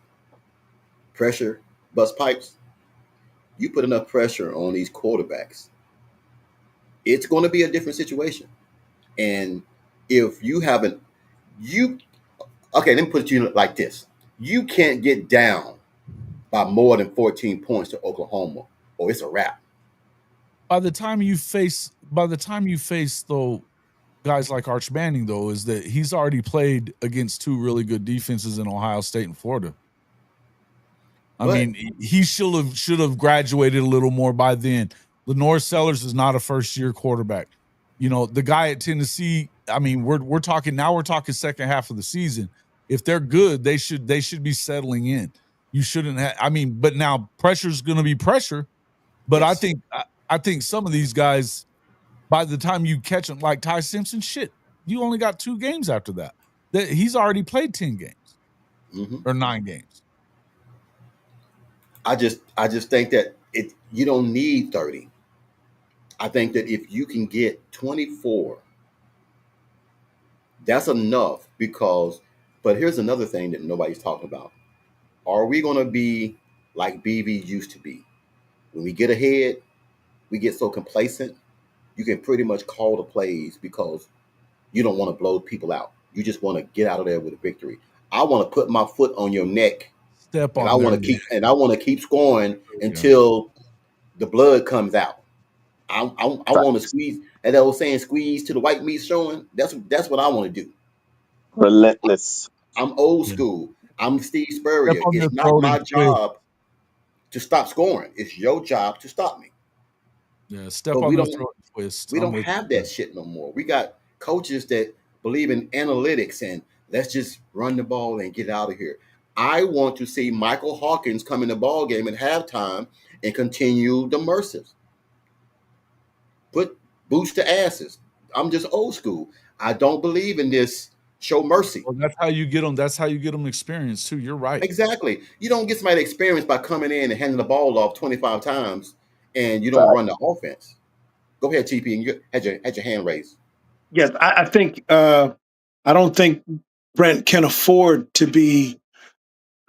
S1: pressure bust pipes. You put enough pressure on these quarterbacks, it's going to be a different situation. And if you haven't, let me put it to you like this. You can't get down by more than 14 points to Oklahoma, or it's a wrap.
S6: By the time you face though guys like Arch Manning, though, is that he's already played against 2 really good defenses in Ohio State and Florida. I mean, he should have graduated a little more by then. Lenore Sellers is not a first-year quarterback. You know, the guy at Tennessee, I mean, we're talking second half of the season. If they're good, they should be settling in. You shouldn't have, I mean, but now pressure's going to be pressure. But yes. I think some of these guys, by the time you catch them, like Ty Simpson, you only got 2 games after that. He's already played 10 games or 9 games.
S1: I just think that you don't need 30. I think that if you can get 24, that's enough but here's another thing that nobody's talking about. Are we going to be like BV used to be? When we get ahead, we get so complacent, you can pretty much call the plays because you don't want to blow people out. You just want to get out of there with a victory. I want to put my foot on your neck. I want to keep scoring until the blood comes out. I want to squeeze, as I was saying, squeeze to the white meat showing. That's what I want to do.
S3: Relentless.
S1: I'm old school. I'm Steve Spurrier. It's not my job to stop scoring. It's your job to stop me.
S6: Yeah, step on the throat and twist.
S1: We don't have that shit no more. We got coaches that believe in analytics and let's just run the ball and get out of here. I want to see Michael Hawkins come in the ball game at halftime and continue the Mercers. Put boots to asses. I'm just old school. I don't believe in this show mercy.
S6: Well, that's how you get them. That's how you get them experience too. You're right.
S1: Exactly. You don't get somebody experience by coming in and handing the ball off 25 times and you don't run the offense. Go ahead, TP, and you had your hand raised.
S4: Yes, I think I don't think Brent can afford to be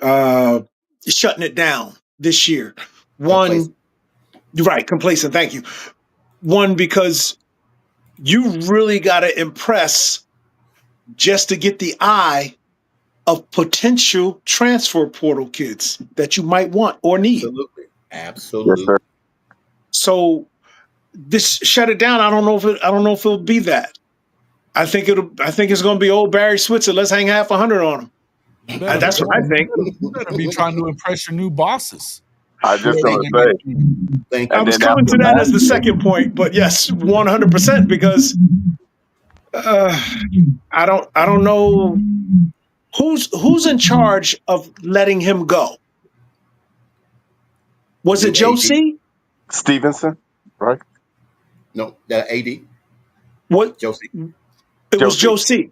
S4: shutting it down this year. Complacent. Thank you. One, because you really got to impress just to get the eye of potential transfer portal kids that you might want or need.
S1: Absolutely.
S3: Yes,
S4: so this shut it down. I don't know if it'll be that. I think it's going to be old Barry Switzer. Let's hang half 100 on him. That's what I think.
S6: You better be trying to impress your new bosses.
S3: I just want to say.
S1: Thank you.
S4: I was coming to that as the second point, but yes, 100% because I don't know who's in charge of letting him go. Was it Joe C?
S3: Stevenson, right?
S1: No, that AD.
S4: What?
S1: Joe C.
S4: It was Joe C.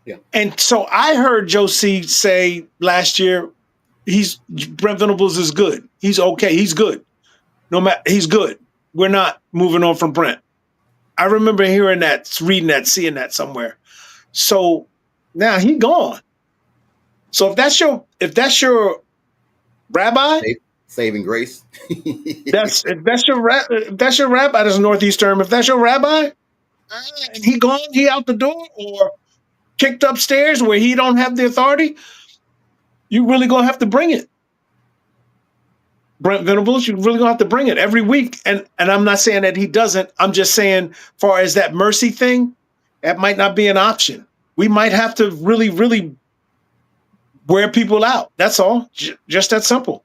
S1: Yeah.
S4: And so I heard Joe C say last year, Brent Venables is good. He's okay. He's good. He's good. We're not moving on from Brent. I remember hearing that, reading that, seeing that somewhere. So now he's gone. So if that's your rabbi,
S1: saving grace.
S4: if that's your rabbi, that's Northeast term. If that's your rabbi, and he gone, he out the door, or kicked upstairs where he don't have the authority, you really gonna have to bring it. Brent Venables, you really gonna have to bring it every week. And I'm not saying that he doesn't. I'm just saying, far as that mercy thing, that might not be an option. We might have to really, really wear people out. That's all. Just that simple.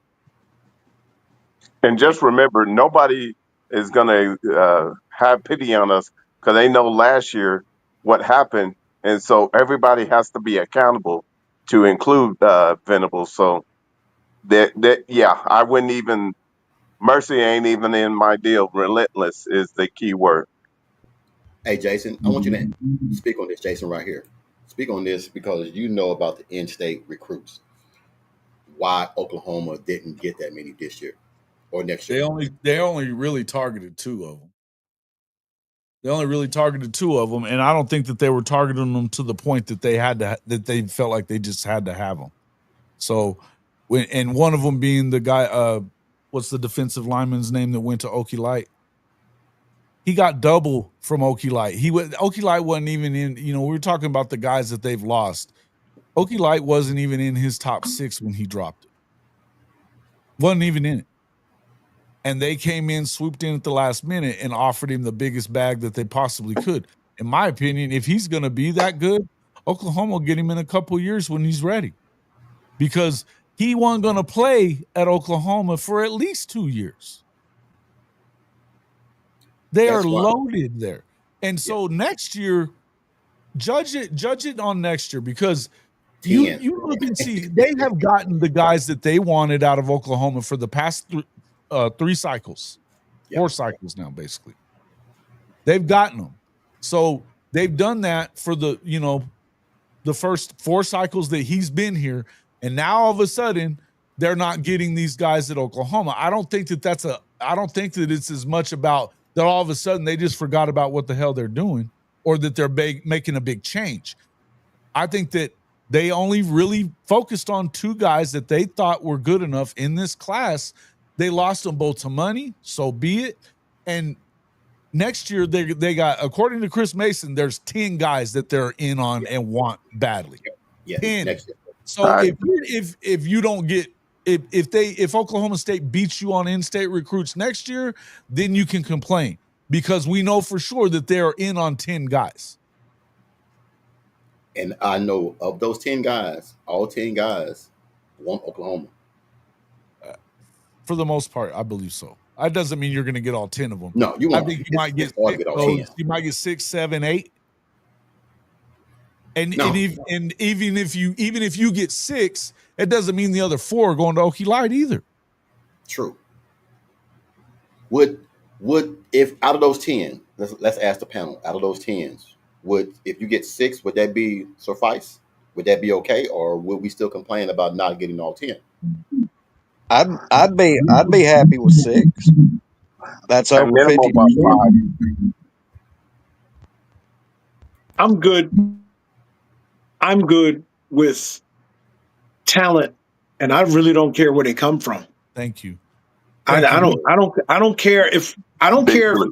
S3: And just remember, nobody is going to have pity on us because they know last year what happened. And so everybody has to be accountable to include Venables. So yeah, I wouldn't even, mercy ain't even in my deal. Relentless is the key word.
S1: Hey, Jason, I want you to speak on this, Jason, right here. Speak on this because you know about the in-state recruits. Why Oklahoma didn't get that many this year or next year?
S6: They only really targeted 2 of them. They only really targeted 2 of them, and I don't think that they were targeting them to the point that they felt like they just had to have them. So, and one of them being the guy, what's the defensive lineman's name that went to Okie Light? He got double from Okie Light. Okie Light wasn't even in. We were talking about the guys that they've lost. Okie Light wasn't even in his top 6 when he dropped it. Wasn't even in it. And they came in, swooped in at the last minute, and offered him the biggest bag that they possibly could. In my opinion, if he's going to be that good, Oklahoma will get him in a couple years when he's ready. Because he wasn't going to play at Oklahoma for at least 2 years. They are loaded there. And so next year, judge it on next year, because you look and see they have gotten the guys that they wanted out of Oklahoma for the past 3 cycles, 4 cycles now, basically. They've gotten them. So they've done that for the first 4 cycles that he's been here. And now all of a sudden they're not getting these guys at Oklahoma. I don't think that it's as much about that all of a sudden they just forgot about what the hell they're doing, or that they're making a big change. I think that they only really focused on 2 guys that they thought were good enough in this class. They lost them both to money, so be it. And next year they got, according to Chris Mason, there's 10 guys that they're in on and want badly. 10.
S1: Next year.
S6: So if you don't get, if Oklahoma State beats you on in-state recruits next year, then you can complain, because we know for sure that they're in on 10 guys.
S1: And I know of those 10 guys, all 10 guys want Oklahoma.
S6: For the most part, I believe so. That doesn't mean you're going to get all 10 of them.
S1: No, you won't.
S6: I think you might get 6, you might get 6, 7, 8. And even if you get 6, it doesn't mean the other 4 are going to Okie Light either.
S1: True. Would if out of those 10, let's ask the panel, out of those 10s, if you get 6, would that be suffice? Would that be okay, or would we still complain about not getting all 10?
S5: I'd be happy with 6. That's over 50%.
S4: I'm good with talent, and I really don't care where they come from.
S6: Thank you.
S4: I don't care if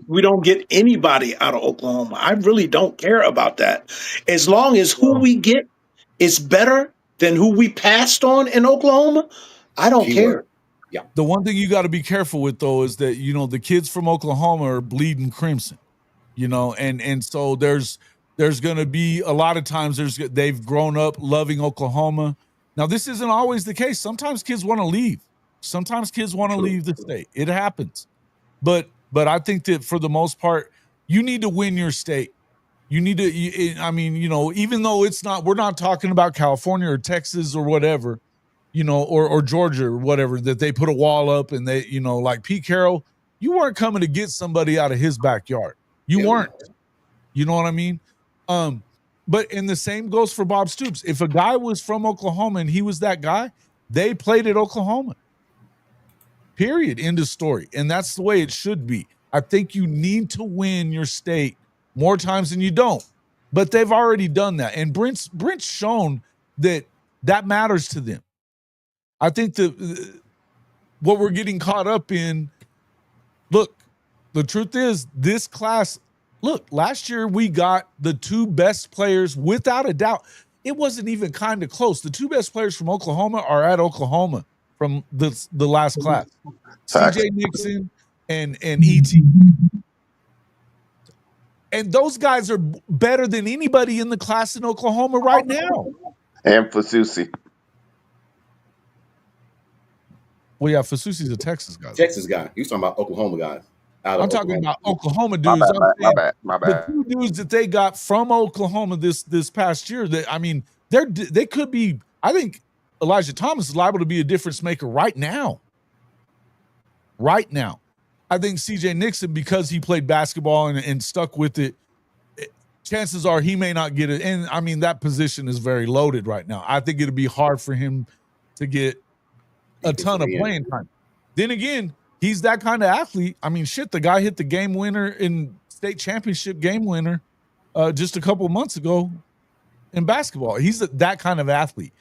S4: we don't get anybody out of Oklahoma. I really don't care about that. As long as who we get is better than who we passed on in Oklahoma, I don't care.
S1: Yeah.
S6: The one thing you got to be careful with, though, is that the kids from Oklahoma are bleeding crimson, and so there's going to be a lot of times they've grown up loving Oklahoma. Now, this isn't always the case. Sometimes kids want to leave. Sometimes kids want to leave the state. It happens. But I think that for the most part, you need to win your state. You need to, even though we're not talking about California or Texas or whatever, or Georgia or whatever, that they put a wall up and they, like Pete Carroll, you weren't coming to get somebody out of his backyard. You weren't. You know what I mean? But the same goes for Bob Stoops. If a guy was from Oklahoma and he was that guy, they played at Oklahoma. Period. End of story. And that's the way it should be. I think you need to win your state more times than you don't. But they've already done that. And Brent's shown that matters to them. I think what we're getting caught up in, look, the truth is this class look, last year we got the two best players without a doubt. It wasn't even kind of close. The two best players from Oklahoma are at Oklahoma from the last class.
S3: Facts.
S6: CJ Nixon and ET. And those guys are better than anybody in the class in Oklahoma right now.
S3: And Fasusi.
S6: Well, yeah, Fasusi's a Texas guy.
S1: Texas guy. He was talking about Oklahoma guys.
S6: I'm talking about Oklahoma dudes.
S3: My bad.
S6: The two dudes that they got from Oklahoma this past year, they could be. I think Elijah Thomas is liable to be a difference maker right now. Right now, I think CJ Nixon, because he played basketball and stuck with it, chances are he may not get it. And I mean, that position is very loaded right now. I think it'll be hard for him to get a ton of playing time. Then again, he's that kind of athlete. I mean, shit, the guy hit the game winner in state championship game winner just a couple of months ago in basketball. He's that kind of athlete.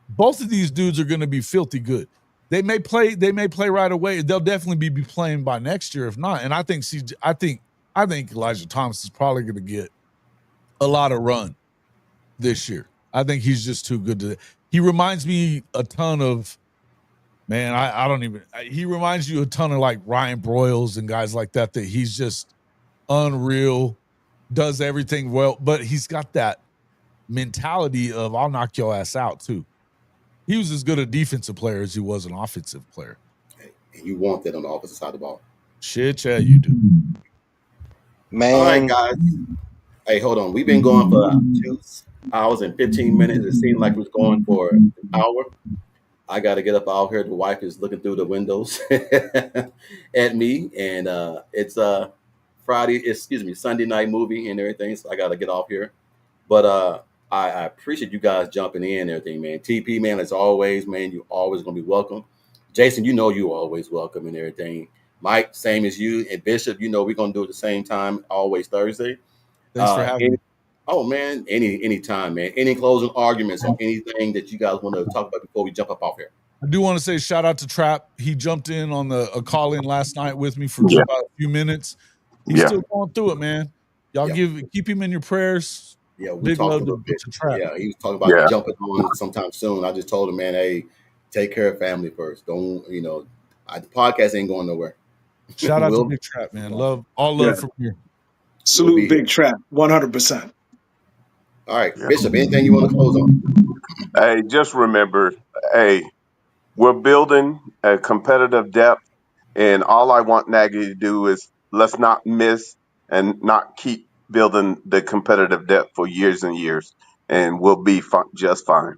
S6: Both of these dudes are going to be filthy good. They may play right away. They'll definitely be playing by next year, if not. And I think Elijah Thomas is probably going to get a lot of run this year. I think he's just too good to. He reminds me a ton of. Man, I don't even. He reminds you a ton of like Ryan Broyles and guys like that. That he's just unreal, does everything well, but he's got that mentality of I'll knock your ass out too. He was as good a defensive player as he was an offensive player.
S1: And you want that on the opposite side of the ball.
S6: Shit, yeah, you do.
S5: Man.
S1: All right, guys. Hey, hold on. We've been going for 2 hours and 15 minutes. It seemed like we was going for an hour. I got to get up out here. The wife is looking through the windows at me, and it's Sunday night movie and everything. So I got to get off here. But I appreciate you guys jumping in and everything, man. TP, man, as always, man, you always gonna be welcome. Jason, you know you always welcome and everything. Mike, same as you, and Bishop, you know we're gonna do it the same time, always Thursday.
S6: Thanks for having me.
S1: Oh man, any time, man. Any closing arguments or anything that you guys want to talk about before we jump up off here?
S6: I do want to say shout out to Trap. He jumped in on a call in last night with me for just about a few minutes. He's still going through it, man. Y'all keep him in your prayers.
S1: Yeah, we
S6: Big
S1: talked a
S6: love
S1: little
S6: to
S1: bit.
S6: Trap.
S1: Yeah, he was talking about jumping on sometime soon. I just told him, man, hey, take care of family first. Don't, the podcast ain't going nowhere.
S6: Shout out to Big Trap, man. Love from here.
S4: Salute Big Trap, 100%.
S1: All right, Bishop, anything you want to close on?
S3: Hey, just remember, we're building a competitive depth, and all I want Nagy to do is let's not miss and not keep building the competitive depth for years and years, and we'll be just fine.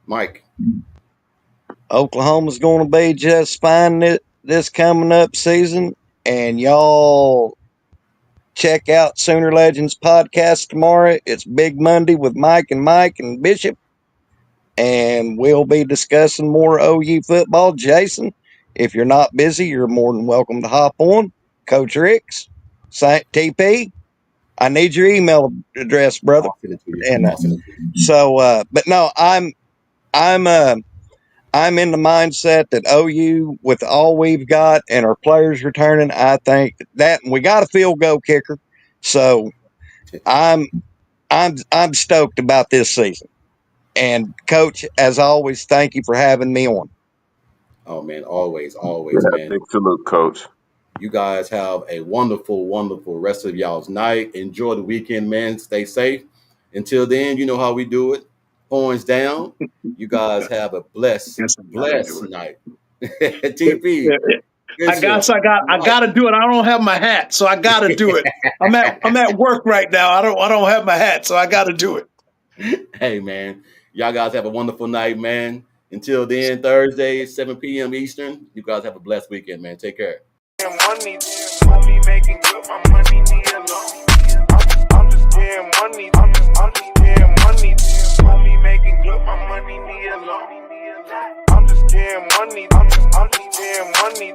S1: Mike.
S5: Oklahoma's going to be just fine this coming up season, and y'all check out Sooner Legends podcast tomorrow. It's Big Monday with Mike and Bishop, and we'll be discussing more OU football. Jason, if you're not busy, you're more than welcome to hop on. Coach Ricks, Saint TP, I need your email address, brother. And but no, I'm in the mindset that OU, with all we've got and our players returning, I think that we got a field goal kicker. So I'm stoked about this season. And Coach, as always, thank you for having me on.
S1: Oh man, always, man.
S3: Big salute, Coach.
S1: You guys have a wonderful, wonderful rest of y'all's night. Enjoy the weekend, man. Stay safe. Until then, you know how we do it. Horns down. You guys have a blessed night. TP.
S4: I got to do it. I don't have my hat, so I got to do it. I'm at work right now. I don't have my hat, so I got to do it.
S1: Hey man, y'all guys have a wonderful night, man. Until then, Thursday, 7 p.m. Eastern. You guys have a blessed weekend, man. Take care.
S7: Money making good, my money need a loan. I'm just getting money. I'm just getting money. Money making good, my money need a loan. I'm just getting money. I'm just getting money.